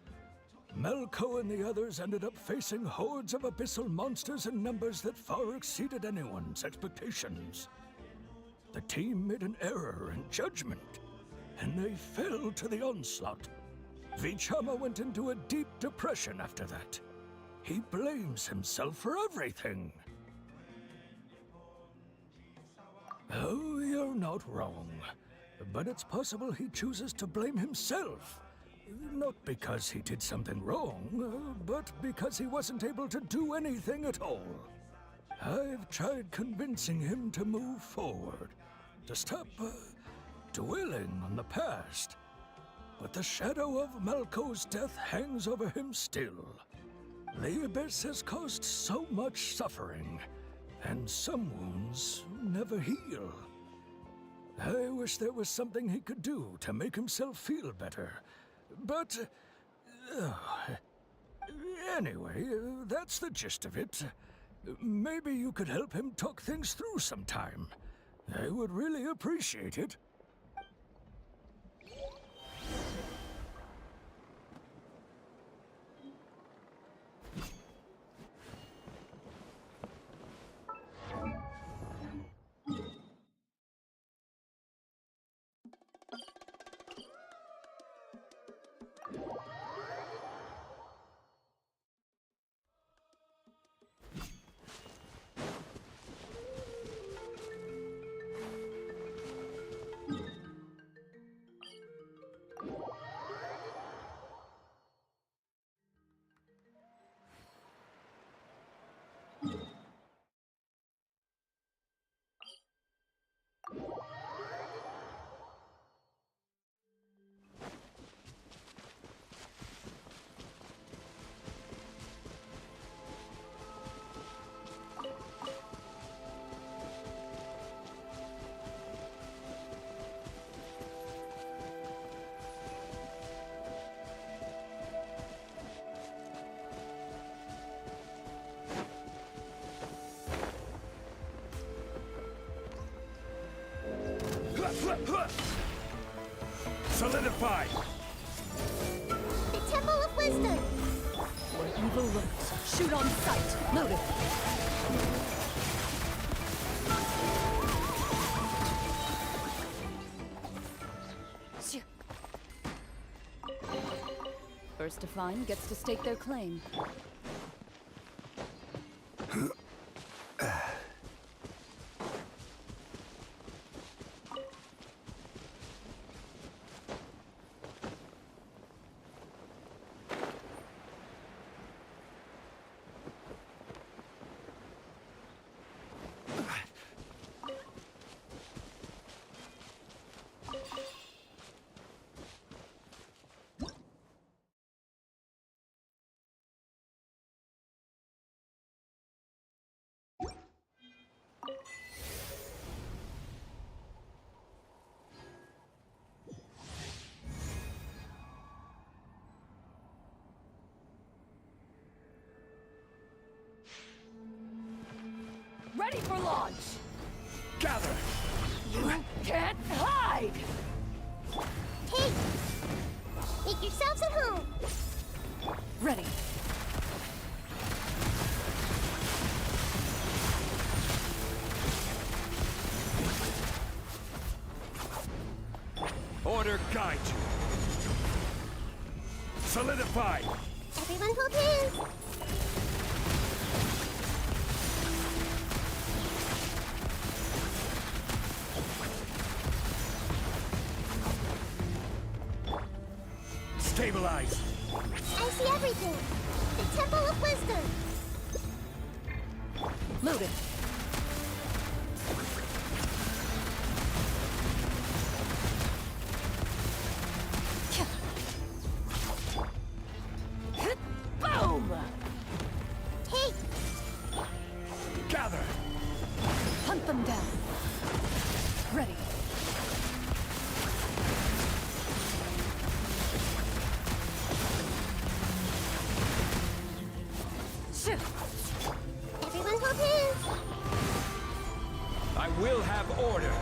Malco and the others ended up facing hordes of abyssal monsters in numbers that far exceeded anyone's expectations. The team made an error in judgment, and they fell to the onslaught. Vichama went into a deep depression after that. He blames himself for everything. Oh, you're not wrong. But it's possible he chooses to blame himself. Not because he did something wrong, but because he wasn't able to do anything at all. I've tried convincing him to move forward, to stop dwelling on the past. But the shadow of Malco's death hangs over him still. The Abyss has caused so much suffering, and some wounds never heal. I wish there was something he could do to make himself feel better. But... anyway, that's the gist of it. Maybe you could help him talk things through sometime. I would really appreciate it. Solidify! The Temple of Wisdom! Where evil lurks, shoot on sight. Noted. First to find gets to stake their claim. Ready for launch! Gather! You can't hide! Hey! Make yourselves at home! Ready. Order guide you! Solidify! Everyone hold hands! Stabilize! I see everything! The Temple of Wisdom! Loaded. Boom! Hey! Gather! Hunt them down. Ready. Everyone hold hands! I will have order!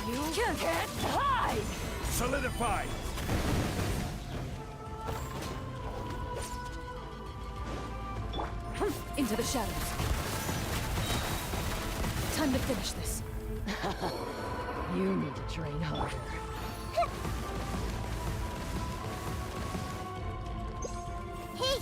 You can't hide! Solidify! Into the shadows. Time to finish this. You need to train harder. Hey!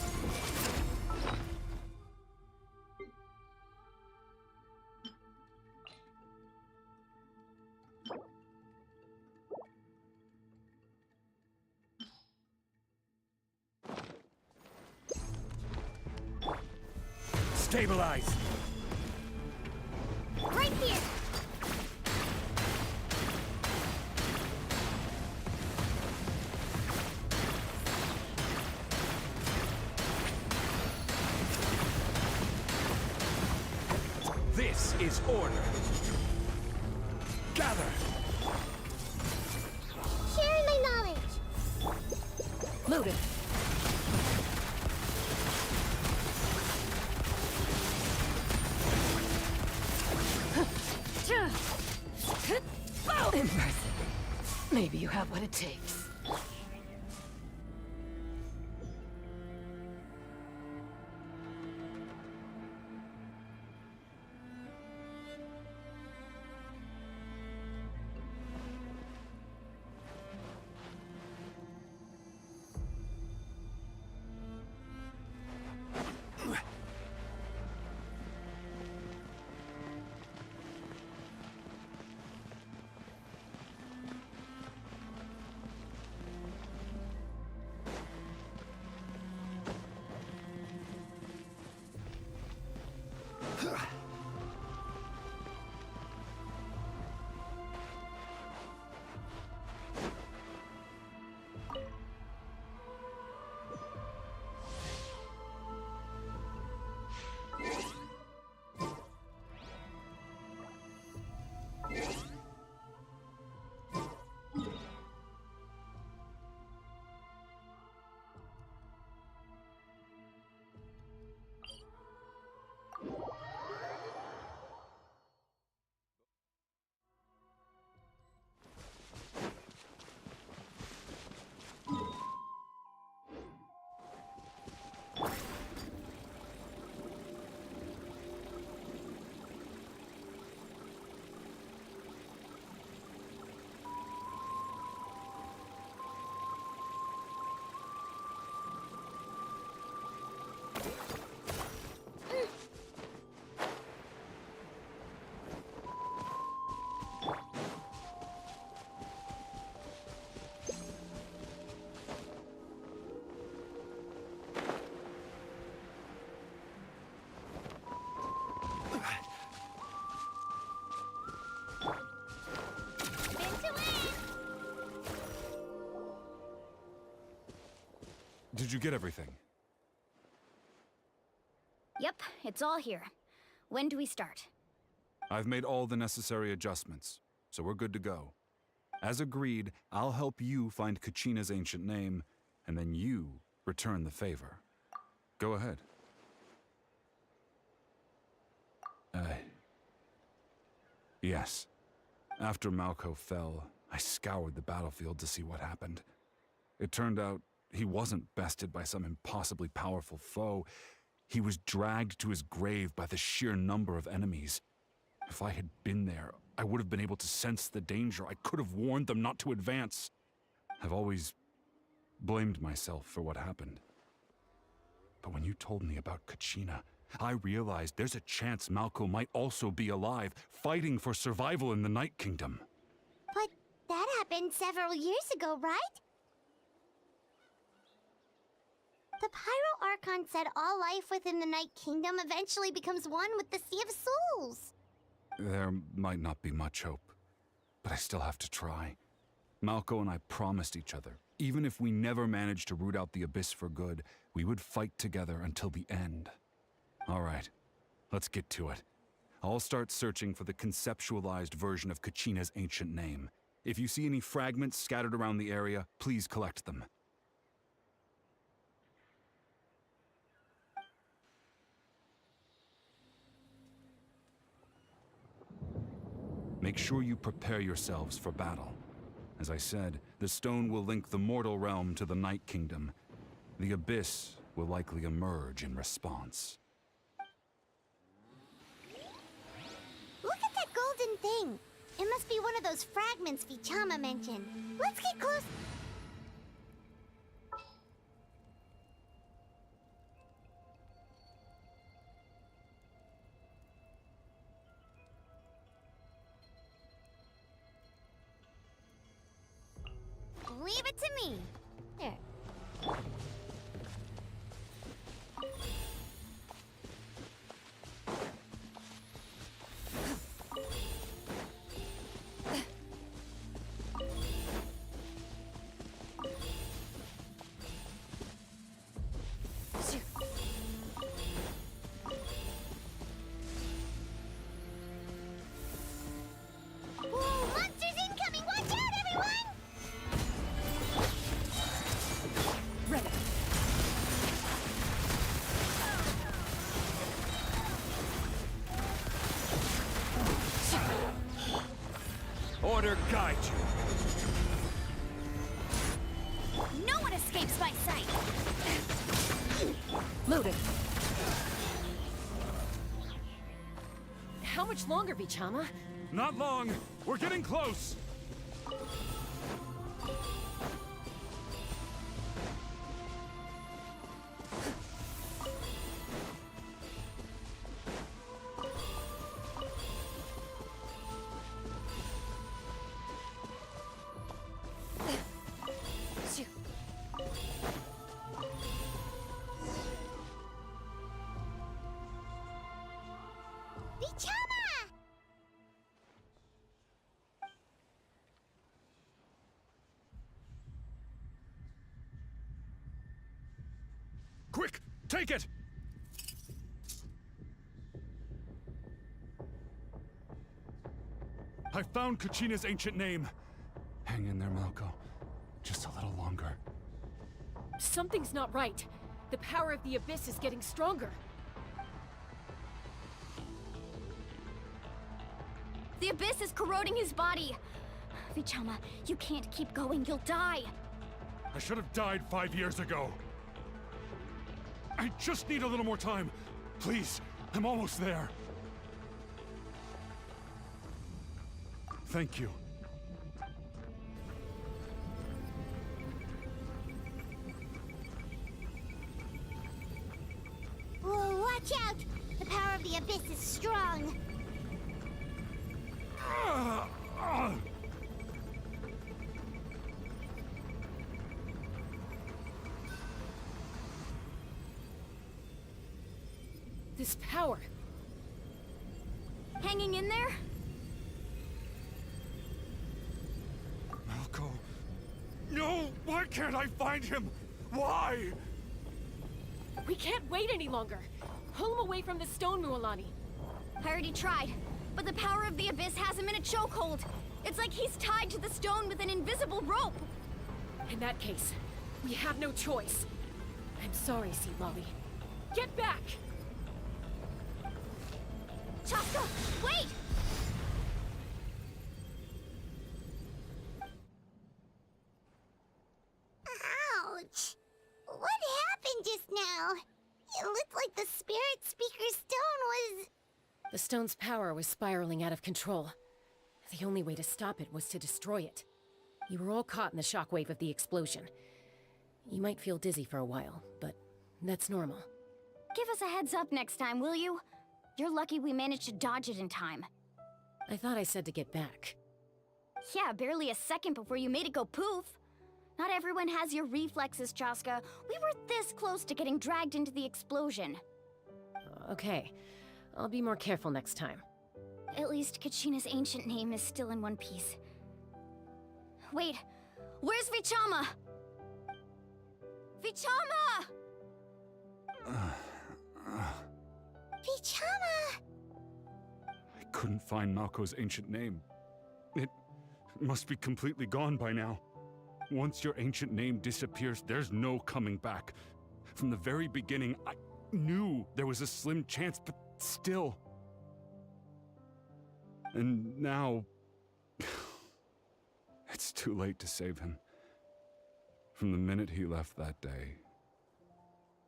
Stabilize! Right here! This is order! Gather! Sharing my knowledge! Loaded. Impressive. Maybe you have what it takes. Did you get everything? Yep, it's all here. When do we start? I've made all the necessary adjustments, so we're good to go. As agreed, I'll help you find Kachina's ancient name, and then you return the favor. Go ahead. Yes. After Malco fell, I scoured the battlefield to see what happened. It turned out he wasn't bested by some impossibly powerful foe. He was dragged to his grave by the sheer number of enemies. If I had been there, I would have been able to sense the danger. I could have warned them not to advance. I've always blamed myself for what happened. But when you told me about Kachina, I realized there's a chance Malco might also be alive, fighting for survival in the Night Kingdom. But that happened several years ago, right? The Pyro Archon said all life within the Night Kingdom eventually becomes one with the Sea of Souls. There might not be much hope, but I still have to try. Malco and I promised each other, even if we never managed to root out the Abyss for good, we would fight together until the end. All right, let's get to it. I'll start searching for the conceptualized version of Kachina's ancient name. If you see any fragments scattered around the area, please collect them. Make sure you prepare yourselves for battle. As I said, the stone will link the mortal realm to the Night Kingdom. The Abyss will likely emerge in response. Look at that golden thing. It must be one of those fragments Vichama mentioned. Let's get close. Leave it to me. There. better guide you. No one escapes my sight! Loaded. How much longer, Vichama? Not long. We're getting close. Vichama! Quick, take it! I found Kachina's ancient name. Hang in there, Malco. Just a little longer. Something's not right. The power of the Abyss is getting stronger. The Abyss is corroding his body! Vichama, you can't keep going, you'll die! I should have died 5 years ago. I just need a little more time. Please, I'm almost there. Thank you. Whoa, watch out! The power of the Abyss is strong. This power. Hanging in there? Malco. No! Why can't I find him? Why? We can't wait any longer. Pull him away from the stone, Mualani. I already tried, but the power of the Abyss has him in a chokehold. It's like he's tied to the stone with an invisible rope. In that case, we have no choice. I'm sorry, Sea Lolly. Get back! Chaska, wait! Ouch! What happened just now? It looked like the Spirit Speaker Stone was... The stone's power was spiraling out of control. The only way to stop it was to destroy it. You were all caught in the shockwave of the explosion. You might feel dizzy for a while, but that's normal. Give us a heads up next time, will you? You're lucky we managed to dodge it in time. I thought I said to get back. Yeah, barely a second before you made it go poof. Not everyone has your reflexes, Chaska. We were this close to getting dragged into the explosion. Okay. I'll be more careful next time. At least Kachina's ancient name is still in one piece. Wait, where's Vichama? Vichama! Vichama! I couldn't find Malco's ancient name. It must be completely gone by now. Once your ancient name disappears, there's no coming back. From the very beginning, I knew there was a slim chance, but still. And now... it's too late to save him. From the minute he left that day,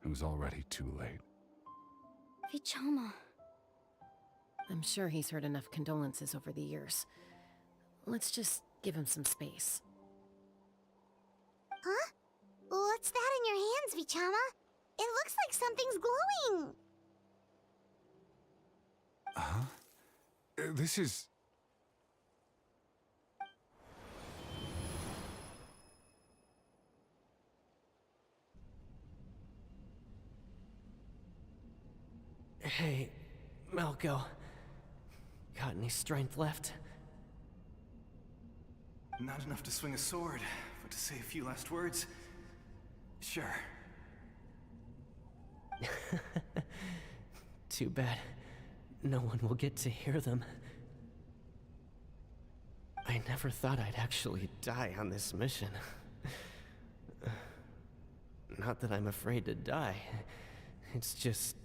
it was already too late. Vichama. I'm sure he's heard enough condolences over the years. Let's just give him some space. Huh? What's that in your hands, Vichama? It looks like something's glowing. Huh? This is... Hey, Malco. Got any strength left? Not enough to swing a sword, but to say a few last words. Sure. Too bad. No one will get to hear them. I never thought I'd actually die on this mission. Not that I'm afraid to die. It's just...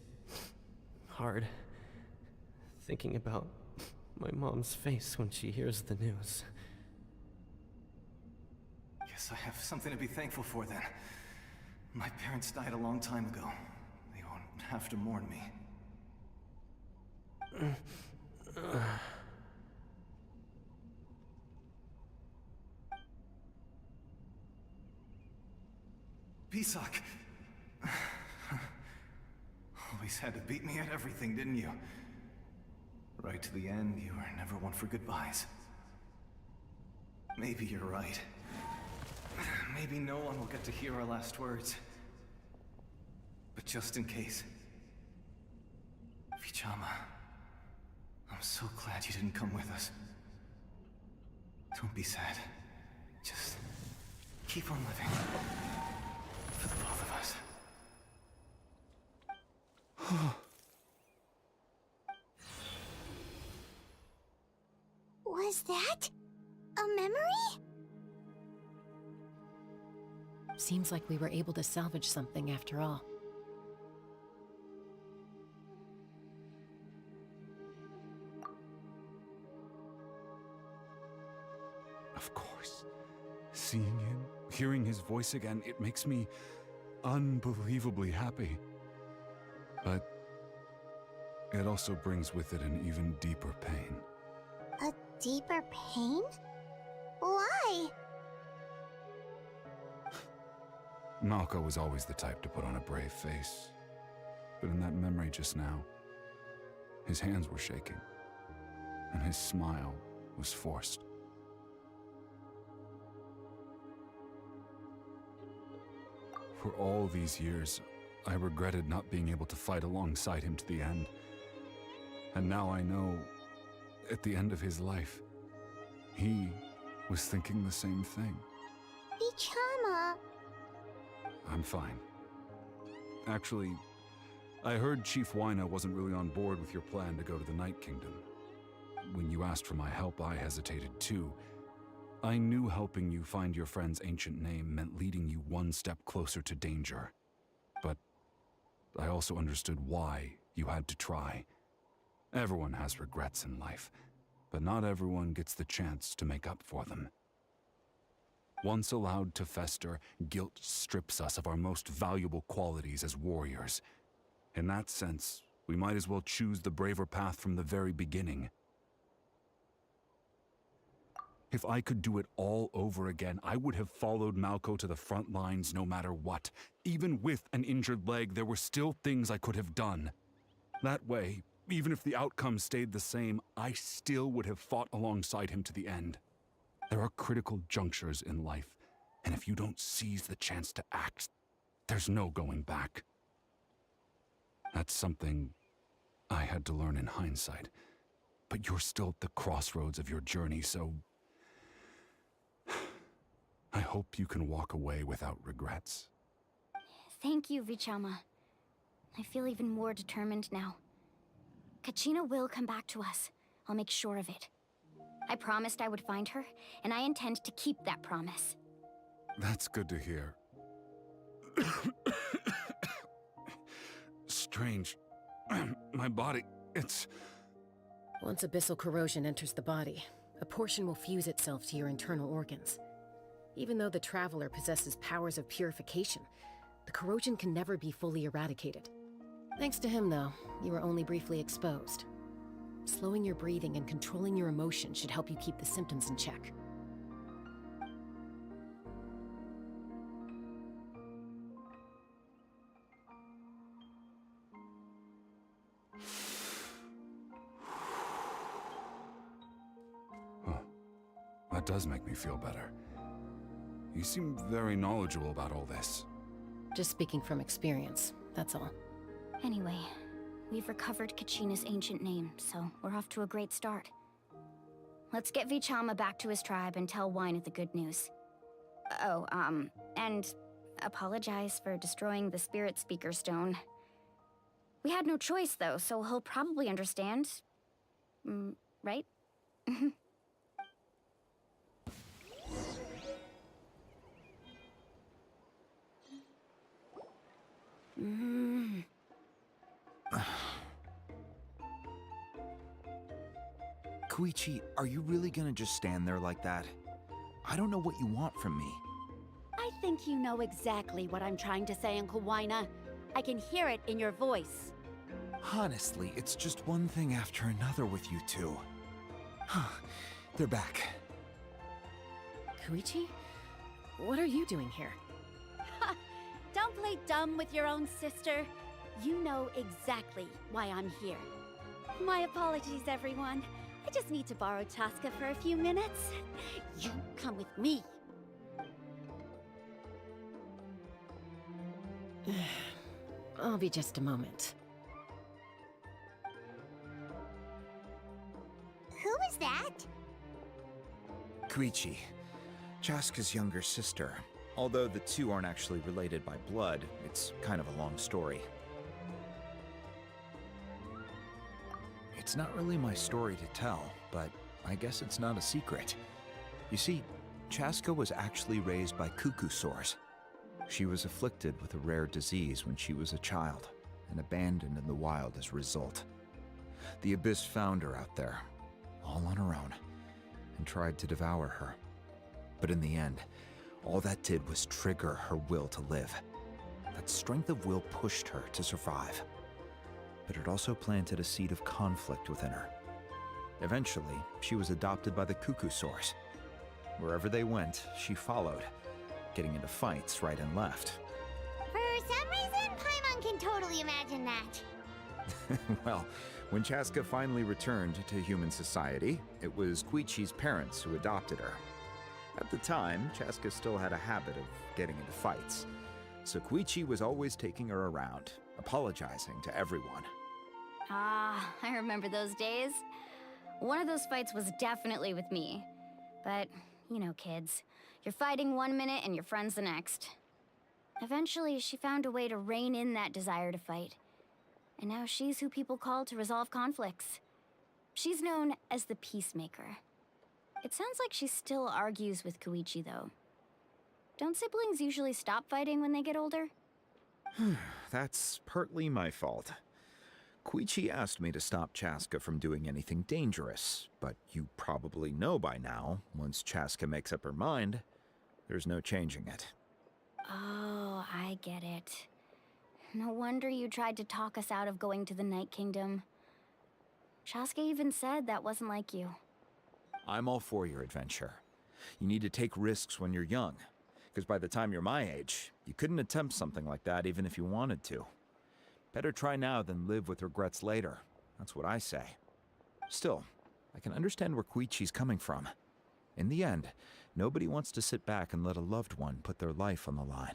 hard. Thinking about my mom's face when she hears the news. guess I have something to be thankful for then. My parents died a long time ago. They won't have to mourn me. Pisak! Always had to beat me at everything, didn't you? Right to the end, you were never one for goodbyes. Maybe you're right. Maybe no one will get to hear our last words. But just in case... Vichama, I'm so glad you didn't come with us. Don't be sad. Just keep on living. For the both of us. Was that a memory? Seems like we were able to salvage something after all. Of course. Seeing him, hearing his voice again, it makes me unbelievably happy. But it also brings with it an even deeper pain. A deeper pain? Why? Malko was always the type to put on a brave face. But in that memory just now, his hands were shaking, and his smile was forced. For all these years, I regretted not being able to fight alongside him to the end. And now I know, at the end of his life, he was thinking the same thing. Vichama. I'm fine. Actually, I heard Chief Wyna wasn't really on board with your plan to go to the Night Kingdom. When you asked for my help, I hesitated too. I knew helping you find your friend's ancient name meant leading you one step closer to danger. But I also understood why you had to try. Everyone has regrets in life, but not everyone gets the chance to make up for them. Once allowed to fester, guilt strips us of our most valuable qualities as warriors. In that sense, we might as well choose the braver path from the very beginning. If I could do it all over again, I would have followed Malko to the front lines no matter what. Even with an injured leg, there were still things I could have done. That way, even if the outcome stayed the same, I still would have fought alongside him to the end. There are critical junctures in life, and if you don't seize the chance to act, there's no going back. That's something I had to learn in hindsight, but you're still at the crossroads of your journey, so I hope you can walk away without regrets. Thank you, Vichama. I feel even more determined now. Kachina will come back to us. I'll make sure of it. I promised I would find her, and I intend to keep that promise. That's good to hear. Strange. My body, it's... Once abyssal corrosion enters the body, a portion will fuse itself to your internal organs. Even though the Traveler possesses powers of purification, the corrosion can never be fully eradicated. Thanks to him, though, you were only briefly exposed. Slowing your breathing and controlling your emotions should help you keep the symptoms in check. That does make me feel better. You seem very knowledgeable about all this. Just speaking from experience, that's all. Anyway, we've recovered Kachina's ancient name, so we're off to a great start. Let's get Vichama back to his tribe and tell Wyna the good news. Oh, and apologize for destroying the Spirit Speaker Stone. We had no choice, though, so he'll probably understand. Right? Koichi, are you really gonna just stand there like that? I don't know what you want from me. think you know exactly what I'm trying to say, Uncle Wina. I can hear it in your voice. Honestly, it's just one thing after another with you two. They're back. Koichi? What are you doing here? Don't play dumb with your own sister. You know exactly why I'm here. My apologies, everyone. I just need to borrow Chaska for a few minutes. You come with me. I'll be just a moment. Who is that? Koichi, Chaska's younger sister. Although the two aren't actually related by blood, it's kind of a long story. It's not really my story to tell, but I guess it's not a secret. You see, Chaska was actually raised by cuckoo sores. She was afflicted with a rare disease when she was a child, and abandoned in the wild as a result. The Abyss found her out there, all on her own, and tried to devour her. But in the end, all that did was trigger her will to live. That strength of will pushed her to survive. But it also planted a seed of conflict within her. Eventually, she was adopted by the cuckoo sores. Wherever they went, she followed, getting into fights right and left. For some reason, Paimon can totally imagine that. Well, when Chaska finally returned to human society, it was Koichi's parents who adopted her. At the time, Chaska still had a habit of getting into fights, so Koichi was always taking her around, apologizing to everyone. Ah, I remember those days. One of those fights was definitely with me. But, you know, kids. You're fighting one minute and your friend's the next. Eventually, she found a way to rein in that desire to fight. And now she's who people call to resolve conflicts. She's known as the Peacemaker. It sounds like she still argues with Koichi, though. Don't siblings usually stop fighting when they get older? That's partly my fault. Koichi asked me to stop Chaska from doing anything dangerous, but you probably know by now, once Chaska makes up her mind, there's no changing it. Oh, I get it. No wonder you tried to talk us out of going to the Night Kingdom. Chaska even said that wasn't like you. I'm all for your adventure. You need to take risks when you're young, because by the time you're my age, you couldn't attempt something like that even if you wanted to. Better try now than live with regrets later. That's what I say. Still, I can understand where Koichi's coming from. In the end, nobody wants to sit back and let a loved one put their life on the line.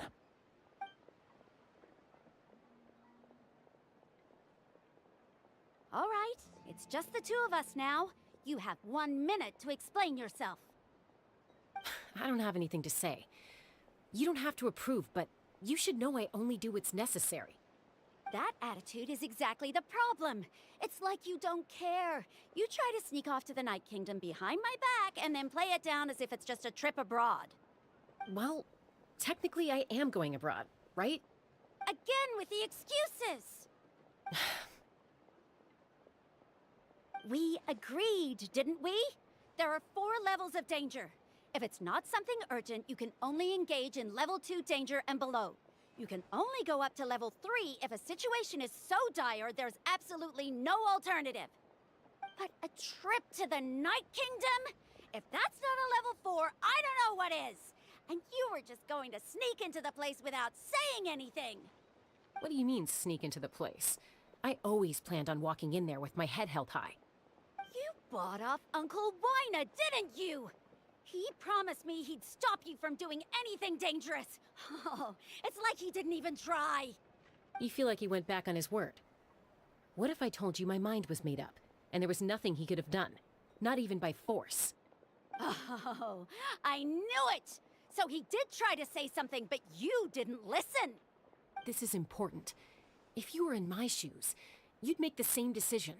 All right, it's just the two of us now. You have 1 minute to explain yourself. I don't have anything to say. You don't have to approve, but you should know I only do what's necessary. That attitude is exactly the problem. It's like you don't care. You try to sneak off to the Night Kingdom behind my back and then play it down as if it's just a trip abroad. Well, technically I am going abroad, right? Again with the excuses! We agreed, didn't we? There are 4 levels of danger. If it's not something urgent, you can only engage in level 2 danger and below. You can only go up to level 3 if a situation is so dire there's absolutely no alternative. But a trip to the Night Kingdom? If that's not a level 4, I don't know what is. And you were just going to sneak into the place without saying anything. What do you mean, sneak into the place? I always planned on walking in there with my head held high. You bought off Uncle Wina, didn't you? He promised me he'd stop you from doing anything dangerous. Oh, it's like he didn't even try. You feel like he went back on his word. What if I told you my mind was made up, and there was nothing he could have done? Not even by force. Oh, I knew it! So he did try to say something, but you didn't listen. This is important. If you were in my shoes, you'd make the same decision.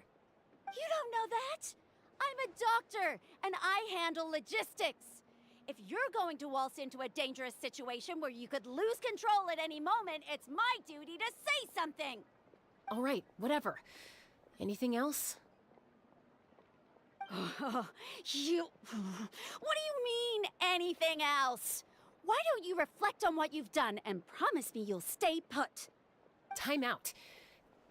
You don't know that? I'm a doctor, and I handle logistics. If you're going to waltz into a dangerous situation where you could lose control at any moment, it's my duty to say something. All right, whatever. Anything else? You... What do you mean, anything else? Why don't you reflect on what you've done and promise me you'll stay put? Time out.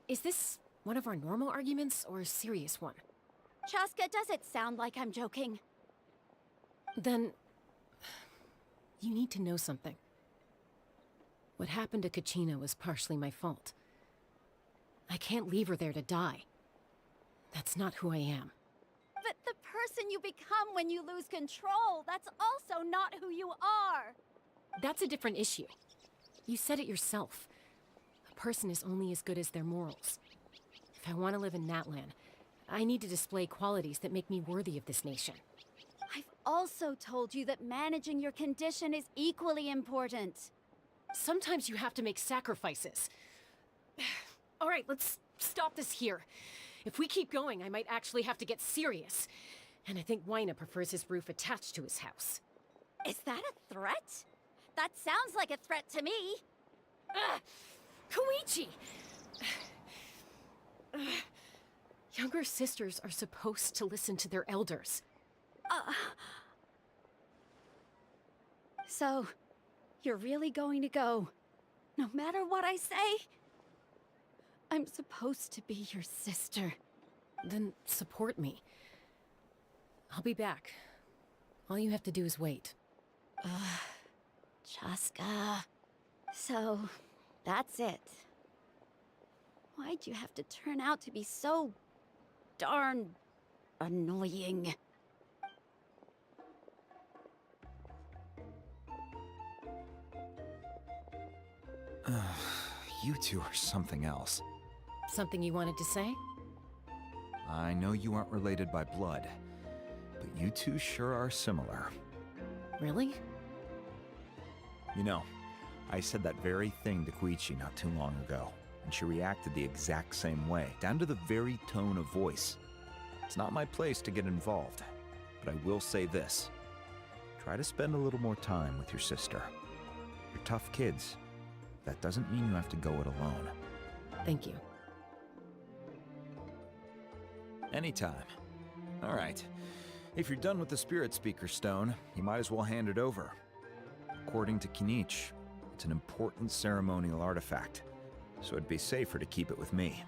Is this one of our normal arguments or a serious one? Chaska, does it sound like I'm joking? Then... you need to know something. What happened to Kachina was partially my fault. I can't leave her there to die. That's not who I am. But the person you become when you lose control, that's also not who you are. That's a different issue. You said it yourself. A person is only as good as their morals. If I want to live in Natlan, I need to display qualities that make me worthy of this nation. I've also told you that managing your condition is equally important. Sometimes you have to make sacrifices. All right, let's stop this here. If we keep going, I might actually have to get serious. And I think Waina prefers his roof attached to his house. Is that a threat? That sounds like a threat to me. Koichi! Younger sisters are supposed to listen to their elders. So, you're really going to go, no matter what I say? I'm supposed to be your sister. Then support me. I'll be back. All you have to do is wait. Chaska. So, that's it. Why'd you have to turn out to be so darn annoying? You two are something else. Something you wanted to say? I know you aren't related by blood, but you two sure are similar. Really? You know, I said that very thing to Koichi not too long ago, and she reacted the exact same way, down to the very tone of voice. It's not my place to get involved, but I will say this. Try to spend a little more time with your sister. You're tough kids. That doesn't mean you have to go it alone. Thank you. Anytime. All right. If you're done with the Spirit Speaker Stone, you might as well hand it over. According to Kinich, it's an important ceremonial artifact, so it'd be safer to keep it with me.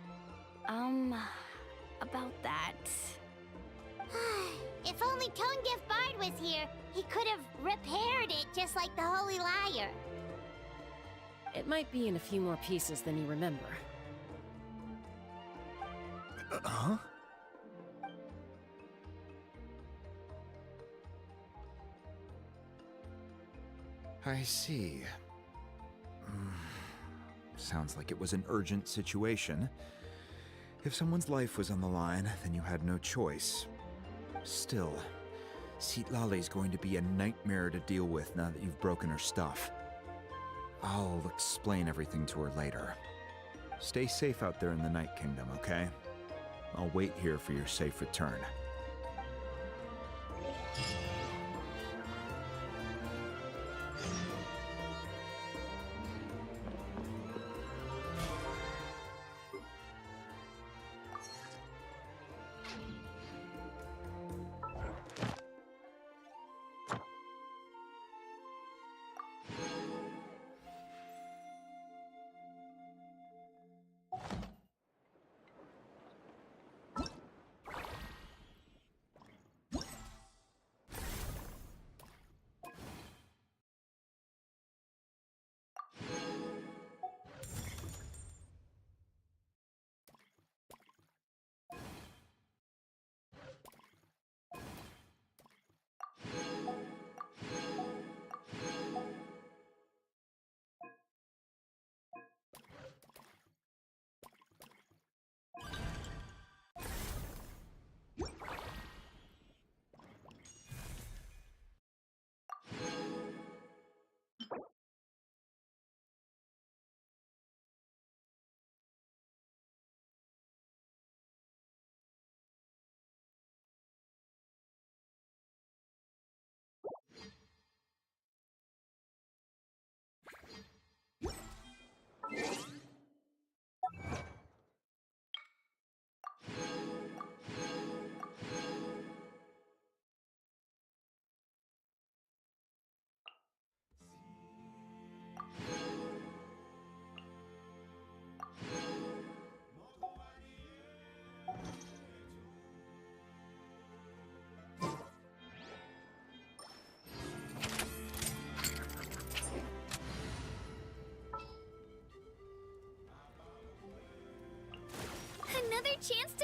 About that... If only Tone-Gift Bard was here, he could have repaired it just like the Holy Liar. It might be in a few more pieces than you remember. Huh? I see. Sounds like it was an urgent situation. If someone's life was on the line, then you had no choice. Still, Citlali's going to be a nightmare to deal with now that you've broken her stuff. I'll explain everything to her later. Stay safe out there in the Night Kingdom, okay? I'll wait here for your safe return. chance